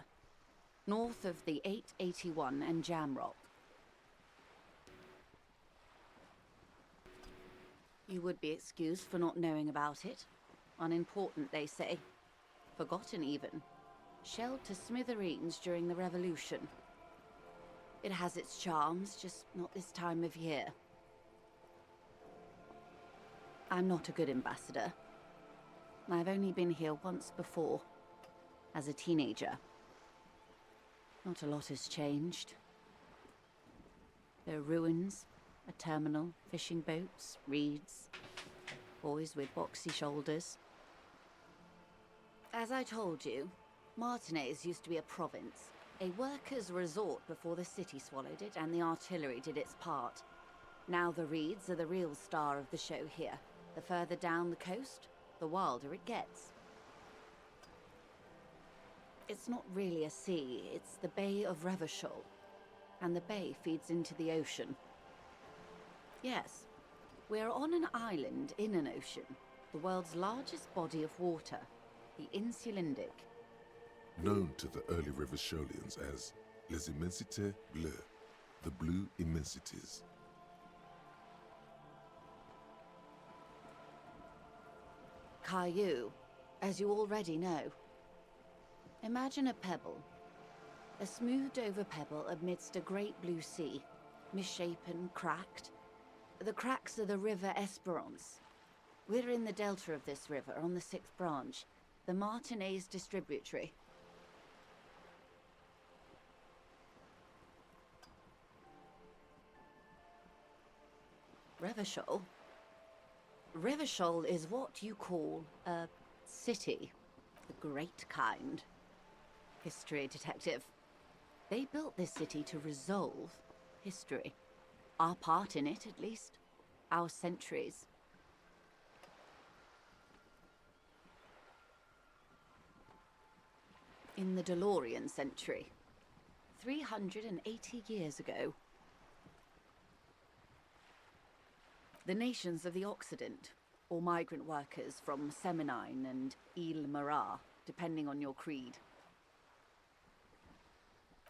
north of the 881 and Jamrock. You would be excused for not knowing about it. Unimportant, they say. Forgotten, even. Shelled to smithereens during the Revolution. It has its charms, just not this time of year. I'm not a good ambassador. I've only been here once before, as a teenager. Not a lot has changed. There are ruins, a terminal, fishing boats, reeds, boys with boxy shoulders. As I told you, Martinez used to be a province, a workers' resort before the city swallowed it and the artillery did its part. Now the reeds are the real star of the show here. The further down the coast, the wilder it gets. It's not really a sea, it's the Bay of Revachol, and the bay feeds into the ocean. Yes, we're on an island in an ocean, the world's largest body of water, the Insulindic. Known to the early Revacholians as Les Immensités Bleues, the Blue Immensities. Caillou, as you already know. Imagine a pebble. A smoothed-over pebble amidst a great blue sea, misshapen, cracked. The cracks are the River Esperance. We're in the delta of this river, on the 6th branch, the Martinez Distributary. Revachol? Revachol is what you call a city. The great kind. History detective. They built this city to resolve history. Our part in it, at least. Our centuries. In the DeLorean century. 380 years ago. The nations of the Occident, or migrant workers from Seminine and Ile Marat, depending on your creed.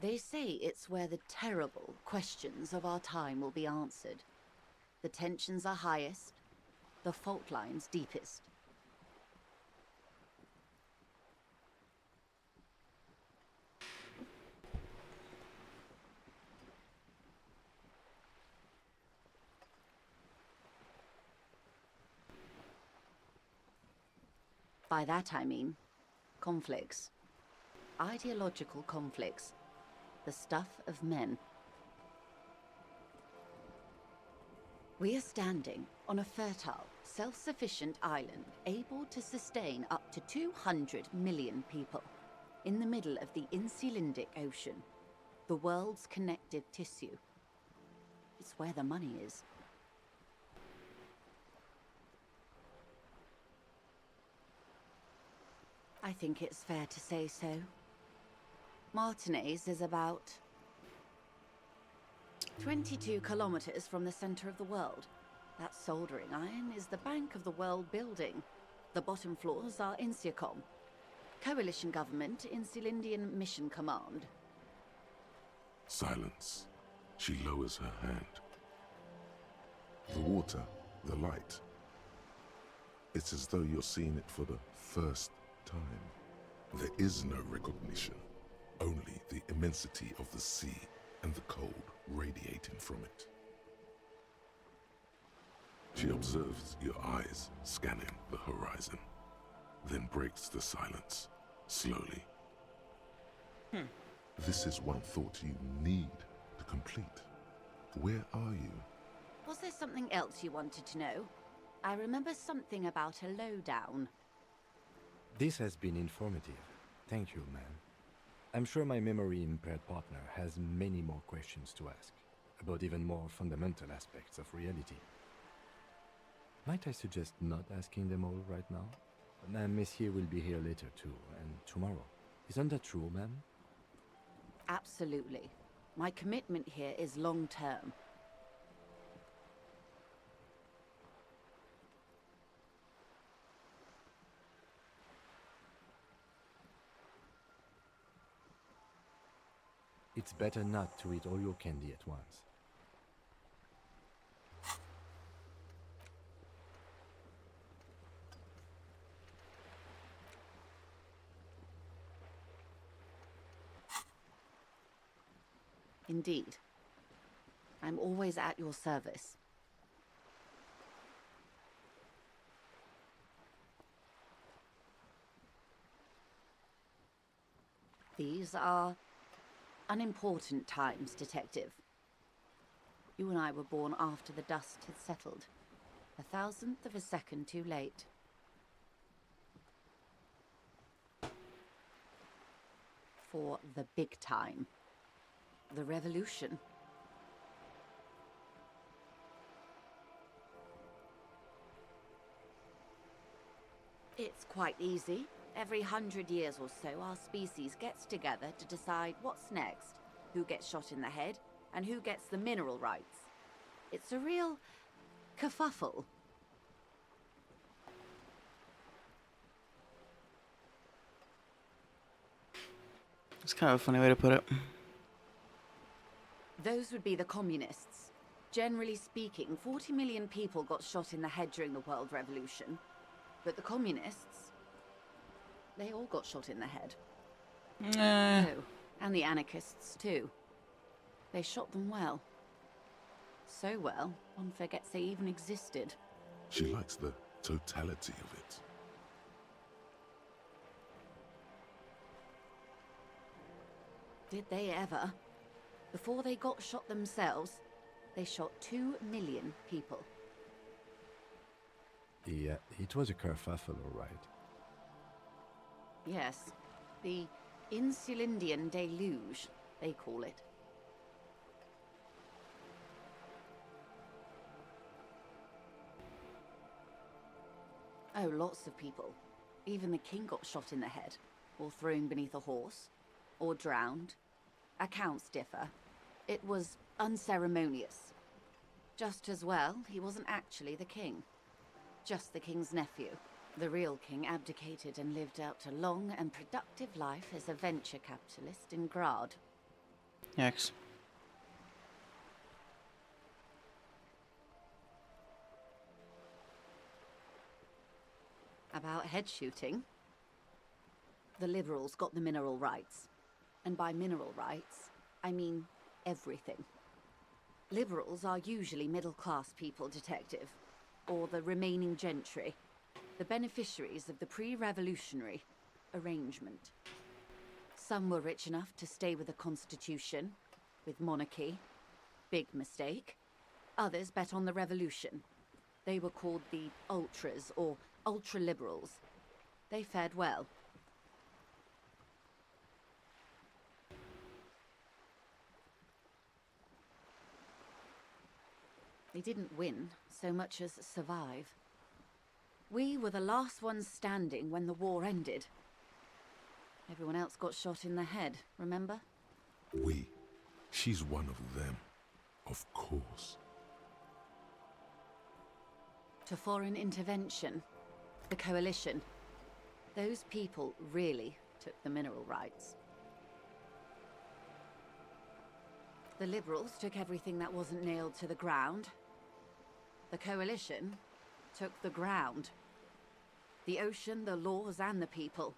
They say it's where the terrible questions of our time will be answered. The tensions are highest, the fault lines deepest. By that I mean conflicts. Ideological conflicts. The stuff of men. We are standing on a fertile, self-sufficient island able to sustain up to 200 million people in the middle of the Insulindic Ocean, the world's connective tissue. It's where the money is. I think it's fair to say so. Martinez is about 22 kilometers from the center of the world. That soldering iron is the bank of the world building. The bottom floors are Insiacom, coalition government, Insulindian Mission Command. Silence. She lowers her hand. The water, the light. It's as though you're seeing it for the first time. There is no recognition, only the immensity of the sea and the cold radiating from it. She observes your eyes scanning the horizon, then breaks the silence, slowly. This is one thought you need to complete. Where are you? Was there something else you wanted to know? I remember something about a lowdown. This has been informative. Thank you, ma'am. I'm sure my memory-impaired partner has many more questions to ask, about even more fundamental aspects of reality. Might I suggest not asking them all right now? Ma'am, Messier will be here later too, and tomorrow. Isn't that true, ma'am? Absolutely. My commitment here is long-term. It's better not to eat all your candy at once. Indeed. I'm always at your service. These are unimportant times, Detective. You and I were born after the dust had settled. 1,000th of a second too late. For the big time. The revolution. It's quite easy. Every 100 years or so, our species gets together to decide what's next, who gets shot in the head, and who gets the mineral rights. It's a real kerfuffle. It's kind of a funny way to put it. Those would be the communists. Generally speaking, 40 million people got shot in the head during the World Revolution. But the communists, they all got shot in the head. Oh, and the anarchists too. They shot them well. So well, one forgets they even existed. She likes the totality of it. Did they ever? Before they got shot themselves, they shot 2 million people. Yeah, it was a kerfuffle, all right. Yes, the Insulindian deluge, they call it. Oh, lots of people. Even the king got shot in the head, or thrown beneath a horse, or drowned. Accounts differ. It was unceremonious. Just as well, he wasn't actually the king. Just the king's nephew. The real king abdicated and lived out a long and productive life as a venture capitalist in Grad. Yikes. About head shooting, the liberals got the mineral rights. And by mineral rights, I mean everything. Liberals are usually middle-class people, Detective, or the remaining gentry, the beneficiaries of the pre-revolutionary arrangement. Some were rich enough to stay with the Constitution, with monarchy. Big mistake. Others bet on the revolution. They were called the ultras, or ultra-liberals. They fared well. They didn't win so much as survive. We were the last ones standing when the war ended. Everyone else got shot in the head, remember? We. She's one of them. Of course. To foreign intervention, the coalition. Those people really took the mineral rights. The liberals took everything that wasn't nailed to the ground. The coalition took the ground. The ocean, the laws, and the people.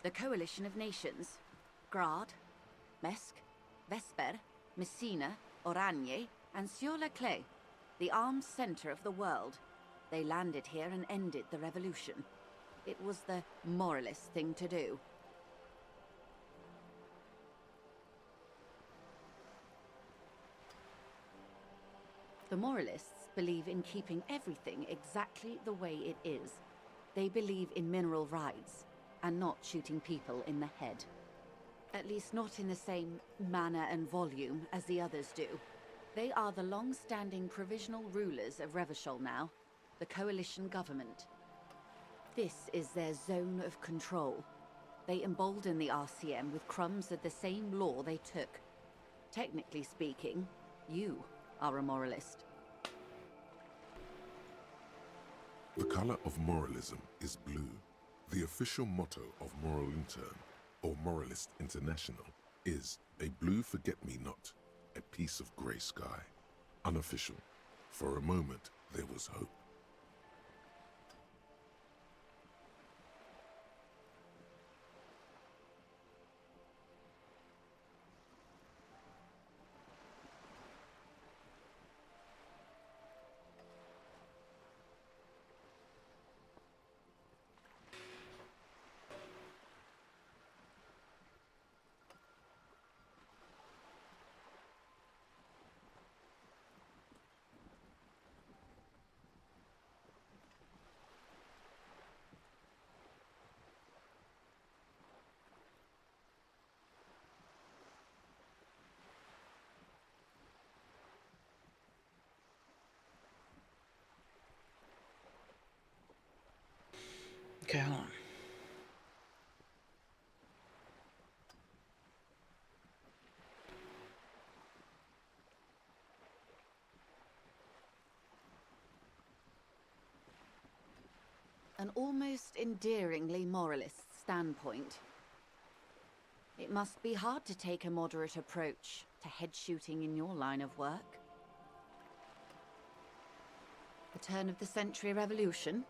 The Coalition of Nations. Grad, Mesk, Vesper, Messina, Oranje, and Sur-le-Clay. The armed center of the world. They landed here and ended the revolution. It was the moralist thing to do. The moralists believe in keeping everything exactly the way it is. They believe in mineral rights, and not shooting people in the head. At least not in the same manner and volume as the others do. They are the long-standing provisional rulers of Revachol now, the coalition government. This is their zone of control. They embolden the RCM with crumbs of the same law they took. Technically speaking, you are a moralist. The color of moralism is blue. The official motto of Moral Intern, or Moralist International, is a blue forget-me-not, a piece of grey sky. Unofficial. For a moment, there was hope. Okay, hold on. An almost endearingly moralist standpoint. It must be hard to take a moderate approach to head shooting in your line of work. The turn of the century revolution?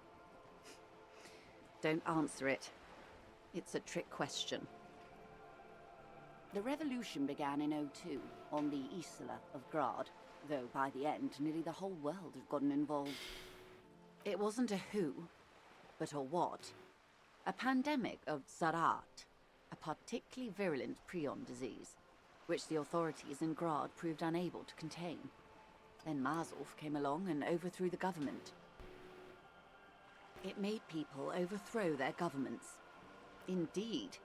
Don't answer it. It's a trick question. The revolution began in '02 on the Isla of Grad, though by the end, nearly the whole world had gotten involved. It wasn't a who, but a what. A pandemic of Zarat, a particularly virulent prion disease, which the authorities in Grad proved unable to contain. Then Mazov came along and overthrew the government. It made people overthrow their governments. Indeed,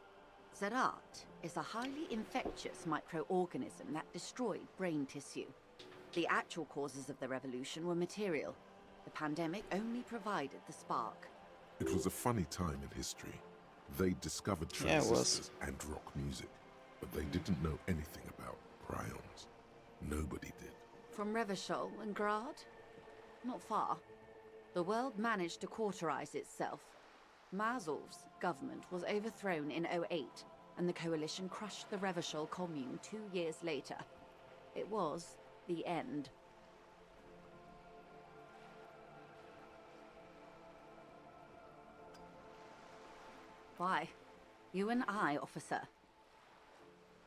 Zarat is a highly infectious microorganism that destroyed brain tissue. The actual causes of the revolution were material. The pandemic only provided the spark. It was a funny time in history. They discovered transistors and rock music, but they didn't know anything about prions. Nobody did. From Revachol and Grad? Not far. The world managed to cauterize itself. Mazov's government was overthrown in '08, and the coalition crushed the Revachol commune 2 years later. It was the end. Why? You and I, officer.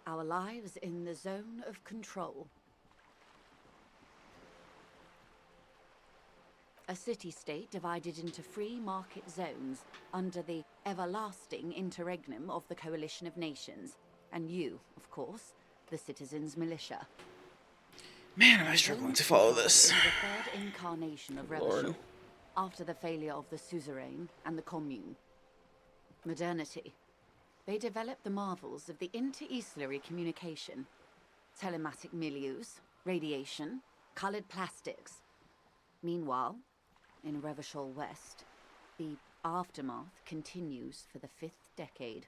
Our lives in the zone of control. A city-state divided into free market zones under the everlasting interregnum of the Coalition of Nations. And you, of course, the citizens' militia. Man, am I struggling to follow this. The third incarnation of Revachol, after the failure of the suzerain and the commune. Modernity. They developed the marvels of the inter-eastlery communication. Telematic milieus, radiation, colored plastics. Meanwhile, in Revachol West, the aftermath continues for the 5th decade.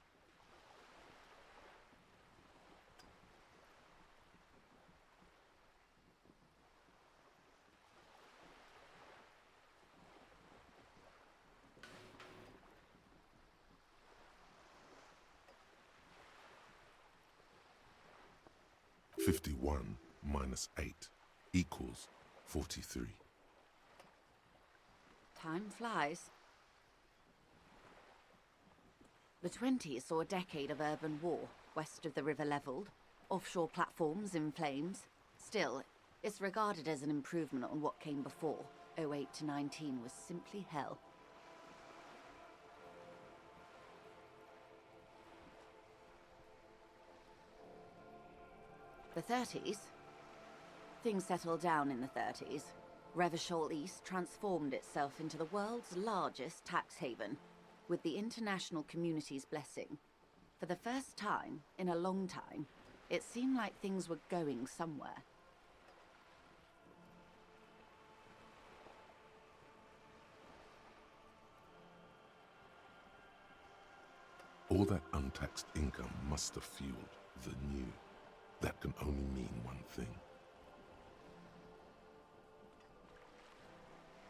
"51 minus 8 equals 43. Time flies. The 20s saw a decade of urban war, west of the river leveled, offshore platforms in flames. Still, it's regarded as an improvement on what came before. 08 to 19 was simply hell. The 30s? Things settled down in the 30s. Revachol East transformed itself into the world's largest tax haven, with the international community's blessing. For the first time in a long time, it seemed like things were going somewhere. All that untaxed income must have fueled the new. That can only mean one thing.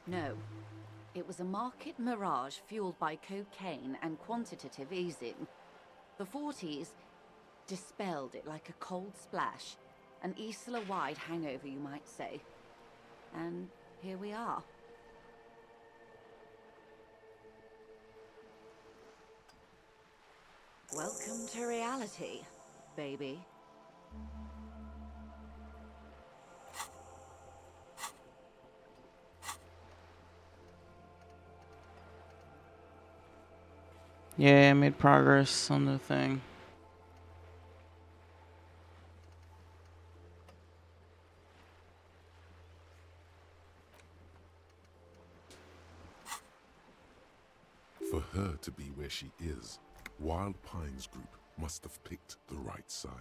No. It was a market mirage fueled by cocaine and quantitative easing. The 40s dispelled it like a cold splash, an Isla-wide hangover, you might say. And here we are. Welcome to reality, baby. Yeah, I made progress on the thing. For her to be where she is, Wild Pines Group must have picked the right side.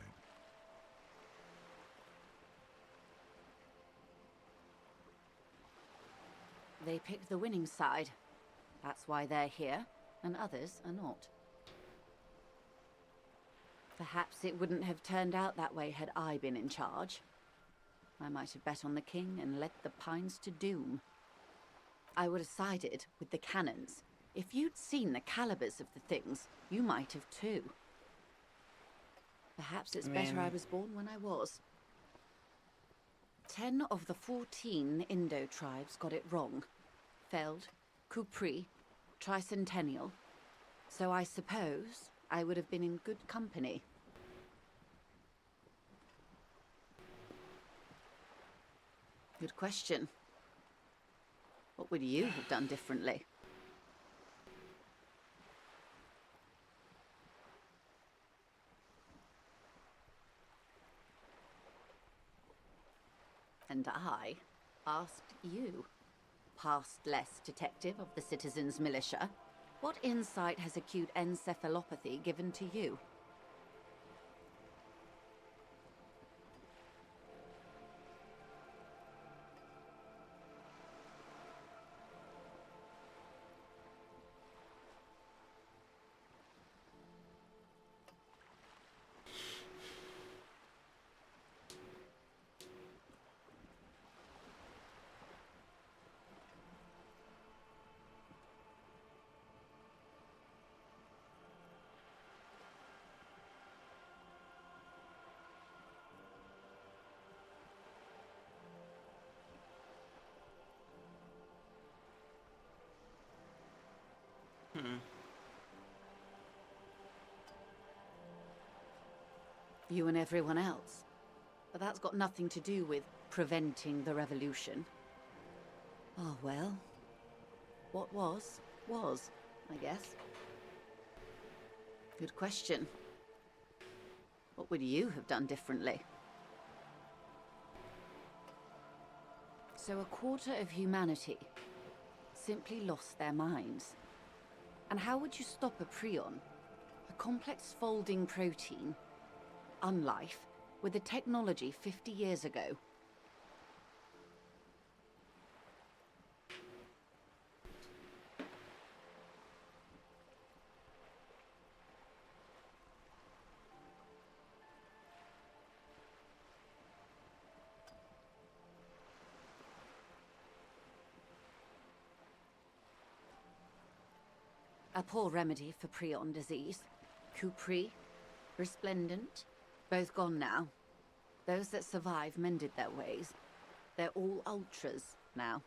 They picked the winning side. That's why they're here, and others are not. Perhaps it wouldn't have turned out that way had I been in charge. I might have bet on the king and led the Pines to doom. I would have sided with the cannons. If you'd seen the calibers of the things, you might have too. Perhaps it's better I was born when I was. 10 of the 14 Indo tribes got it wrong. Feld, Kupri, Tricentennial. So I suppose I would have been in good company. Good question. What would you have done differently? And I asked you, past less detective of the Citizens Militia, what insight has acute encephalopathy given to you? You and everyone else. But that's got nothing to do with preventing the revolution. Oh well. What was, I guess. Good question. What would you have done differently? So a quarter of humanity simply lost their minds. And how would you stop a prion, a complex folding protein, unlife, with a technology 50 years ago? A poor remedy for prion disease. Kupri, resplendent, both gone now. Those that survived mended their ways. They're all ultras now.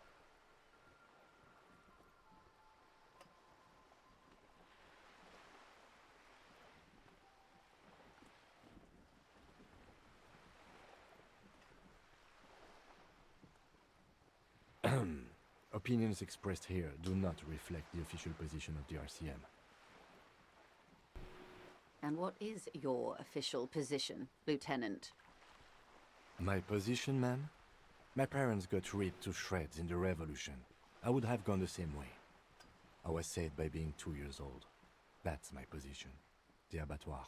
Opinions expressed here do not reflect the official position of the RCM. And what is your official position, Lieutenant? My position, ma'am? My parents got ripped to shreds in the revolution. I would have gone the same way. I was saved by being 2 years old. That's my position. The abattoir.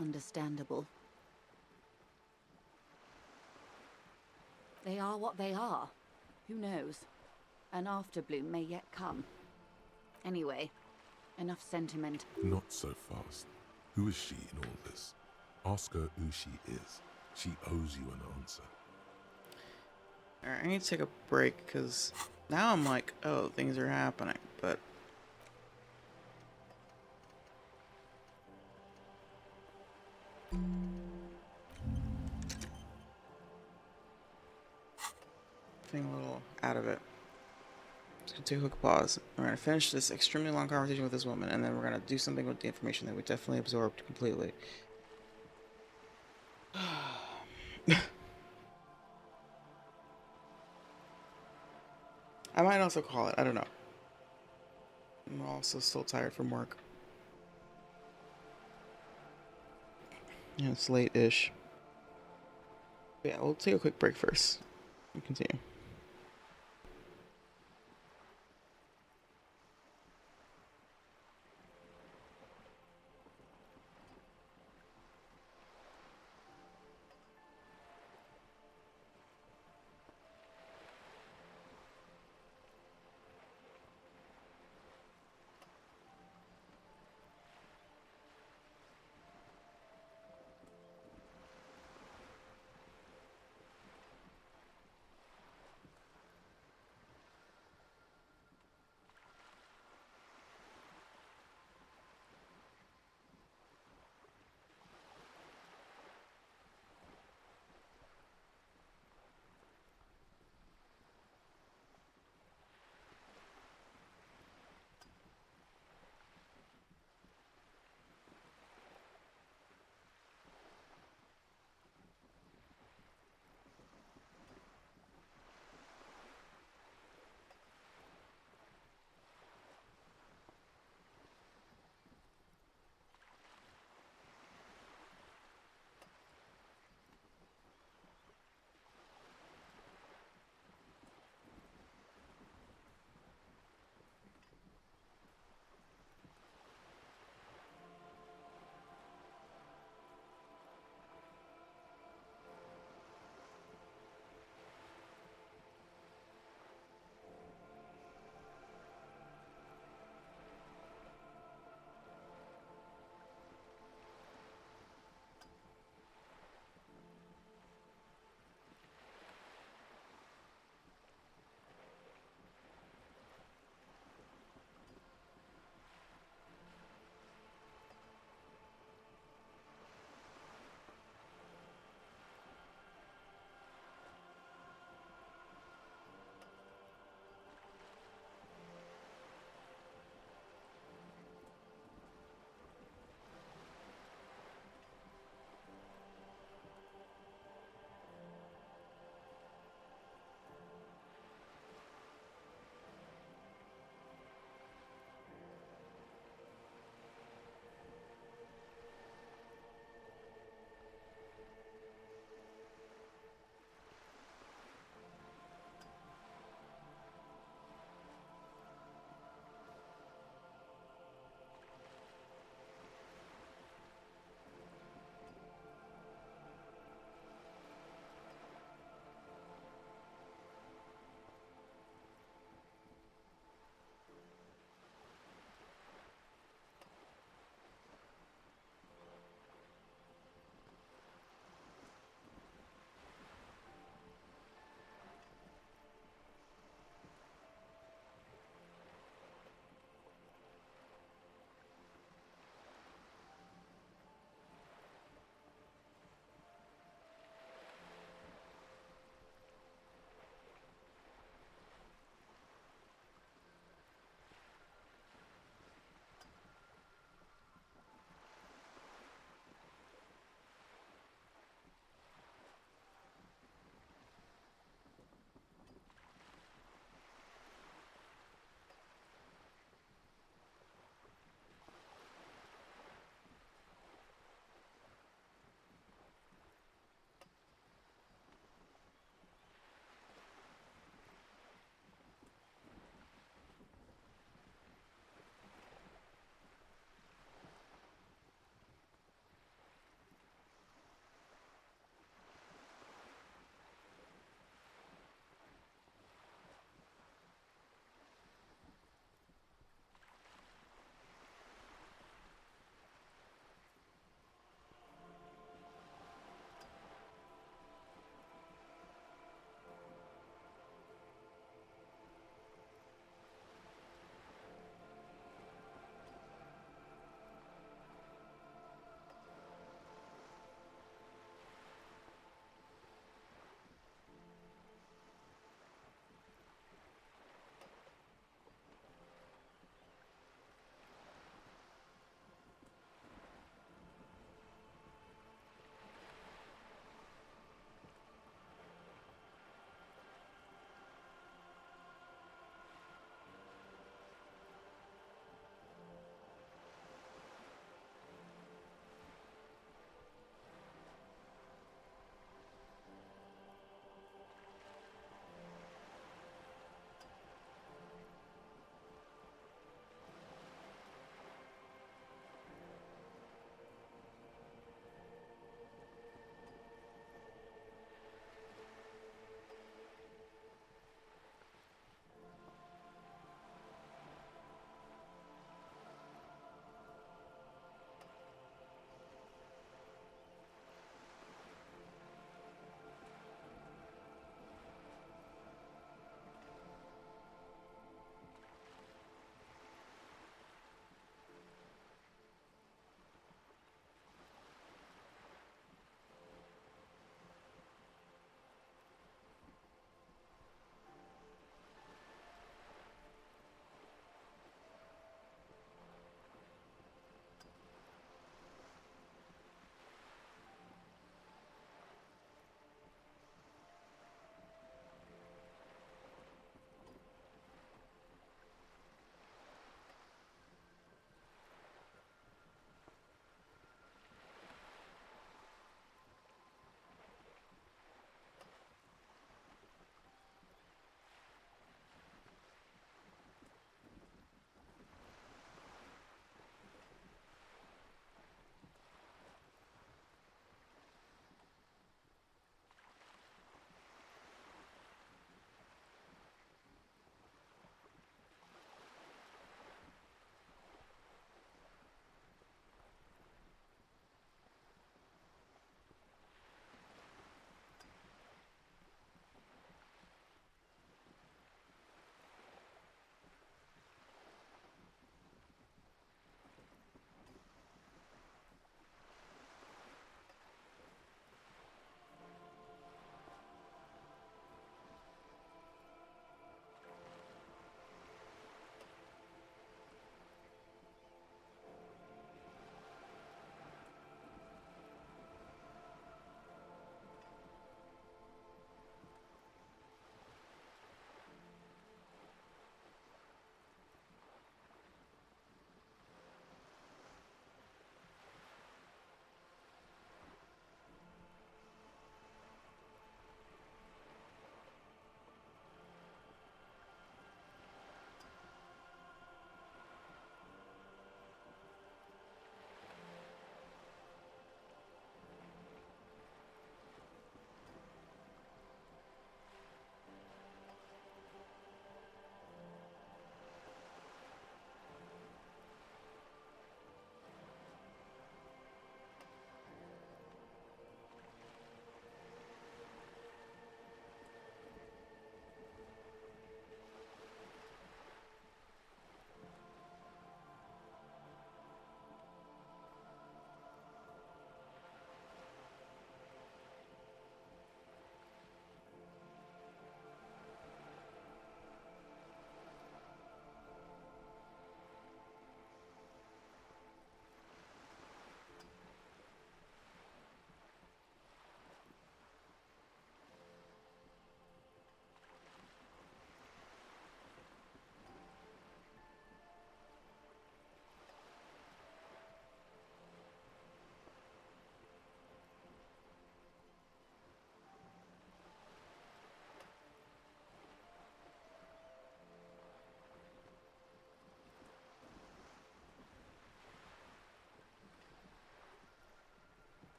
Understandable. They are what they are. Who knows? An afterbloom may yet come. Anyway, enough sentiment. Not so fast. Who is she in all this? Ask her who she is. She owes you an answer. Alright, I need to take a break because now I'm like, oh, things are happening, but feeling a little out of it. Just gonna take a quick pause. We're gonna finish this extremely long conversation with this woman, and then we're gonna do something with the information that we definitely absorbed completely. I might also call it. I don't know. I'm also still tired from work. Yeah, it's late-ish. Yeah, we'll take a quick break first. We'll continue.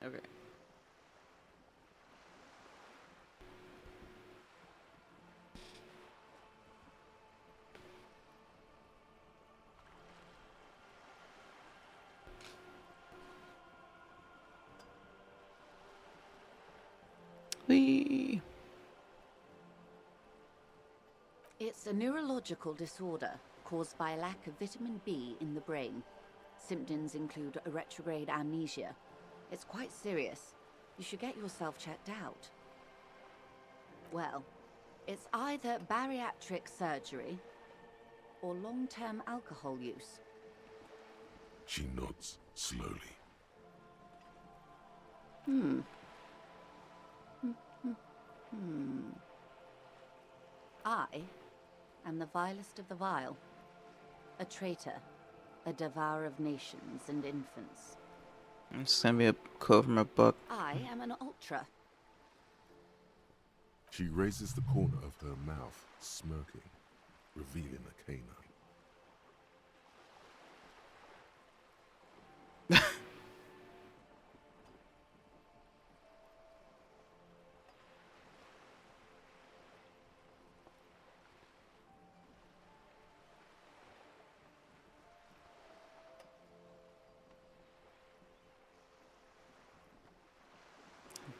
Okay. Whee! It's a neurological disorder caused by a lack of vitamin B in the brain. Symptoms include a retrograde amnesia. It's quite serious. You should get yourself checked out. Well, it's either bariatric surgery or long-term alcohol use. She nods slowly. I am the vilest of the vile. A traitor, a devourer of nations and infants. It's gonna be a quote from a book. I am an ultra. She raises the corner of her mouth, smirking, revealing a canine.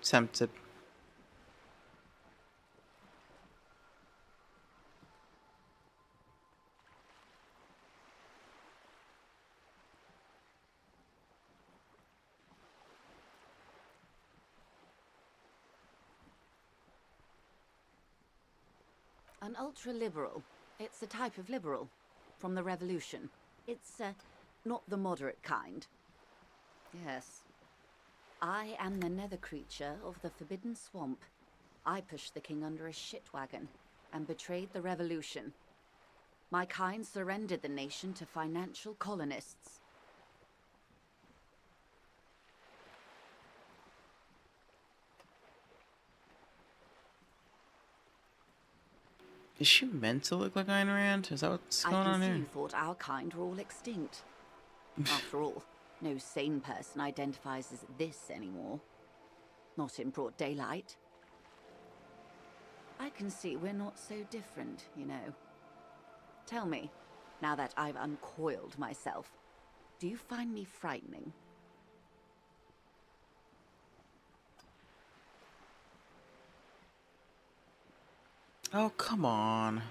Tempted. An ultra-liberal. It's a type of liberal. From the revolution. It's, not the moderate kind. Yes. I am the nether creature of the Forbidden Swamp. I pushed the king under a shit wagon and betrayed the revolution. My kind surrendered the nation to financial colonists. Is she meant to look like Ayn Rand? Is that what's going on I here? can see you thought our kind were all extinct. After all, no sane person identifies as this anymore. Not in broad daylight. I can see we're not so different, you know. Tell me, now that I've uncoiled myself, do you find me frightening? Oh, come on.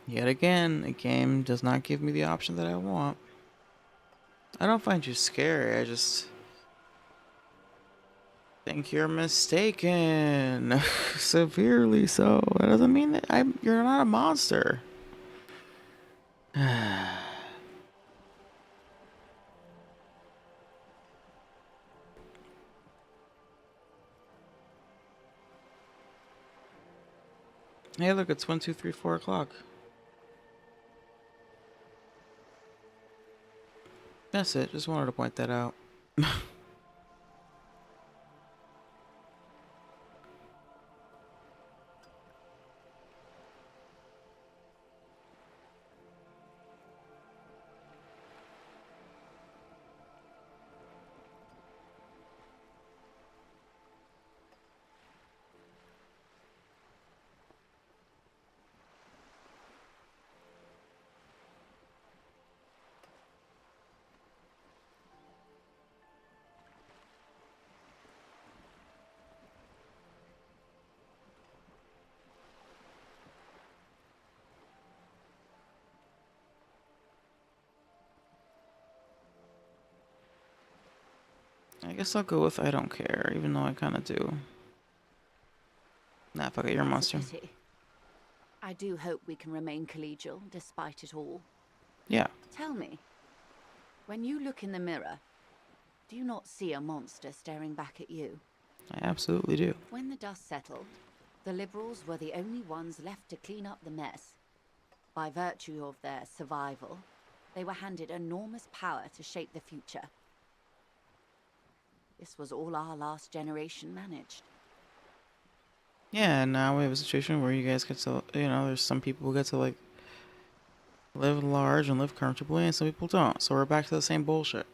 Yet again, the game does not give me the option that I want. I don't find you scary, I just think you're mistaken. Severely so. That doesn't mean that you're not a monster. Hey, look, it's 1, 2, 3, 4 o'clock. That's it. Just wanted to point that out. I guess I'll go with I don't care, even though I kind of do. Nah, fuck it, you're a monster. That's a pity. I do hope we can remain collegial, despite it all. Yeah. Tell me, when you look in the mirror, do you not see a monster staring back at you? I absolutely do. When the dust settled, the liberals were the only ones left to clean up the mess. By virtue of their survival, they were handed enormous power to shape the future. This was all our last generation managed. Yeah, and now we have a situation where you guys get to, you know, there's some people who get to, like, live large and live comfortably, and some people don't. So we're back to the same bullshit.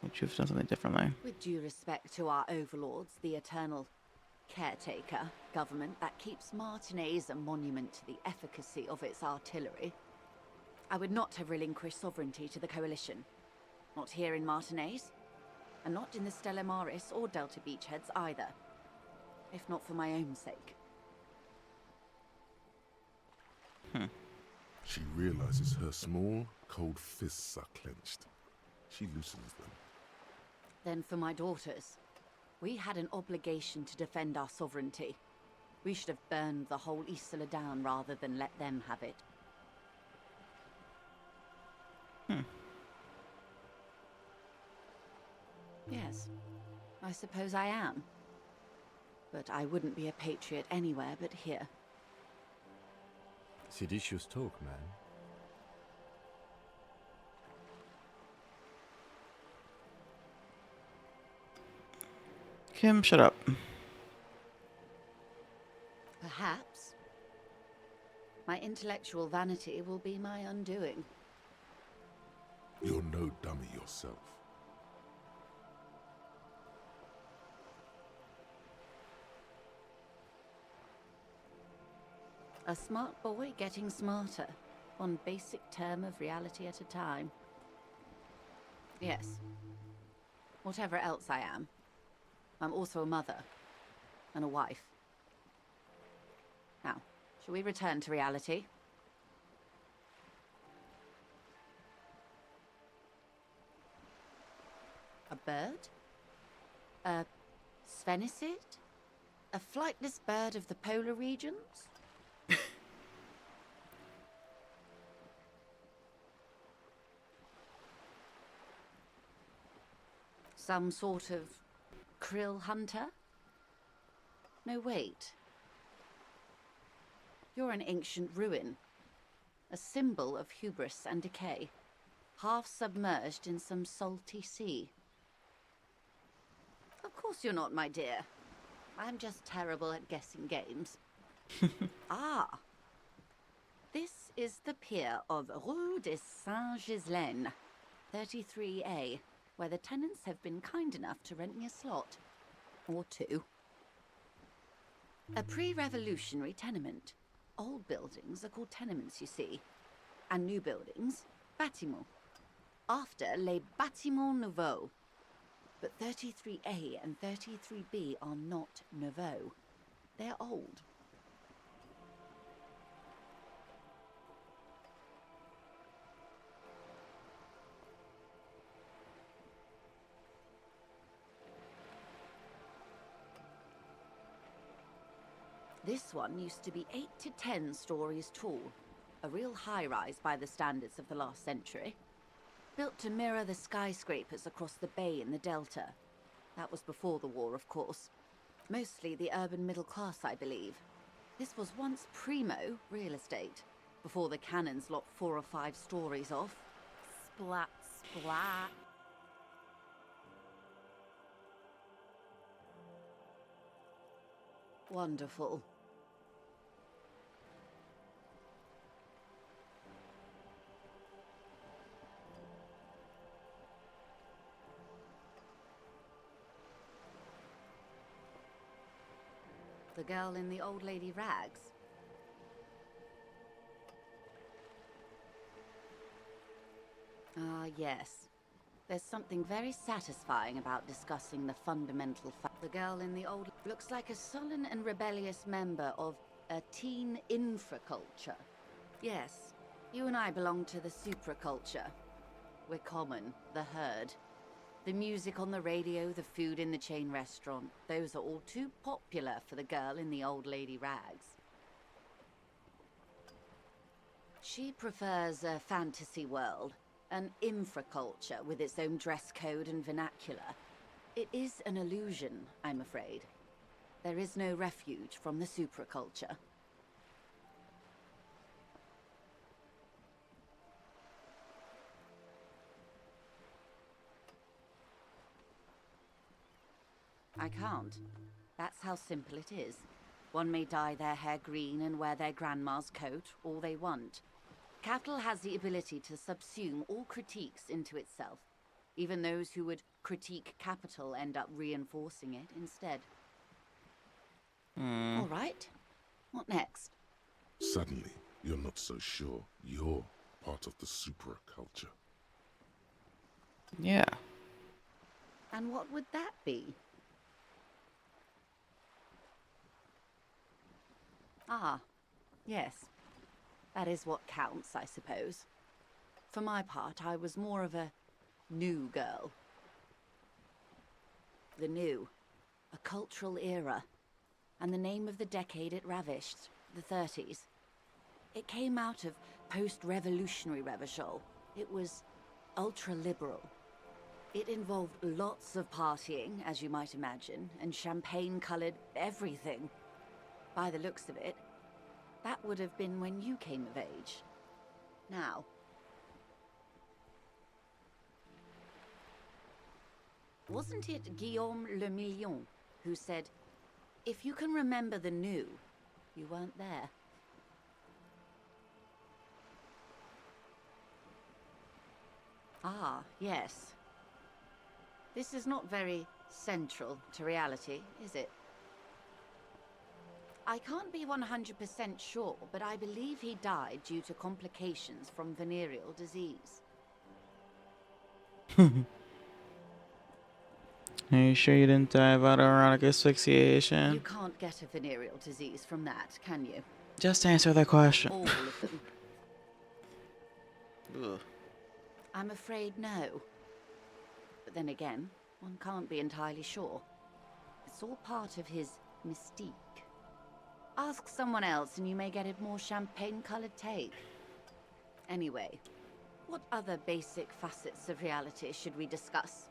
Would you have done something differently? With due respect to our overlords, the eternal caretaker government that keeps Martinez a monument to the efficacy of its artillery, I would not have relinquished sovereignty to the Coalition. Not here in Martinez, and not in the Stella Maris or Delta Beachheads either. If not for my own sake. She realizes her small, cold fists are clenched. She loosens them. Then for my daughters. We had an obligation to defend our sovereignty. We should have burned the whole Isla down rather than let them have it. Yes, I suppose I am. But I wouldn't be a patriot anywhere but here. Seditious talk, man. Kim, shut up. Perhaps. My intellectual vanity will be my undoing. You're no dummy yourself. A smart boy getting smarter, one basic term of reality at a time. Yes. Whatever else I am, I'm also a mother and a wife. Now, shall we return to reality? A bird? A sphenicid? A flightless bird of the polar regions? Some sort of krill hunter? No, wait. You're an ancient ruin. A symbol of hubris and decay. Half submerged in some salty sea. Of course you're not, my dear. I'm just terrible at guessing games. Ah. This is the pier of Rue de Saint-Ghislain, 33A, where the tenants have been kind enough to rent me a slot. Or two. A pre-revolutionary tenement. Old buildings are called tenements, you see. And new buildings, bâtiments. After les bâtiments nouveaux. But 33A and 33B are not nouveaux. They're old. This one used to be 8 to 10 stories tall, a real high-rise by the standards of the last century. Built to mirror the skyscrapers across the bay in the Delta. That was before the war, of course. Mostly the urban middle class, I believe. This was once primo real estate, before the cannons lopped 4 or 5 stories off. Splat, splat. Wonderful. The girl in the old lady rags. Ah, yes. There's something very satisfying about discussing the fundamental fact. The girl in the old looks like a sullen and rebellious member of a teen infraculture. Yes, you and I belong to the supraculture. We're common, the herd. The music on the radio, the food in the chain restaurant, those are all too popular for the girl in the old lady rags. She prefers a fantasy world, an infraculture with its own dress code and vernacular. It is an illusion, I'm afraid. There is no refuge from the supraculture. I can't. That's how simple it is. One may dye their hair green and wear their grandma's coat all they want. Capital has the ability to subsume all critiques into itself, even those who would critique capital end up reinforcing it instead. Hmm. All right. What next? Suddenly, you're not so sure you're part of the superculture. Yeah. And what would that be? Ah, yes. That is what counts, I suppose. For my part, I was more of a new girl. The new. A cultural era. And the name of the decade it ravished, the 30s. It came out of post-revolutionary Revachol. It was ultra-liberal. It involved lots of partying, as you might imagine, and champagne-colored everything. By the looks of it, that would have been when you came of age. Now. Wasn't it Guillaume Le Million who said, if you can remember the new, you weren't there? Ah, yes. This is not very central to reality, is it? I can't be 100% sure, but I believe he died due to complications from venereal disease. Are you sure you didn't die of autoerotic You asphyxiation? can't get a venereal disease from that, can you? Just answer that question. All of them. Ugh. I'm afraid no. But then again, one can't be entirely sure. It's all part of his mystique. Ask someone else and you may get a more champagne-colored take. Anyway, what other basic facets of reality should we discuss?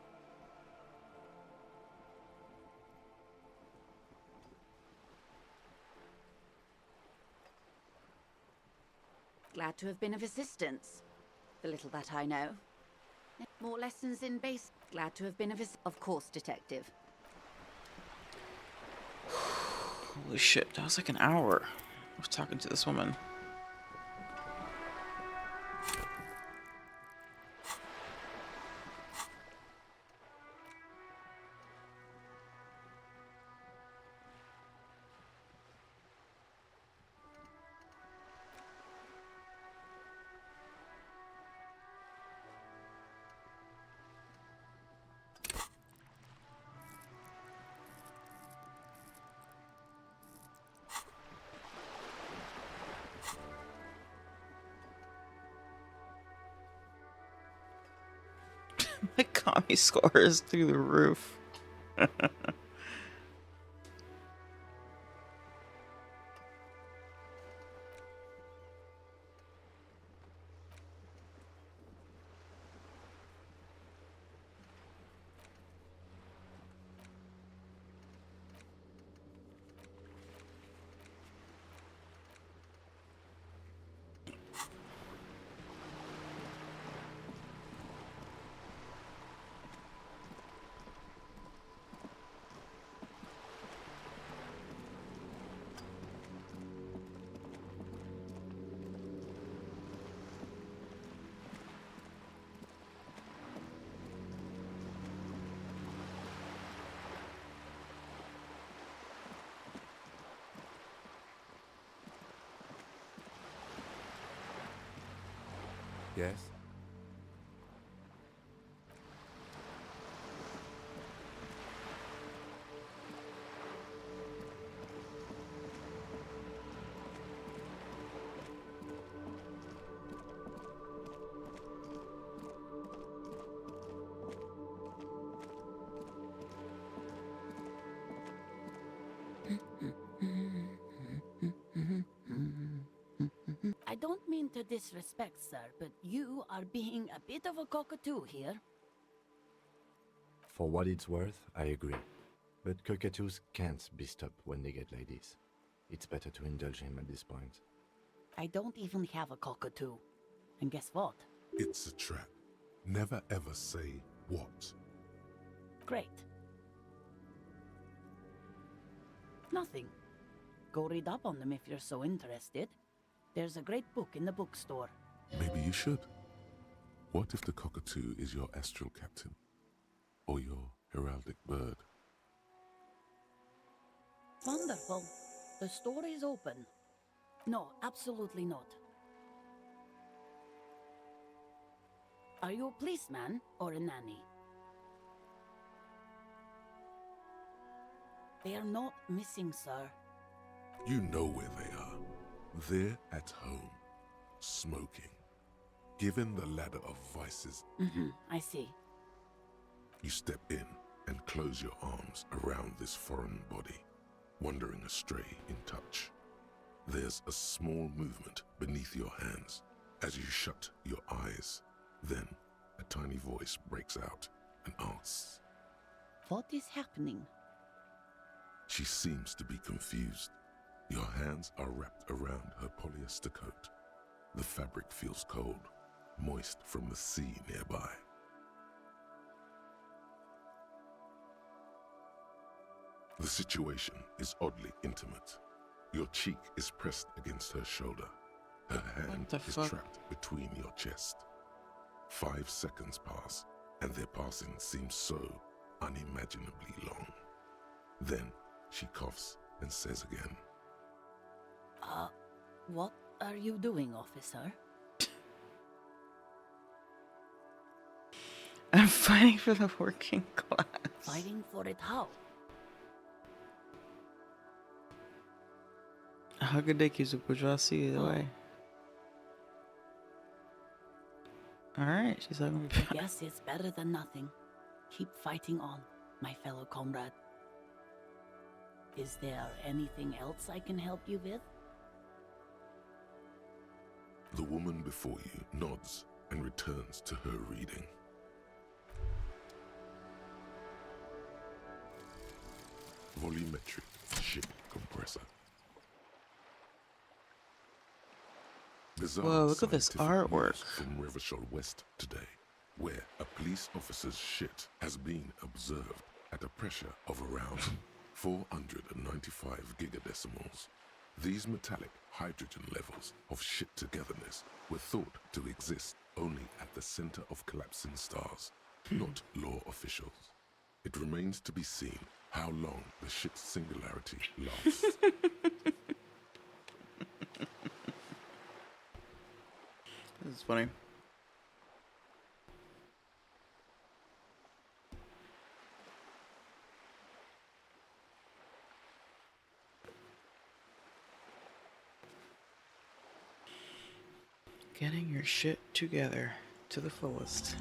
Glad to have been of assistance. The little that I know. More lessons in base. Glad to have been of course, detective. Holy shit, that was like an hour of talking to this woman. My commie score is through the roof. Yes? I don't mean to disrespect, sir, but you are being a bit of a cockatoo here. For what it's worth, I agree. But cockatoos can't be stopped when they get ladies. It's better to indulge him at this point. I don't even have a cockatoo. And guess what? It's a trap. Never ever say what. Great. Nothing. Go read up on them if you're so interested. There's a great book in the bookstore. Maybe you should. What if the cockatoo is your astral captain? or your heraldic bird? Wonderful. The store is open. No, absolutely not. Are you a policeman or a nanny? They are not missing, sir. You know where they are. They're at home, smoking, given the ladder of vices. I see. You step in and close your arms around this foreign body, wandering astray in touch. There's a small movement beneath your hands as you shut your eyes. Then a tiny voice breaks out and asks, What is happening? She seems to be confused. Your hands are wrapped around her polyester coat. The fabric feels cold, moist from the sea nearby. The situation is oddly intimate. Your cheek is pressed against her shoulder. Her hand is trapped between your chest. 5 seconds pass, and their passing seems so unimaginably long. Then she coughs and says again, What are you doing, officer? I'm fighting for the working class. Fighting for it how? Hagedeki bourgeoisie either way. Alright, she's having I guess it's better than nothing. Keep fighting on, my fellow comrade. Is there anything else I can help you with? The woman before you nods and returns to her reading. Volumetric ship compressor. Bizarre Whoa, look at this scientific artwork. news from Revachol West today, where a police officer's shit has been observed at a pressure of around 495 gigadecimals. These metallic hydrogen levels of shit togetherness were thought to exist only at the center of collapsing stars, not law officials. It remains to be seen how long the shit's singularity lasts. This is funny. Getting your shit together to the fullest.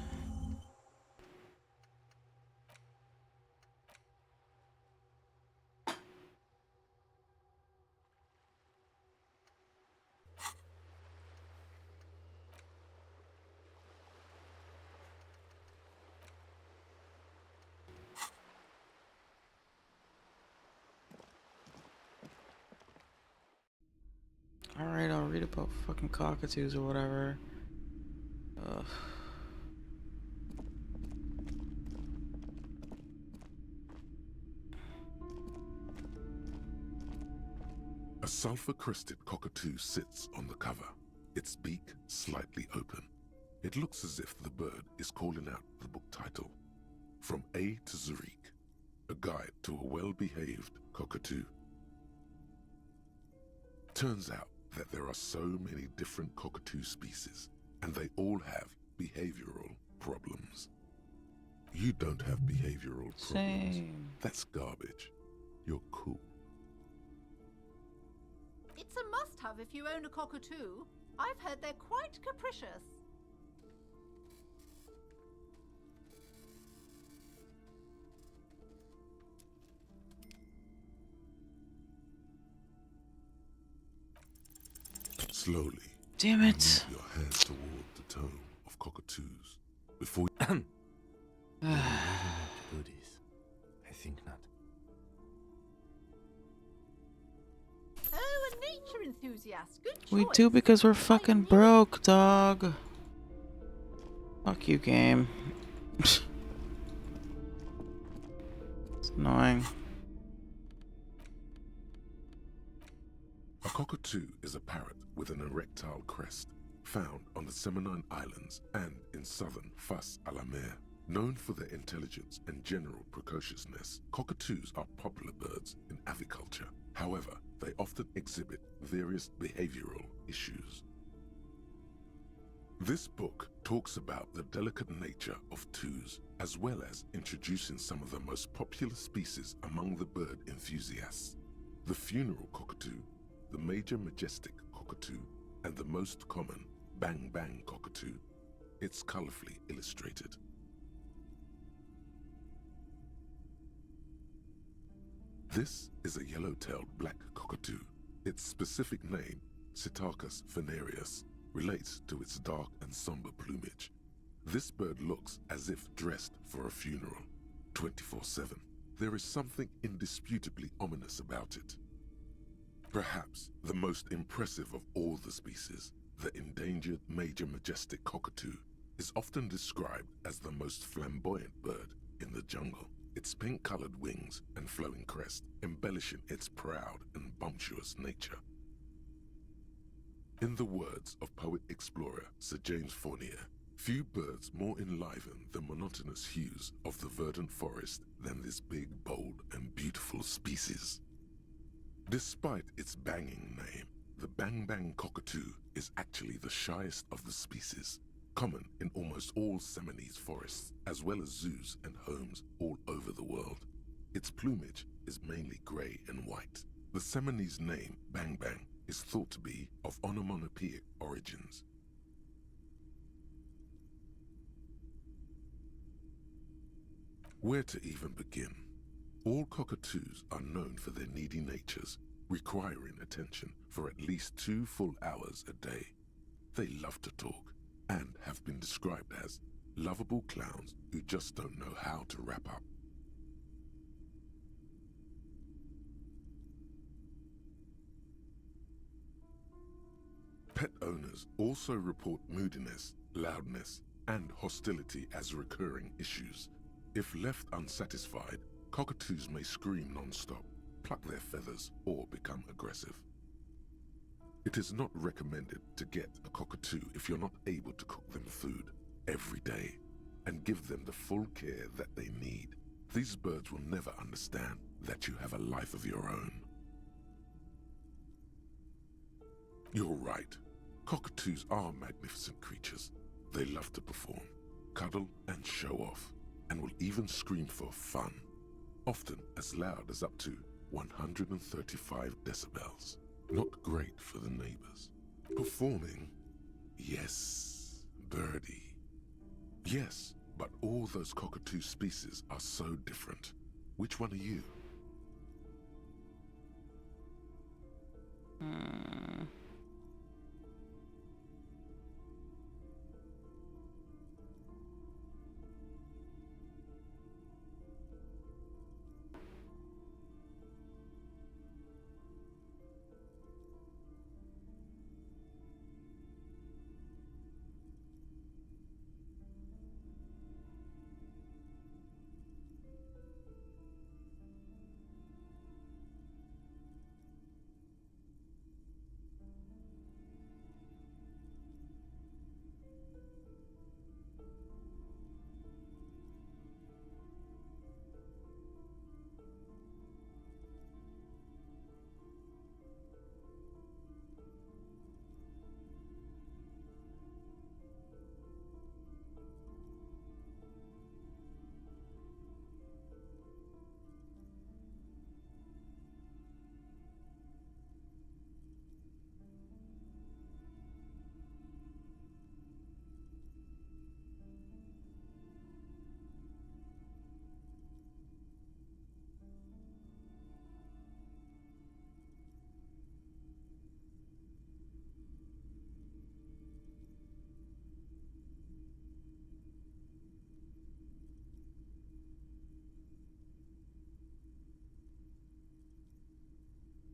Alright, I'll read about fucking cockatoos or whatever. Ugh. A sulfur-crested cockatoo sits on the cover, its beak slightly open. It looks as if the bird is calling out the book title, From A to Zurich, a guide to a well-behaved cockatoo. Turns out that there are so many different cockatoo species, and they all have behavioral problems. You don't have behavioral problems. Same. That's garbage. You're cool. It's a must-have if you own a cockatoo. I've heard they're quite capricious. Slowly. Damn it. Move your hands toward the tome of cockatoos before Goodies. I think not. Oh, a nature enthusiast. Good choice. We do because we're fucking broke, dog. Fuck you, game. It's annoying. A cockatoo is a parrot with an erectile crest found on the Seminine Islands and in southern Fas a la Mer. Known for their intelligence and general precociousness, cockatoos are popular birds in aviculture. However, they often exhibit various behavioral issues. This book talks about the delicate nature of twos, as well as introducing some of the most popular species among the bird enthusiasts. The funeral cockatoo, the major majestic cockatoo, and the most common bang bang cockatoo. It's colorfully illustrated. This is a yellow-tailed black cockatoo. Its specific name, Psittacus venereus, relates to its dark and somber plumage. This bird looks as if dressed for a funeral, 24/7. There is something indisputably ominous about it. Perhaps the most impressive of all the species, the endangered major majestic cockatoo, is often described as the most flamboyant bird in the jungle. Its pink-colored wings and flowing crest embellishing its proud and bumptious nature. In the words of poet-explorer Sir James Fournier, few birds more enliven the monotonous hues of the verdant forest than this big, bold, and beautiful species. Despite its banging name, the bang-bang cockatoo is actually the shyest of the species, common in almost all Seminoese forests, as well as zoos and homes all over the world. Its plumage is mainly gray and white. The Seminoese name, bang bang, is thought to be of onomatopoeic origins. Where to even begin? All cockatoos are known for their needy natures, requiring attention for at least 2 full hours a day. They love to talk, and have been described as lovable clowns who just don't know how to wrap up. Pet owners also report moodiness, loudness, and hostility as recurring issues. If left unsatisfied, cockatoos may scream non-stop, pluck their feathers, or become aggressive. It is not recommended to get a cockatoo if you're not able to cook them food every day and give them the full care that they need. These birds will never understand that you have a life of your own. You're right. Cockatoos are magnificent creatures. They love to perform, cuddle, and show off, and will even scream for fun, often as loud as up to 135 decibels. Not great for the neighbors. Performing? Yes, birdie. Yes, but all those cockatoo species are so different. Which one are you?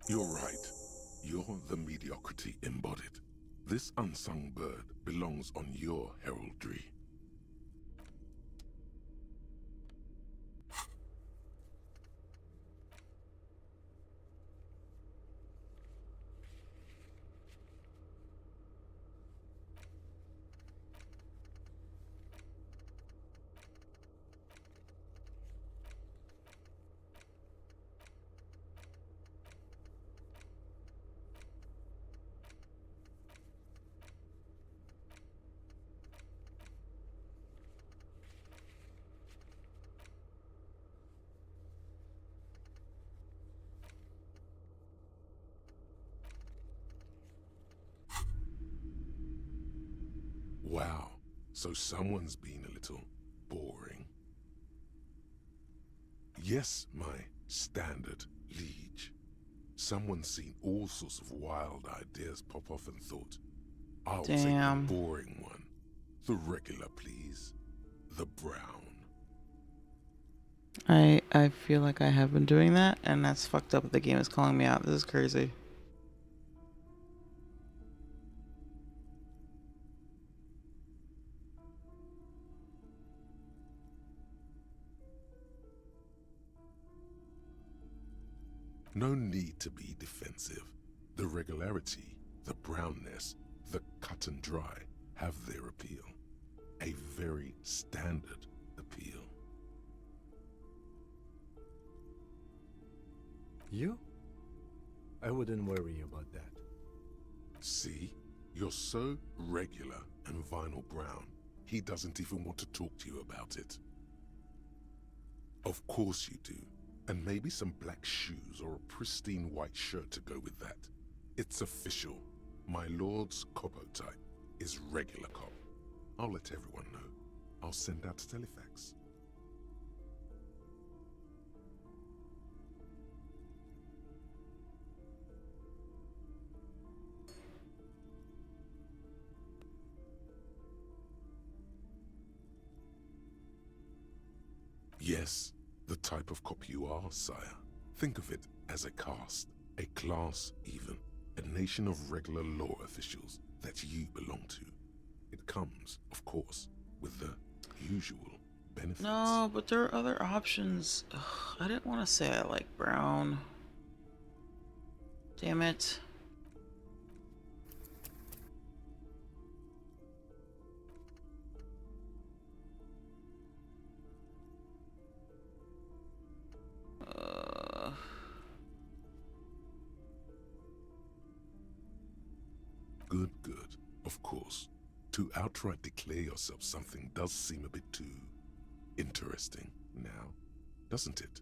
You're right. You're the mediocrity embodied. This unsung bird belongs on your heraldry. Wow, so someone's been a little boring. Yes, my standard liege. Someone's seen all sorts of wild ideas pop off and thought, I'll take the Damn. boring one. The regular, please. The brown. I feel like I have been doing that, and that's fucked up. The game is calling me out. This is crazy. No need to be defensive. The regularity, the brownness, the cut and dry have their appeal. A very standard appeal. You? I wouldn't worry about that. See? You're so regular and vinyl brown, he doesn't even want to talk to you about it. Of course you do. And maybe some black shoes or a pristine white shirt to go with that. It's official. My lord's Copo type is regular cop. I'll let everyone know. I'll send out a telefax. Yes, the type of cop you are, sire. Think of it as a caste, a class even, a nation of regular law officials that you belong to. It comes, of course, with the usual benefits. No, but there are other options. Ugh, I didn't want to say I like brown. Damn it. Good, good. Of course. To outright declare yourself something does seem a bit too interesting now, doesn't it?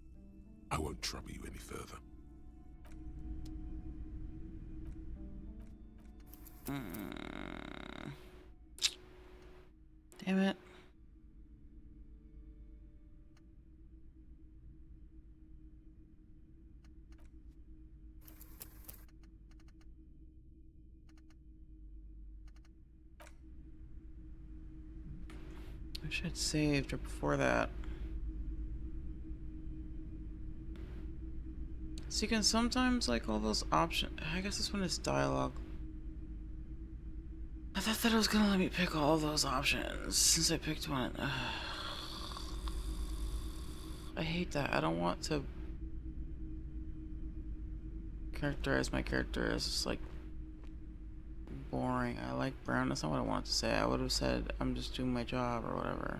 I won't trouble you any further. Damn it. I should have saved it before that. So you can sometimes like all those options. I guess this one is dialogue. I thought that it was gonna let me pick all of those options since I picked one. I hate that. I don't want to characterize my character as just like boring. I like brown. That's not what I wanted to say. I would have said I'm just doing my job or whatever.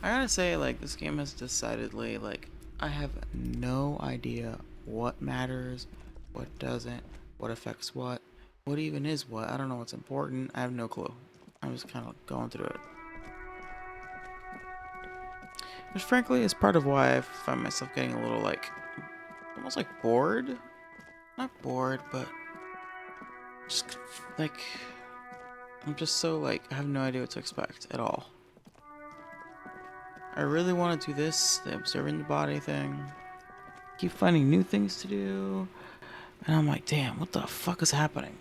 I gotta say, like, this game has decidedly, like, I have no idea what matters, what doesn't, what affects what even is what. I don't know what's important. I have no clue. I'm just kind of going through it. Which, frankly, is part of why I find myself getting a little, like, almost like bored. Not bored, but just, like, I'm just so, like, I have no idea what to expect at all. I really want to do this, the observing the body thing. Keep finding new things to do. And I'm like, damn, what the fuck is happening?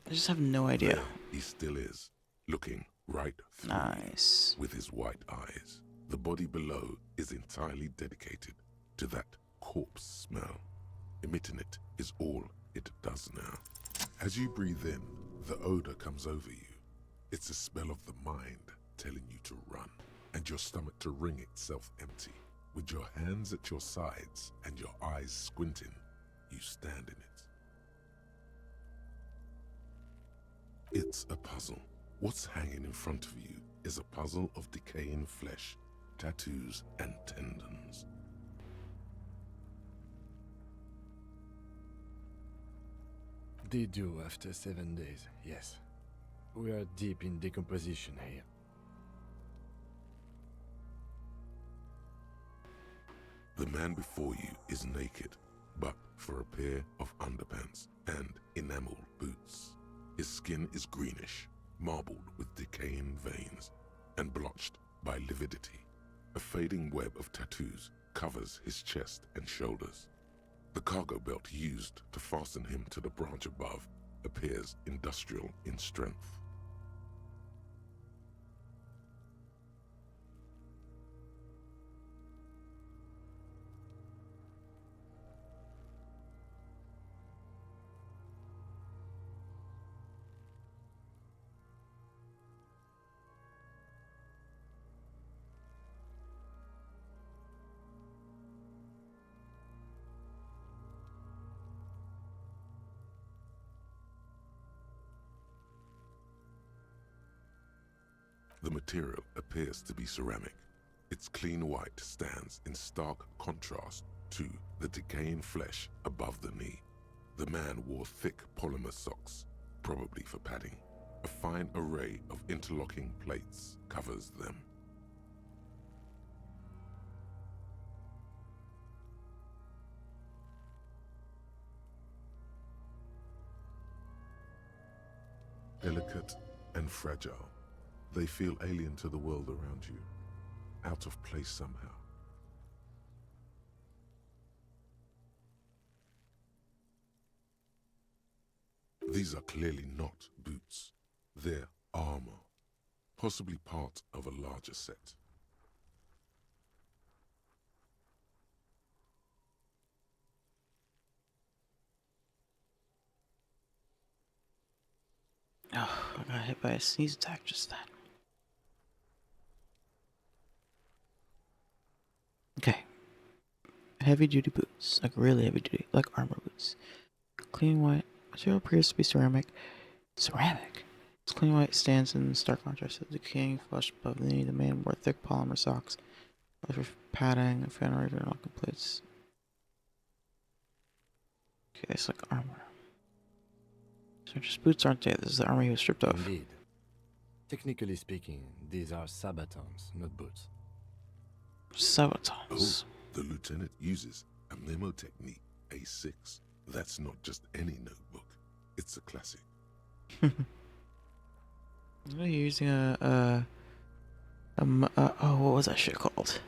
I just have no idea. There he still is, looking right through nice. You with his white eyes. The body below is entirely dedicated to that corpse smell. Emitting it is all it does now. As you breathe in, the odor comes over you. It's a smell of the mind telling you to run, and your stomach to wring itself empty. With your hands at your sides and your eyes squinting, you stand in it. It's a puzzle. What's hanging in front of you is a puzzle of decaying flesh, tattoos, and tendons. They do after 7 days, yes. We are deep in decomposition here. The man before you is naked, but for a pair of underpants and enamel boots. His skin is greenish, marbled with decaying veins, and blotched by lividity. A fading web of tattoos covers his chest and shoulders. The cargo belt used to fasten him to the branch above appears industrial in strength. The material appears to be ceramic. Its clean white stands in stark contrast to the decaying flesh above the knee. The man wore thick polymer socks, probably for padding. A fine array of interlocking plates covers them. Delicate and fragile, they feel alien to the world around you, out of place somehow. These are clearly not boots. They're armor, possibly part of a larger set. Oh, I got hit by a sneeze attack just then. Okay. Heavy duty boots, like really heavy duty, like armor boots. Clean white material appears to be ceramic. Ceramic? Its clean white stands in stark contrast to the decaying flesh above the knee. The man wore thick polymer socks, with padding, and fan or even locking plates. Okay, it's like armor. So just boots, aren't they? This is the armor he was stripped of. Indeed. Technically speaking, these are sabatons, not boots. Sabatons. Oh, the lieutenant uses a memo technique A6. That's not just any notebook. It's a classic. Are you using oh, what was that shit called?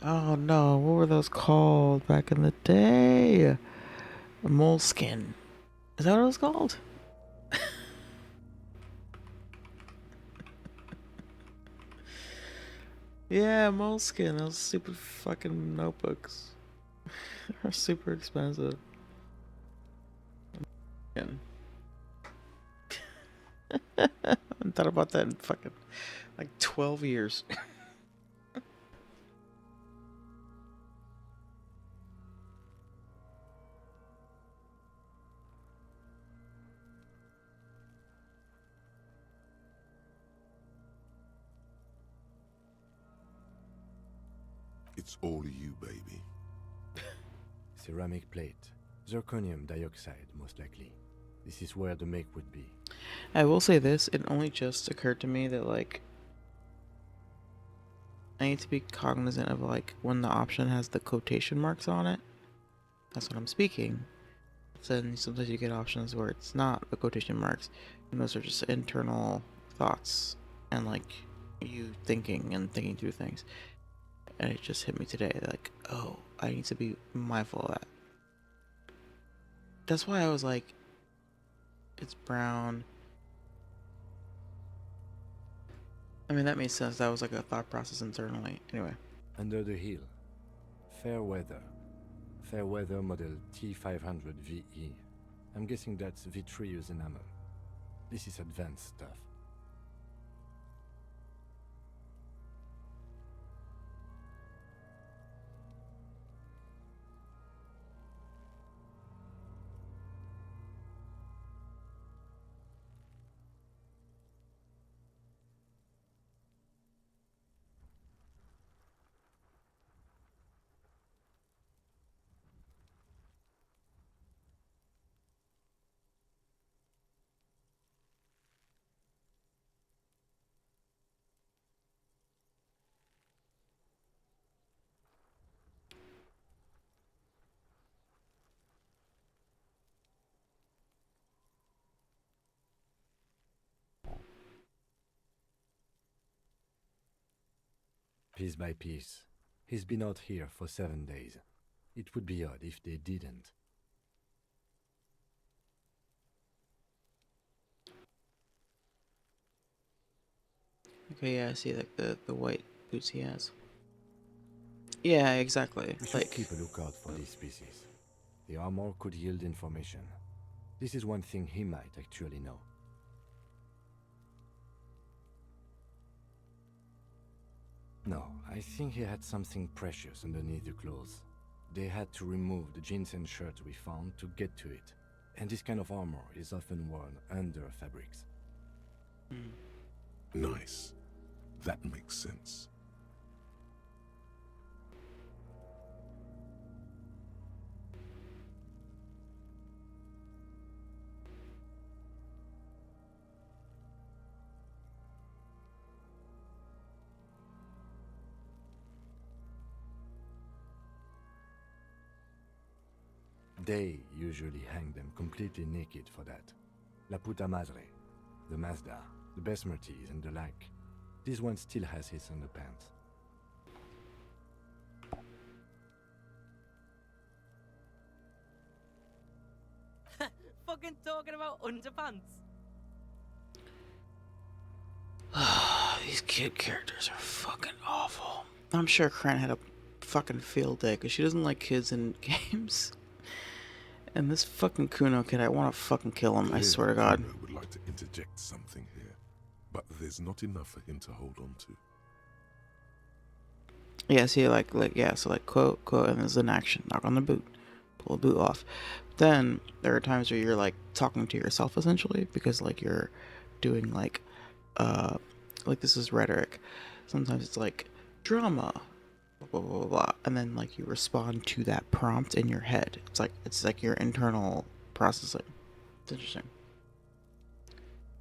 Oh no, what were those called back in the day? A moleskin. Is that what it was called? Yeah, moleskin. Those stupid fucking notebooks. They're super expensive. I haven't thought about that in fucking like 12 years. It's all you, baby. Ceramic plate. Zirconium dioxide, most likely. This is where the make would be. I will say this, it only just occurred to me that, like, I need to be cognizant of, like, when the option has the quotation marks on it. That's what I'm speaking. Then sometimes you get options where it's not the quotation marks, and those are just internal thoughts and, like, you thinking and thinking through things. And it just hit me today, like, oh, I need to be mindful of that. That's why I was like, it's brown. I mean, that makes sense. That was like a thought process internally. Anyway. Under the hill. Fair weather. Fair weather model T500VE. I'm guessing that's vitreous enamel. This is advanced stuff. Piece by piece. He's been out here for 7 days. It would be odd if they didn't. Okay, yeah, I see like the white boots he has. Yeah, exactly. We should Like, keep a lookout for these species. The armor could yield information. This is one thing he might actually know. No, I think he had something precious underneath the clothes. They had to remove the jeans and shirt we found to get to it. And this kind of armor is often worn under fabrics. Nice. That makes sense. They usually hang them completely naked for that. La puta madre, the Mazda, the Besmerties and the like. This one still has his underpants. Fucking talking about underpants. these kid characters are fucking awful. I'm sure Karen had a fucking field day because she doesn't like kids in games. And this fucking Kuno kid, I want to fucking kill him, I swear to God. Kuno would like to interject something here, but there's not enough for him to hold on to. Yeah, see, yeah, so like, quote, and there's an action. Knock on the boot. Pull the boot off. Then, there are times where you're, like, talking to yourself, essentially, because, like, you're doing, like this is rhetoric. Sometimes it's, like, drama, blah, blah, blah, blah, and then, like, you respond to that prompt in your head. It's like your internal processing. It's interesting.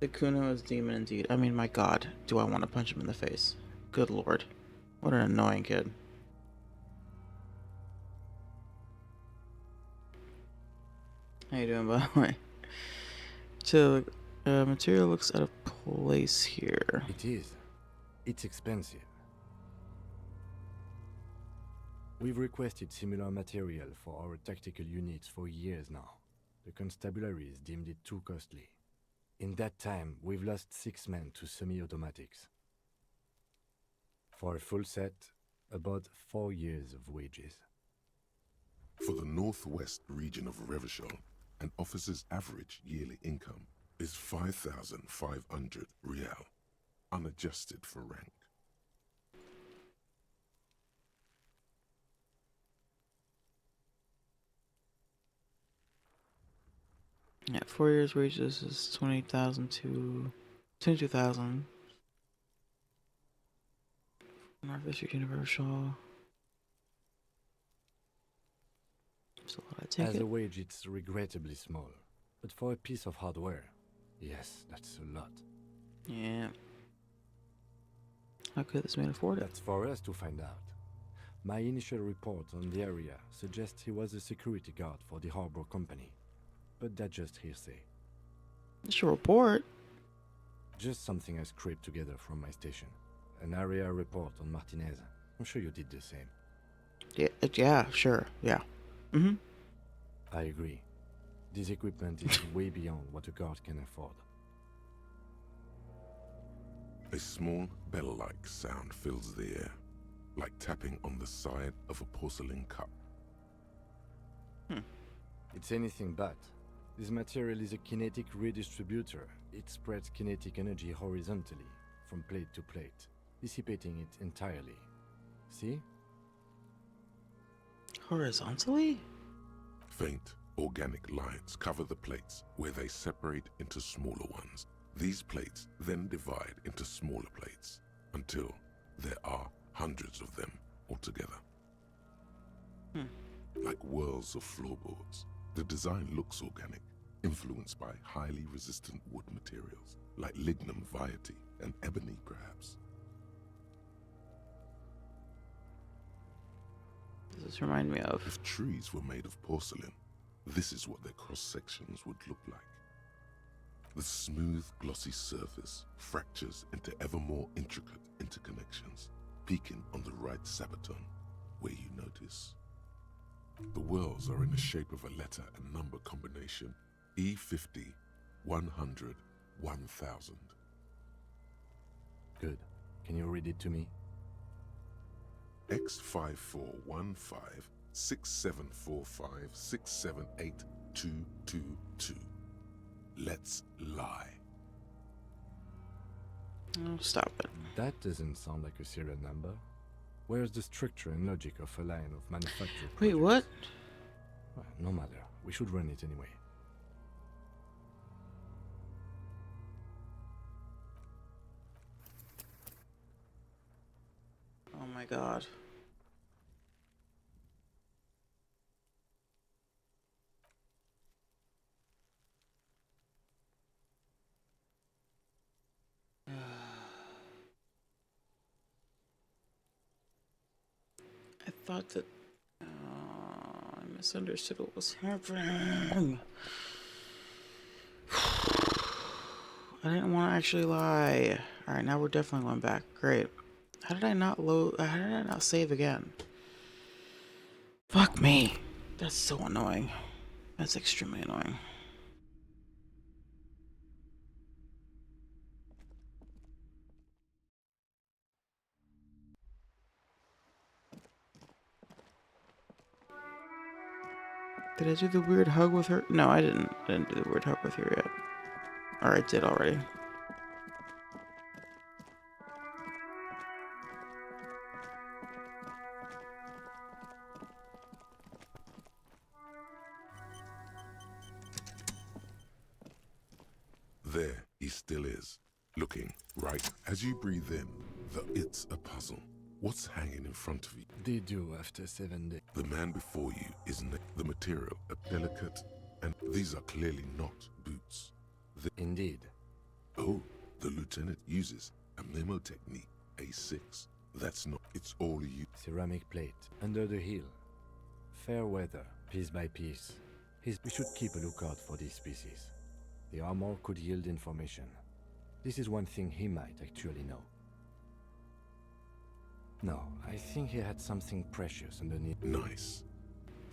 The Kuno is demon indeed. I mean, my God, do I want to punch him in the face? Good Lord. What an annoying kid. How you doing, by the way? So, material looks out of place here. It is. It's expensive. We've requested similar material for our tactical units for years now. The constabularies deemed it too costly. In that time, we've lost 6 men to semi-automatics. For a full set, about 4 years of wages. For the northwest region of Revachol, an officer's average yearly income is 5,500 real, unadjusted for rank. Yeah, 4 years wages is 20,000 to 22,000. North District Universal. So I take As it. a wage, it's regrettably small. But for a piece of hardware, yes, that's a lot. Yeah. How could this man afford it? That's for us to find out. My initial report on the area suggests he was a security guard for the harbor company. But that's just hearsay. It's your report. Just something I scraped together from my station. An area report on Martinez. I'm sure you did the same. Yeah, sure, yeah. Mm-hmm. I agree. This equipment is way beyond what a guard can afford. A small bell-like sound fills the air, like tapping on the side of a porcelain cup. It's anything but. This material is a kinetic redistributor. It spreads kinetic energy horizontally, from plate to plate, dissipating it entirely. See? Horizontally? Faint, organic lines cover the plates where they separate into smaller ones. These plates then divide into smaller plates until there are hundreds of them altogether. Like whirls of floorboards. The design looks organic, influenced by highly resistant wood materials, like lignum vitae and ebony, perhaps. Does this remind me of? If trees were made of porcelain, this is what their cross-sections would look like. The smooth, glossy surface fractures into ever more intricate interconnections, peeking on the right sabaton, where you notice. The whorls are in the shape of a letter and number combination, E50, 100, 1000. Good. Can you read it to me? X5415 6745 678 Let's lie. Oh, stop it. That doesn't sound like a serial number. Where's the structure and logic of a line of manufactured Wait, projects? what? Well, no matter. We should run it anyway. Oh my god. I thought that I misunderstood what was happening. I didn't want to actually lie. Alright, now we're definitely going back. Great. How did I not load? How did I not save again? Fuck me. That's so annoying. That's extremely annoying. Did I do the weird hug with her? No, I didn't. I didn't do the weird hug with her yet. Or I did already. There he still is, looking right as you breathe in. It's a puzzle. What's hanging in front of you? They do after 7 days. The man before you is the material, a delicate, and these are clearly not boots. Indeed. Oh, the lieutenant uses a memo technique, A6. That's not, it's all you. Ceramic plate, under the heel. Fair weather, piece by piece. We should keep a lookout for these species. The armor could yield information. This is one thing he might actually know. No, I think he had something precious underneath. Nice.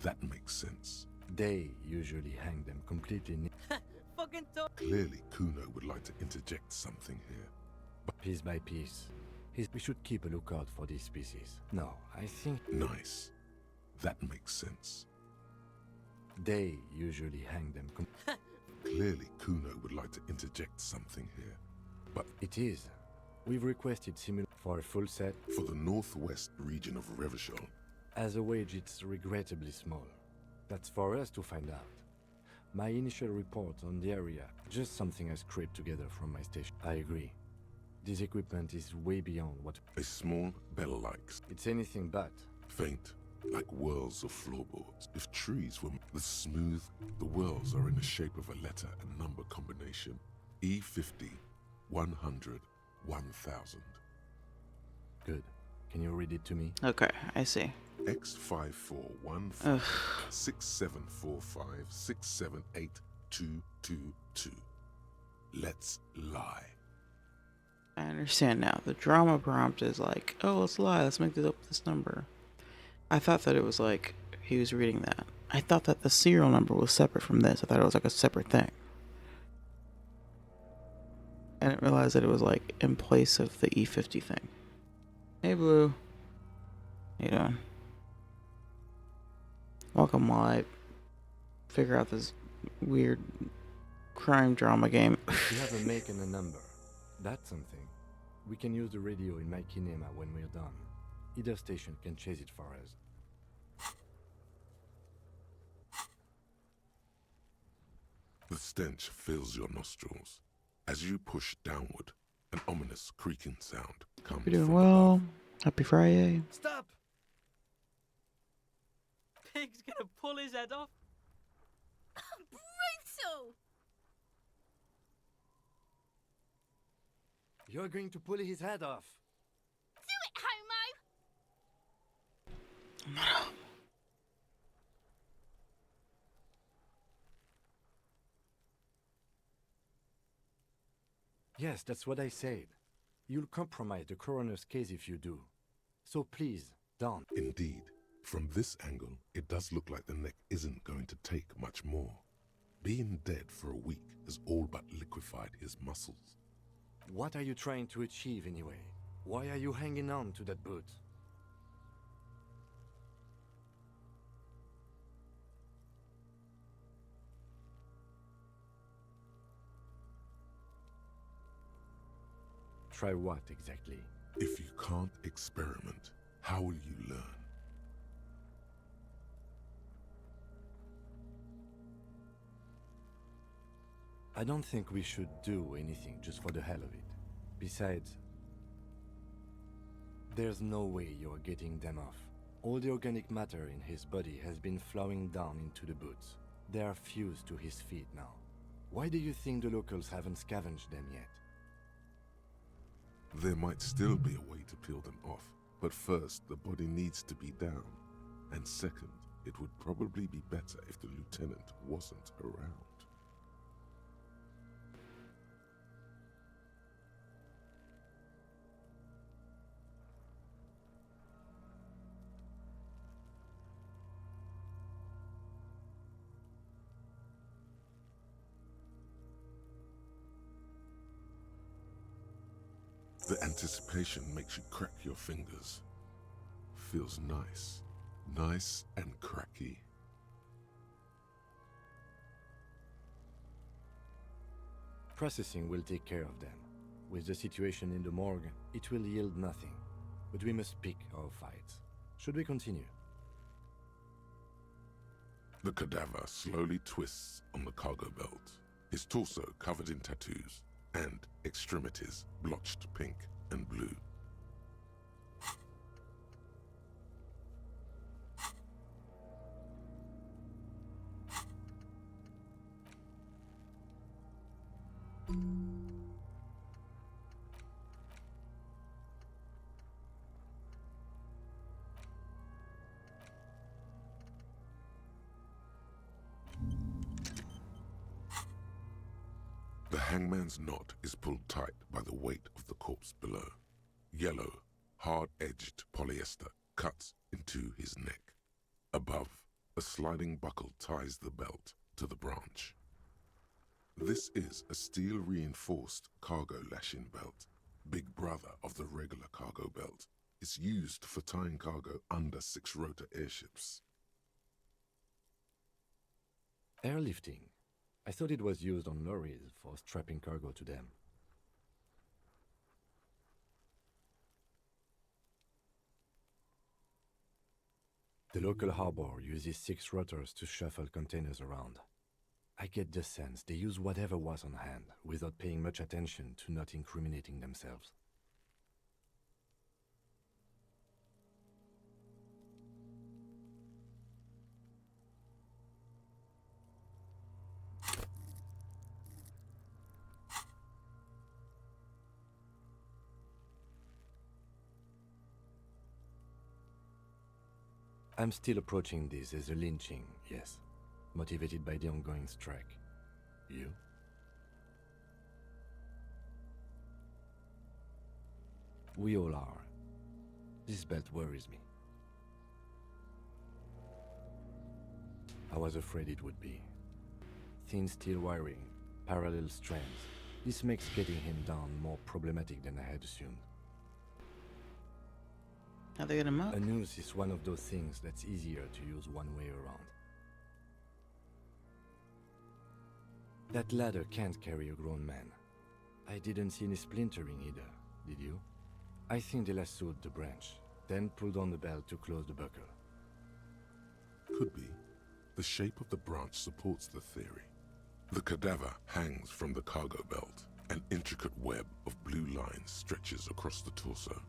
That makes sense. They usually hang them completely. Fucking talk. Clearly, Kuno would like to interject something here. But piece by piece. We should keep a lookout for these species. No, I think. Nice. That makes sense. They usually hang them. Clearly, Kuno would like to interject something here. But it is. We've requested similar for a full set. For the northwest region of Revachol. As a wage, it's regrettably small. That's for us to find out. My initial report on the area, just something I scraped together from my station. I agree. This equipment is way beyond what a small bell likes. It's anything but. Faint, like whirls of floorboards. If trees were the whirls are in the shape of a letter and number combination. E50, 100, 1000. Good. Can you read it to me? Okay, I see. X5415 6745 678 Let's lie. I understand now. The drama prompt is like, oh, let's lie. Let's make this number. I thought that it was like he was reading that. I thought that the serial number was separate from this. I thought it was like a separate thing. I didn't realize that it was like in place of the E50 thing. Hey, Blue. How you doing? Welcome while I figure out this weird crime drama game. We have a make and a number. That's something. We can use the radio in my kinema when we're done. Either station can chase it for us. The stench fills your nostrils. As you push downward, an ominous creaking sound comes You're doing from well. above. Happy Friday. Stop! Pig's gonna pull his head off. Brutal! You're going to pull his head off. Do it, homo! Yes, that's what I said. You'll compromise the coroner's case if you do. So please, don't. Indeed, from this angle, it does look like the neck isn't going to take much more. Being dead for a week has all but liquefied his muscles. What are you trying to achieve anyway? Why are you hanging on to that boot? Try what exactly? If you can't experiment, how will you learn? I don't think we should do anything just for the hell of it. Besides, there's no way you're getting them off. All the organic matter in his body has been flowing down into the boots. They are fused to his feet now. Why do you think the locals haven't scavenged them yet? There might still be a way to peel them off, but first the body needs to be down. And second, it would probably be better if the lieutenant wasn't around. The anticipation makes you crack your fingers. Feels nice. Nice and cracky. Processing will take care of them. With the situation in the morgue, it will yield nothing. But we must pick our fights. Should we continue? The cadaver slowly twists on the cargo belt, his torso covered in tattoos, and extremities blotched pink and blue. The hangman's knot is pulled tight by the weight of the corpse below. Yellow, hard-edged polyester cuts into his neck. Above, a sliding buckle ties the belt to the branch. This is a steel-reinforced cargo lashing belt, big brother of the regular cargo belt. It's used for tying cargo under six-rotor airships. Airlifting. I thought it was used on lorries for strapping cargo to them. The local harbor uses 6 rotors to shuffle containers around. I get the sense they use whatever was on hand, without paying much attention to not incriminating themselves. I'm still approaching this as a lynching, yes, motivated by the ongoing strike. You? We all are. This belt worries me. I was afraid it would be. Thin steel wiring, parallel strands. This makes getting him down more problematic than I had assumed. How'd they get him up? A noose is one of those things that's easier to use one way around. That ladder can't carry a grown man. I didn't see any splintering either, did you? I think they lassoed the branch, then pulled on the belt to close the buckle. Could be. The shape of the branch supports the theory. The cadaver hangs from the cargo belt. An intricate web of blue lines stretches across the torso,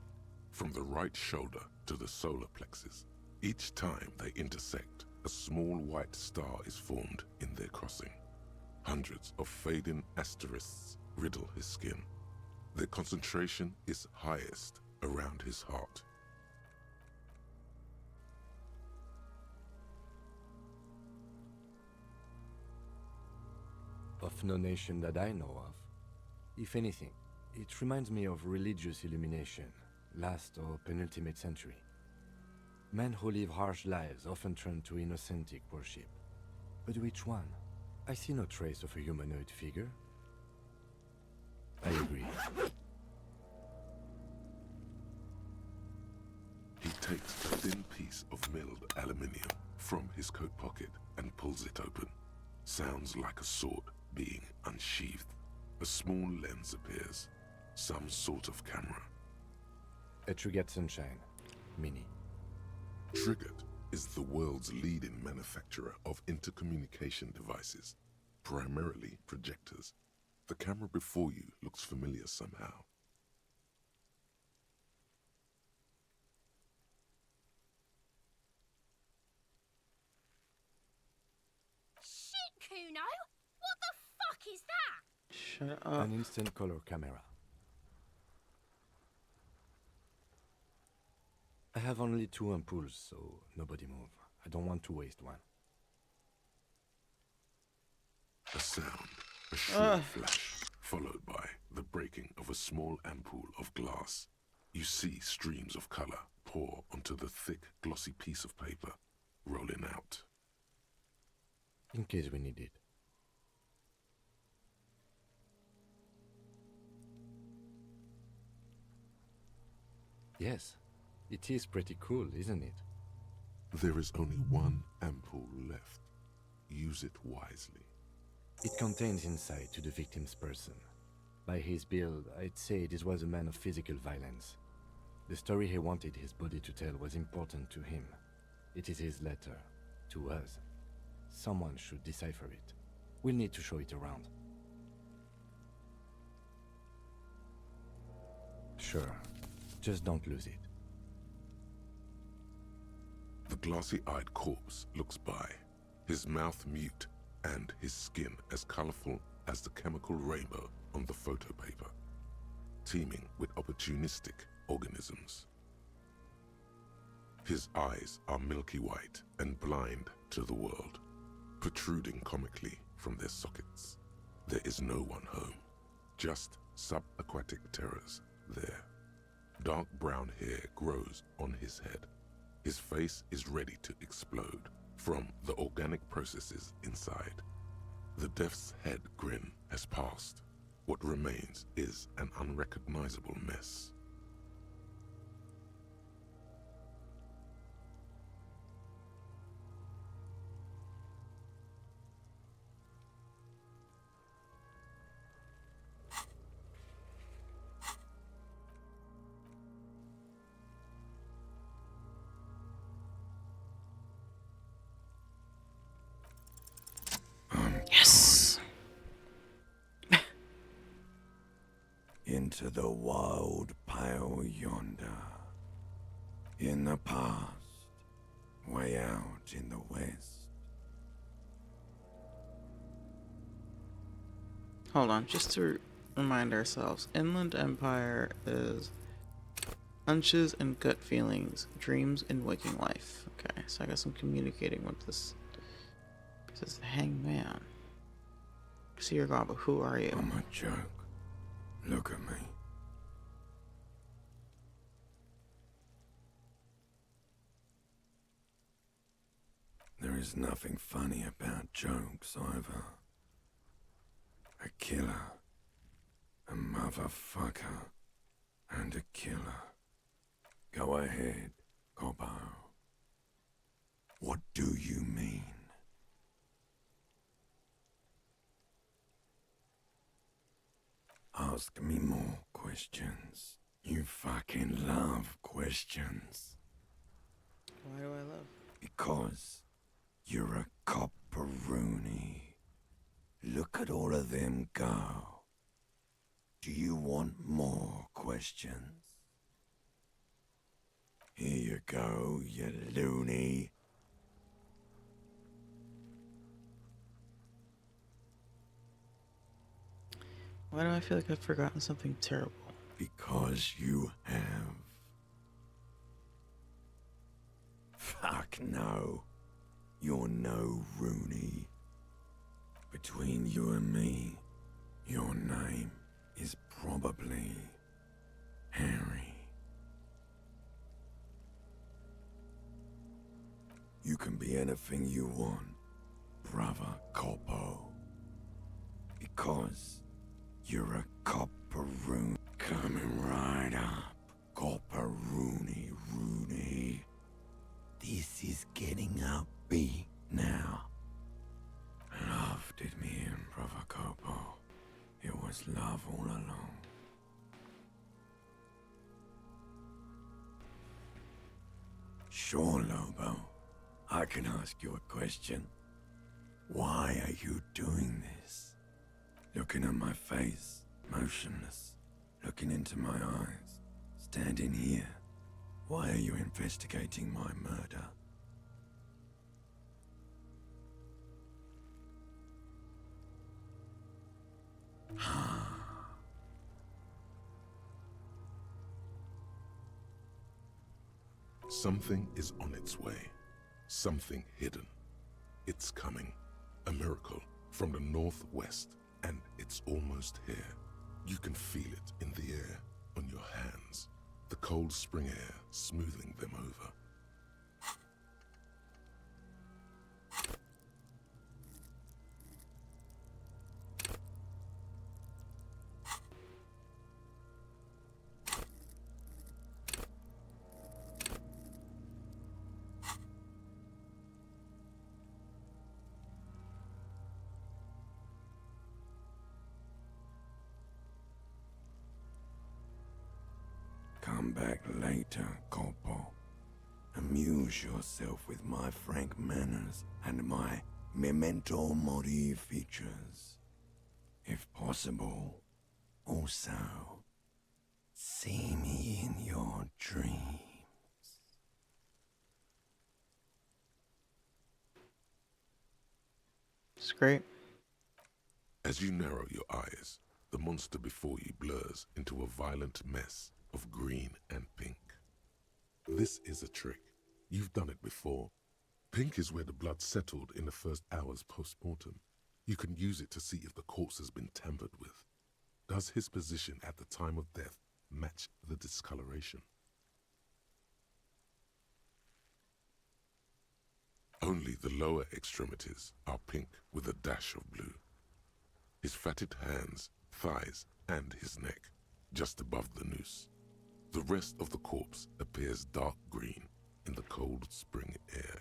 from the right shoulder to the solar plexus. Each time they intersect, a small white star is formed in their crossing. Hundreds of fading asterisks riddle his skin. Their concentration is highest around his heart. Of no nation that I know of. If anything, it reminds me of religious illumination, last or penultimate century. Men who live harsh lives often turn to innocent worship. But which one? I see no trace of a humanoid figure. I agree. He takes a thin piece of milled aluminium from his coat pocket and pulls it open. Sounds like a sword being unsheathed. A small lens appears. Some sort of camera. A Trigger Sunshine. Mini. Triggered is the world's leading manufacturer of intercommunication devices, primarily projectors. The camera before you looks familiar somehow. Shit, Kuno! What the fuck is that? Shut up. An instant color camera. I have only 2 ampoules, so nobody move. I don't want to waste one. A sound, a shrill flash, followed by the breaking of a small ampoule of glass. You see streams of color pour onto the thick, glossy piece of paper, rolling out. In case we need it. Yes, it is pretty cool, isn't it? There is only one ampoule left. Use it wisely. It contains insight to the victim's person. By his build, I'd say this was a man of physical violence. The story he wanted his body to tell was important to him. It is his letter, to us. Someone should decipher it. We'll need to show it around. Sure, just don't lose it. The glossy-eyed corpse looks by, his mouth mute and his skin as colorful as the chemical rainbow on the photo paper, teeming with opportunistic organisms. His eyes are milky white and blind to the world, protruding comically from their sockets. There is no one home, just subaquatic terrors there. Dark brown hair grows on his head. His face is ready to explode from the organic processes inside. The death's head grin has passed. What remains is an unrecognizable mess. Yes! Into the wild pale yonder. In the past, way out in the west. Hold on, just to remind ourselves, Inland Empire is hunches and gut feelings, dreams and waking life. Okay, so I guess I'm communicating with this. This is the hangman. See your god, but who are you? I'm a joke. Look at me. There is nothing funny about jokes either. A killer, a motherfucker, and a killer. Go ahead, Cobbo. What do you mean? Ask me more questions. You fucking love questions. Why do I love? Because you're a copperoonie. Look at all of them go. Do you want more questions? Here you go, you loony. Why do I feel like I've forgotten something terrible? Because you have. Fuck no. You're no Rooney. Between you and me, your name is probably Harry. You can be anything you want, brother Corpo. Because you're a copperoon. Coming right up, Copperoony Rooney. This is getting upbeat now. Love did me in, brother Corpo. It was love all along. Sure, Lobo. I can ask you a question. Why are you doing this? Looking at my face, motionless, looking into my eyes, standing here. Why are you investigating my murder? Something is on its way. Something hidden. It's coming. A miracle from the northwest, and it's almost here. You can feel it in the air, on your hands. The cold spring air smoothing them over. Come back later, Corpo. Amuse yourself with my frank manners and my memento mori features. If possible, also, see me in your dreams. It's great. As you narrow your eyes, the monster before you blurs into a violent mess of green and pink. This is a trick. You've done it before. Pink is where the blood settled in the first hours post-mortem. You can use it to see if the corpse has been tampered with. Does his position at the time of death match the discoloration? Only the lower extremities are pink with a dash of blue. His fatted hands, thighs, and his neck, just above the noose. The rest of the corpse appears dark green in the cold spring air.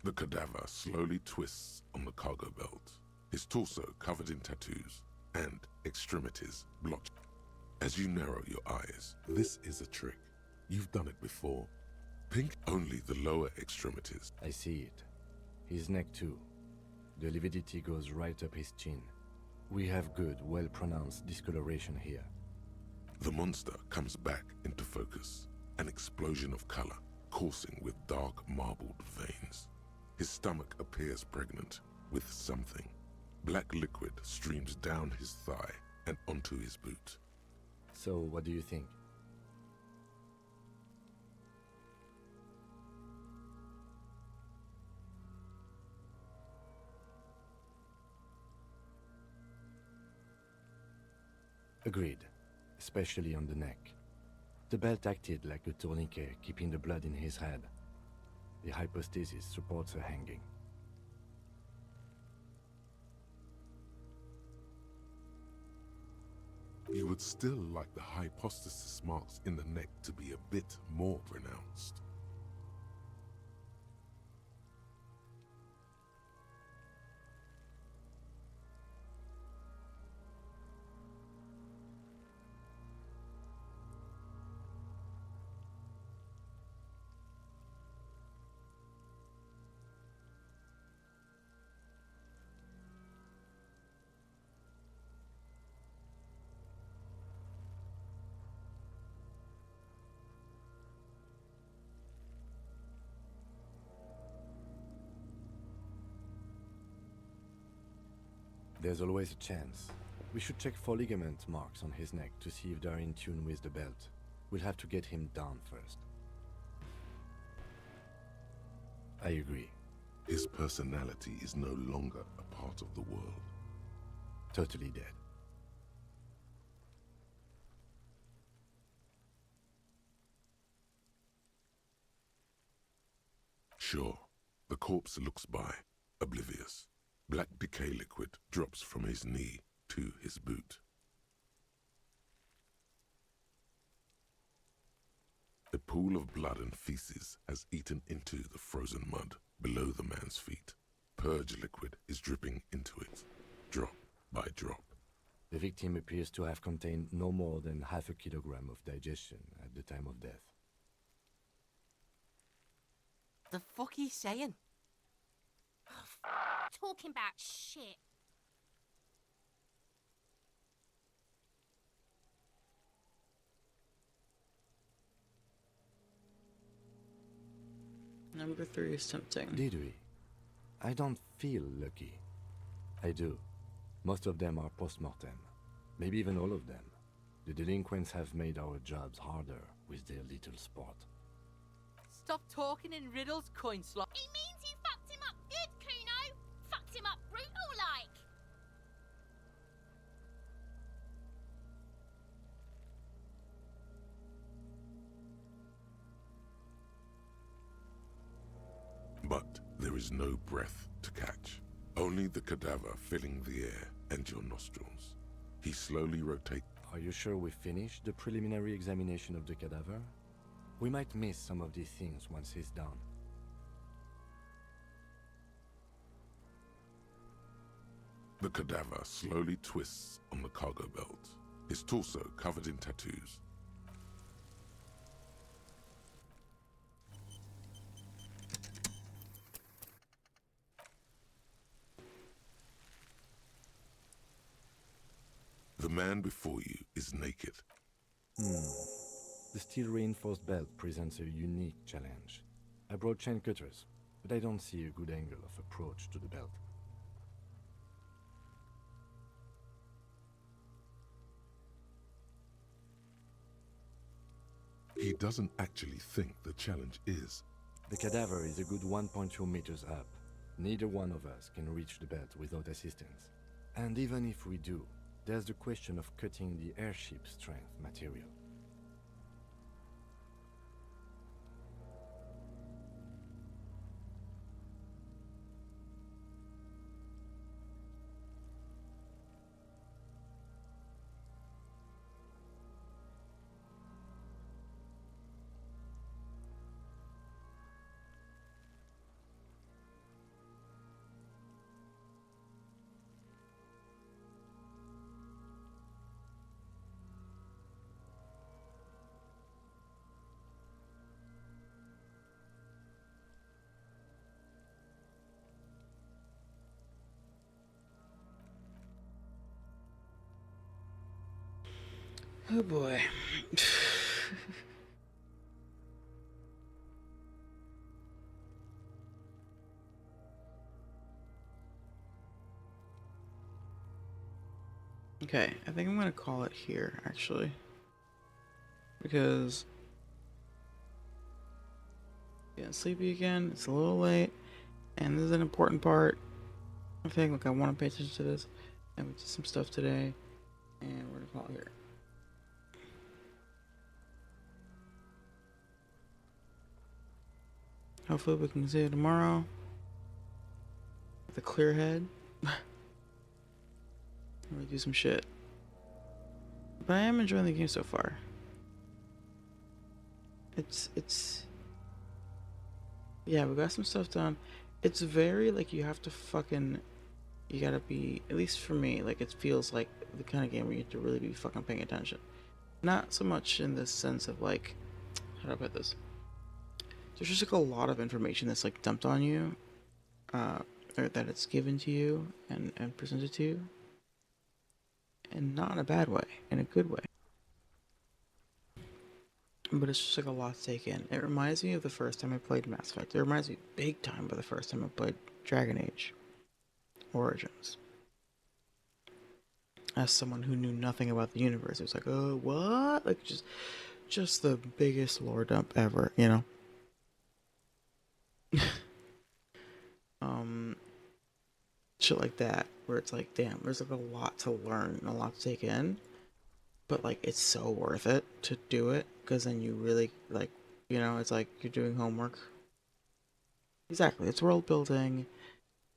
The cadaver slowly twists on the cargo belt, his torso covered in tattoos and extremities blotched. As you narrow your eyes, this is a trick. You've done it before. Pink, only the lower extremities. I see it. His neck too. The lividity goes right up his chin. We have good, well-pronounced discoloration here. The monster comes back into focus, an explosion of color, coursing with dark marbled veins. His stomach appears pregnant with something. Black liquid streams down his thigh and onto his boot. So, what do you think? Agreed, especially on the neck. The belt acted like a tourniquet, keeping the blood in his head. The hypostasis supports a hanging. You would still like the hypostasis marks in the neck to be a bit more pronounced. There's always a chance. We should check for ligament marks on his neck to see if they're in tune with the belt. We'll have to get him down first. I agree. His personality is no longer a part of the world. Totally dead. Sure, the corpse looks by, oblivious. Black decay liquid drops from his knee to his boot. A pool of blood and feces has eaten into the frozen mud below the man's feet. Purge liquid is dripping into it, drop by drop. The victim appears to have contained no more than half a kilogram of digestion at the time of death. The fuck he's saying? Talking about shit. Number 3 is tempting. Did we? I don't feel lucky. I do. Most of them are post-mortem. Maybe even all of them. The delinquents have made our jobs harder with their little sport. Stop talking in riddles, coin slot. He means you fucked him up good, Kuno. Fucked him up brutal like. But there is no breath to catch. Only the cadaver filling the air and your nostrils. He slowly rotates. Are you sure we finished the preliminary examination of the cadaver? We might miss some of these things once he's done. The cadaver slowly twists on the cargo belt, his torso covered in tattoos. The man before you is naked. The steel-reinforced belt presents a unique challenge. I brought chain cutters, but I don't see a good angle of approach to the belt. He doesn't actually think the challenge is. The cadaver is a good 1.2 meters up. Neither one of us can reach the belt without assistance. And even if we do, there's the question of cutting the airship strength material. Oh boy. Okay, I think I'm gonna call it here, actually. Because getting sleepy again, it's a little late, and this is an important part. I think, like, I want to pay attention to this, and we did some stuff today, and we're gonna call it here. Hopefully we can see it tomorrow with a clear head. Really do some shit. But I am enjoying the game so far. Yeah, we got some stuff done. It's very, like, you have to fucking, you gotta be, at least for me, like, it feels like the kind of game where you have to really be fucking paying attention. Not so much in the sense of, like, how do I put this? There's just like a lot of information that's like dumped on you, or that it's given to you and presented to you, and not in a bad way, in a good way. But it's just like a lot to take in. It reminds me of the first time I played Mass Effect. It reminds me big time of the first time I played Dragon Age Origins. As someone who knew nothing about the universe, it was like, oh, what? Like, just the biggest lore dump ever, you know? Shit like that, where it's like, damn, there's like a lot to learn and a lot to take in, but like it's so worth it to do it, because then you really, like, you know, it's like you're doing homework, exactly, it's world building,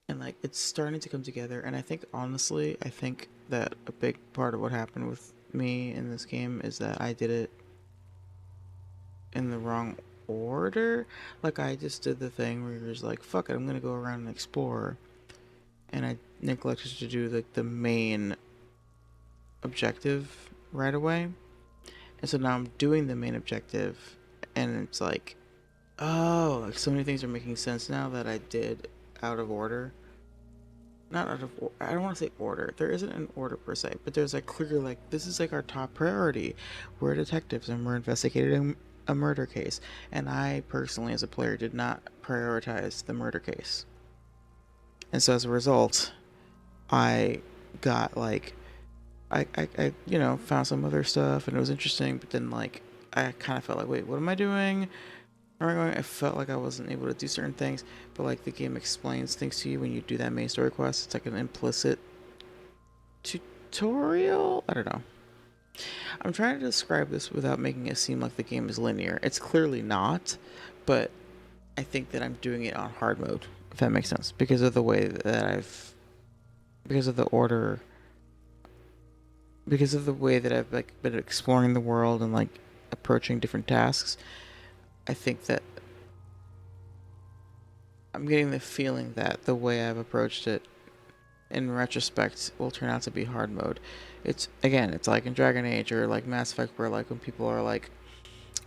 and like it's starting to come together. And I think honestly, I think that a big part of what happened with me in this game is that I did it in the wrong order. Like I just did the thing where you're just like, fuck it, I'm gonna go around and explore, and I neglected to do like the main objective right away. And so now I'm doing the main objective, and it's like, oh, like so many things are making sense now that I did out of order. Not out of, I don't want to say order. There isn't an order per se, but there's like clearly like this is like our top priority. We're detectives and we're investigating a murder case, and I personally, as a player, did not prioritize the murder case, and so as a result, I got like I you know found some other stuff and it was interesting, but then like I kind of felt like, wait, what am I doing? Where am I going? I felt like I wasn't able to do certain things, but like the game explains things to you when you do that main story quest. It's like an implicit tutorial. I don't know. I'm trying to describe this without making it seem like the game is linear. It's clearly not, but I think that I'm doing it on hard mode, if that makes sense, because of the way that because of the order, because of the way that I've like been exploring the world and like approaching different tasks. I think that I'm getting the feeling that the way I've approached it in retrospect will turn out to be hard mode. It's again, it's like in Dragon Age or like Mass Effect where like when people are like,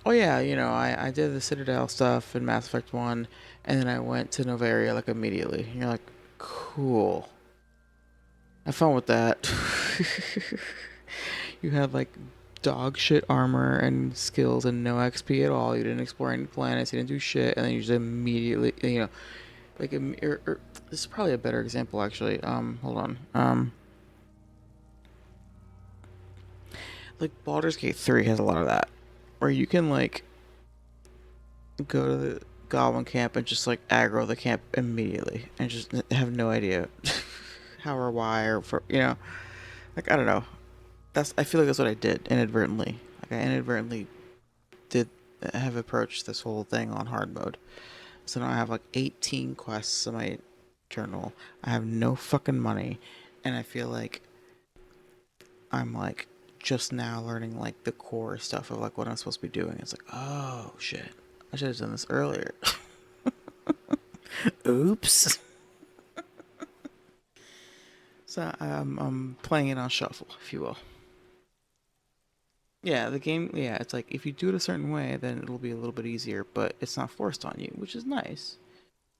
oh yeah, you know, I did the Citadel stuff in Mass Effect 1 and then I went to Novaria like immediately. And you're like, cool. Have fun with that. You had like dog shit armor and skills and no XP at all. You didn't explore any planets. You didn't do shit, and then you just immediately, you know, like this is probably a better example actually. Hold on. Like Baldur's Gate 3 has a lot of that, where you can like go to the Goblin camp and just like aggro the camp immediately and just have no idea how or why or for you know, like I don't know. I feel like that's what I did inadvertently. Like I inadvertently did have approached this whole thing on hard mode. So now I have like 18 quests in my journal. I have no fucking money, and I feel like I'm like just now learning like the core stuff of like what I'm supposed to be doing. It's like, oh shit, I should have done this earlier. Oops. So I'm playing it on shuffle, if you will. Yeah, the game, yeah, it's like if you do it a certain way, then it'll be a little bit easier, but it's not forced on you, which is nice.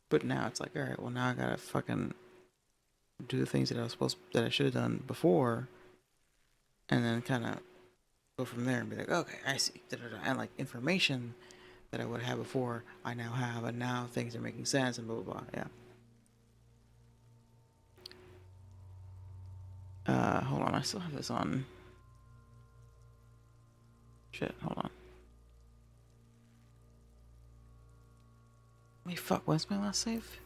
But now it's like, all right, well now I gotta fucking do the things that I should have done before, and then kind of go from there and be like, okay, I see, da-da-da. And like information that I would have before, I now have, and now things are making sense and blah blah blah. Yeah. Hold on, I still have this on. Shit, hold on. Wait, fuck, when's my last save?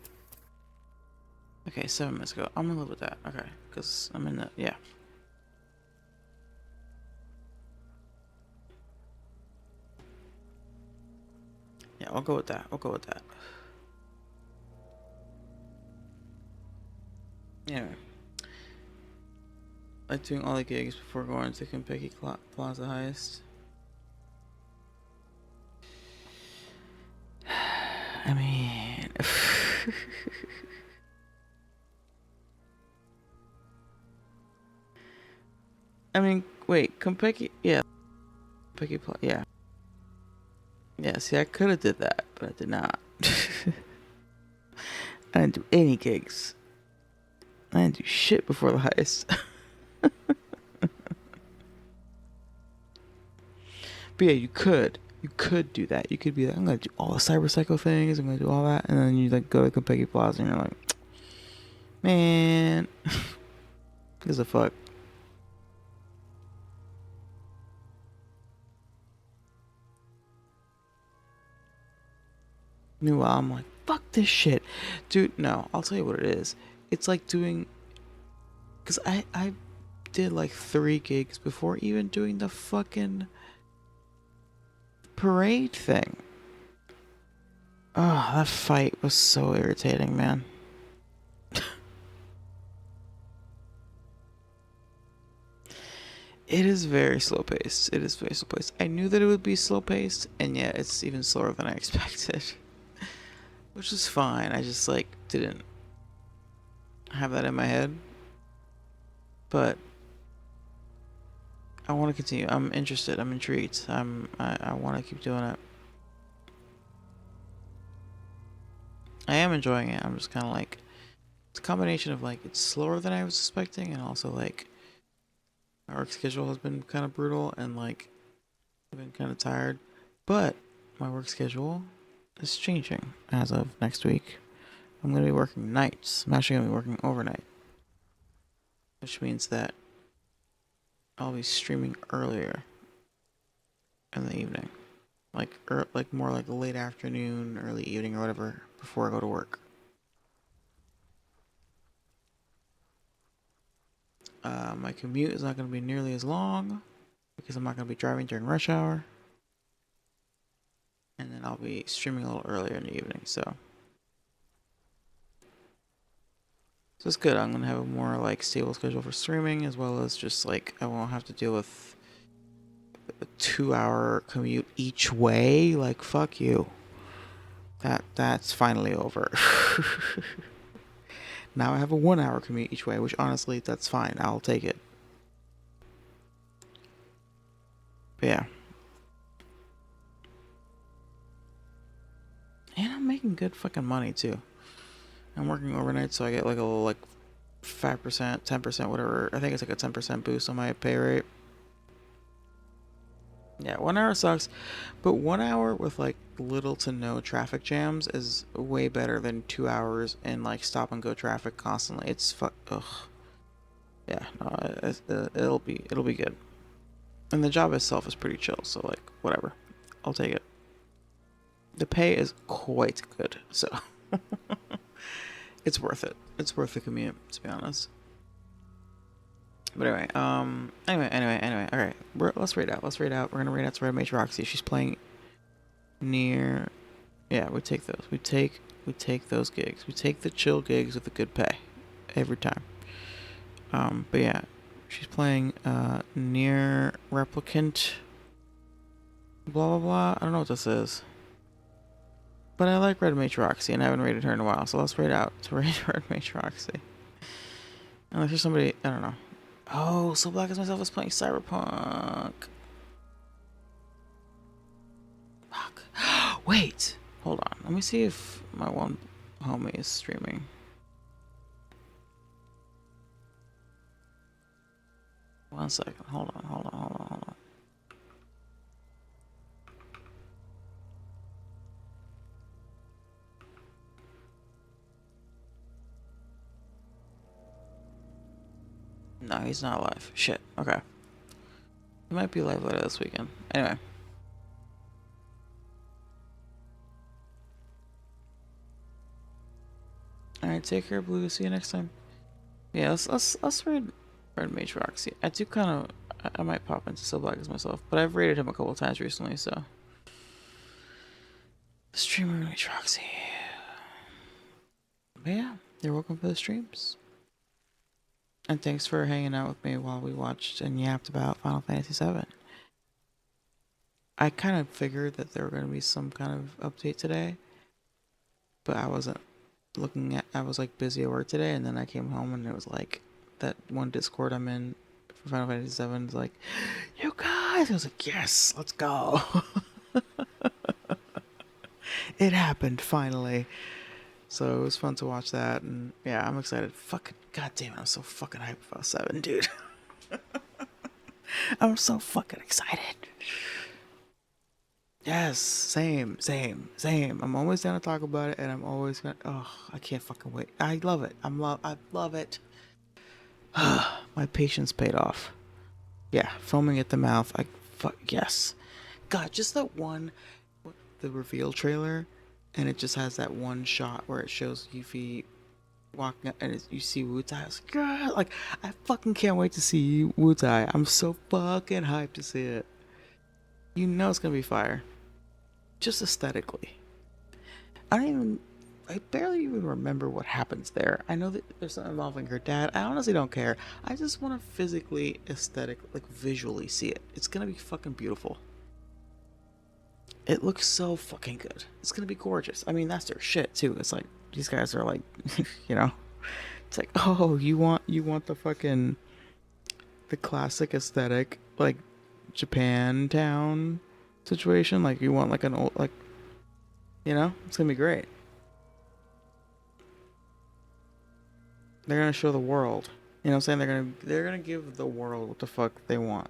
Okay, 7 minutes ago. I'm gonna live with that. Okay, because I'm in the, yeah. Yeah, I'll go with that. I'll go with that. Anyway. Like doing all the gigs before going to Kentucky Plaza Heist. I mean... I mean, wait, Kentucky... Yeah. Kentucky Plaza... Yeah. Yeah, see, I could have did that, but I did not. I didn't do any gigs. I didn't do shit before the heist. But yeah, you could. You could do that. You could be like, I'm gonna do all the cyber psycho things, I'm gonna do all that, and then you like go to Kentucky Plaza and you're like, man, gives a fuck. Meanwhile, I'm like, fuck this shit. Dude, no, I'll tell you what it is. It's like doing, because I did like 3 gigs before even doing the fucking parade thing. Oh, that fight was so irritating, man. It is very slow paced. It is very slow paced. I knew that it would be slow paced, and yet it's even slower than I expected. Which is fine. I just like didn't have that in my head. But I want to continue. I'm interested. I'm intrigued. I want to keep doing it. I am enjoying it. I'm just kind of like, it's a combination of like it's slower than I was expecting, and also like my work schedule has been kind of brutal, and like I've been kind of tired. But my work schedule is changing as of next week. I'm going to be working nights. I'm actually going to be working overnight, which means that I'll be streaming earlier in the evening, like more like late afternoon, early evening, or whatever, before I go to work. My commute is not going to be nearly as long because I'm not going to be driving during rush hour, and then I'll be streaming a little earlier in the evening. So it's good. I'm going to have a more like stable schedule for streaming, as well as just like I won't have to deal with a 2-hour commute each way. Like fuck you. That's finally over. Now I have a 1-hour commute each way, which honestly, that's fine. I'll take it. But yeah. And I'm making good fucking money too. I'm working overnight, so I get like a little like 5%, 10%, whatever. I think it's like a 10% boost on my pay rate. Yeah, 1 hour sucks, but 1 hour with like little to no traffic jams is way better than 2 hours in like stop and go traffic constantly. It's ugh. Yeah, no, it'll be good. And the job itself is pretty chill, so like whatever, I'll take it. The pay is quite good, so it's worth it. It's worth the commute, to be honest. But anyway. All right, let's rate out. We're gonna rate out to Red Mage Roxy. She's playing near. Yeah, we take those. We take those gigs. We take the chill gigs with the good pay every time. But yeah, she's playing near replicant. Blah blah blah. I don't know what this is. But I like Red Mage Roxy, and I haven't rated her in a while, so let's rate out to rate Red Mage Roxy. Unless there's somebody, I don't know. Oh, So Black as Myself is playing Cyberpunk. Fuck. Wait, hold on. Let me see if my one homie is streaming. One second. Hold on. No, he's not live. Shit. Okay. He might be live later this weekend. Anyway. Alright, take care, Blue. See you next time. Yeah, let's read Red Mage Roxy. I do kind of... I might pop into So Black as Myself, but I've rated him a couple times recently, so... Streamer Red Mage Roxy. But yeah, you're welcome for the streams. And thanks for hanging out with me while we watched and yapped about Final Fantasy VII. I kind of figured that there were going to be some kind of update today, but I wasn't looking at. I was like busy at work today, and then I came home and it was like that one Discord I'm in for Final Fantasy VII is like, you guys. I was like, yes, let's go. It happened finally. So it was fun to watch that, and yeah, I'm excited. Fucking goddamn, I'm so fucking hyped about 7, dude. I'm so fucking excited. Yes, same. I'm always down to talk about it, and I'm always gonna. Oh, I can't fucking wait. I love it. I love it. My patience paid off. Yeah, foaming at the mouth. Yes. God, just that one, the reveal trailer. And it just has that one shot where it shows Yuffie walking up and you see Wutai. I was like, God, like, I fucking can't wait to see Wutai. I'm so fucking hyped to see it. You know it's gonna be fire. Just aesthetically. I barely even remember what happens there. I know that there's something involving her dad. I honestly don't care. I just want to physically, aesthetic, like visually see it. It's gonna be fucking beautiful. It looks so fucking good. It's gonna be gorgeous. I mean, that's their shit too. It's like these guys are like, you know, it's like, oh, you want the classic aesthetic, like Japantown situation. Like you want like an old, like, you know, it's gonna be great. They're gonna show the world. You know what I'm saying? They're gonna give the world what the fuck they want.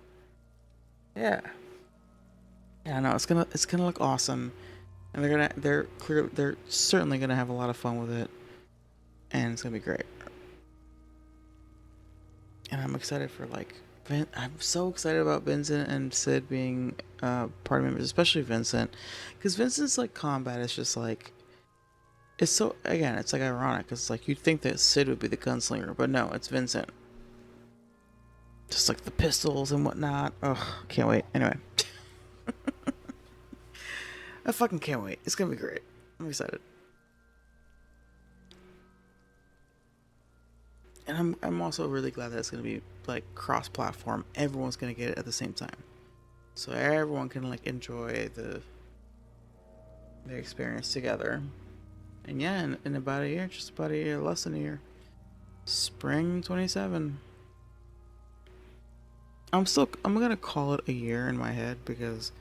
Yeah. Yeah, no, it's gonna look awesome. And they're certainly gonna have a lot of fun with it. And it's gonna be great. And I'm excited for like I'm so excited about Vincent and Sid being party members, especially Vincent. Because Vincent's like combat is just like it's so again, it's like ironic. It's like you'd think that Sid would be the gunslinger, but no, it's Vincent. Just like the pistols and whatnot. Oh, can't wait. Anyway. I fucking can't wait. It's gonna be great. I'm excited. And I'm also really glad that it's gonna be like cross platform. Everyone's gonna get it at the same time. So everyone can like enjoy the experience together. And yeah, in about a year, just about a year, less than a year. Spring 27. I'm gonna call it a year in my head because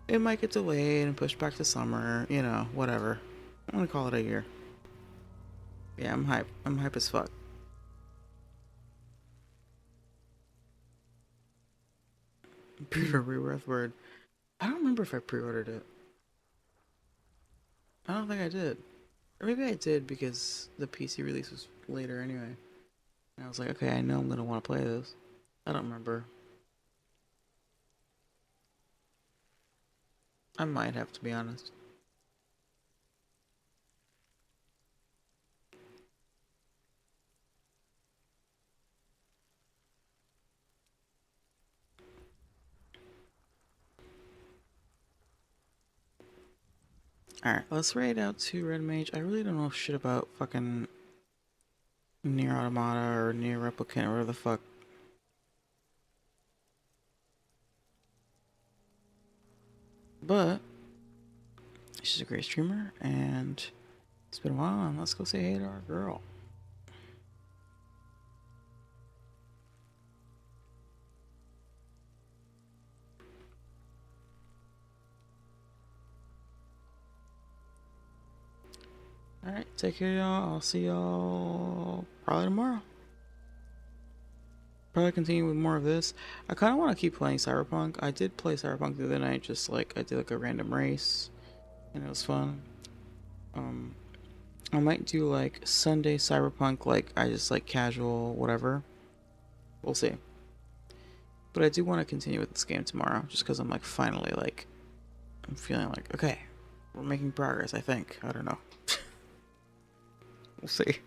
it might get delayed and pushed back to summer, you know, whatever. I'm gonna call it a year. Yeah, I'm hype. I'm hype as fuck. Pre-order Rebirth Word. I don't remember if I pre-ordered it. I don't think I did. Or maybe I did because the PC release was later anyway. And I was like, okay, I know I'm gonna want to play this. I don't remember. I might have to be honest. Alright, let's raid out to Red Mage. I really don't know shit about fucking Near Automata or Near Replicant or whatever the fuck. But she's a great streamer and it's been a while and let's go say hey to our girl. Alright, take care y'all. I'll see y'all probably tomorrow. Probably continue with more of this. I kind of want to keep playing Cyberpunk. I did play Cyberpunk the other night, just like I did like a random race, and it was fun. I might do like Sunday Cyberpunk, like I just like casual, whatever. We'll see. But I do want to continue with this game tomorrow, just because I'm like finally like, I'm feeling like, okay, we're making progress, I think. I don't know. We'll see.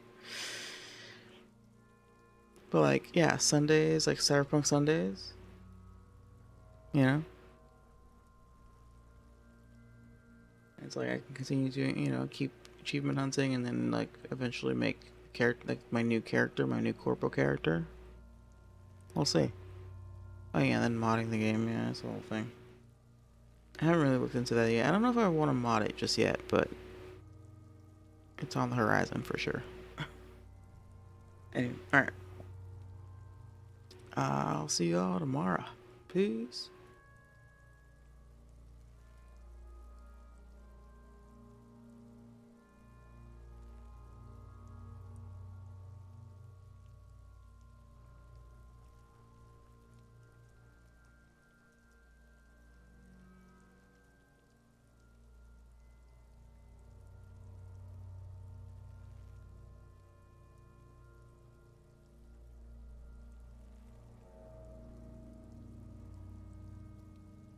But like, yeah, Sundays, like Cyberpunk Sundays. You know? It's like I can continue doing, you know, keep achievement hunting and then like eventually make character like my new character, my new corporal character. We'll see. Oh yeah, and then modding the game, yeah, that's the whole thing. I haven't really looked into that yet. I don't know if I want to mod it just yet, but it's on the horizon for sure. Anyway, alright. I'll see y'all tomorrow. Peace.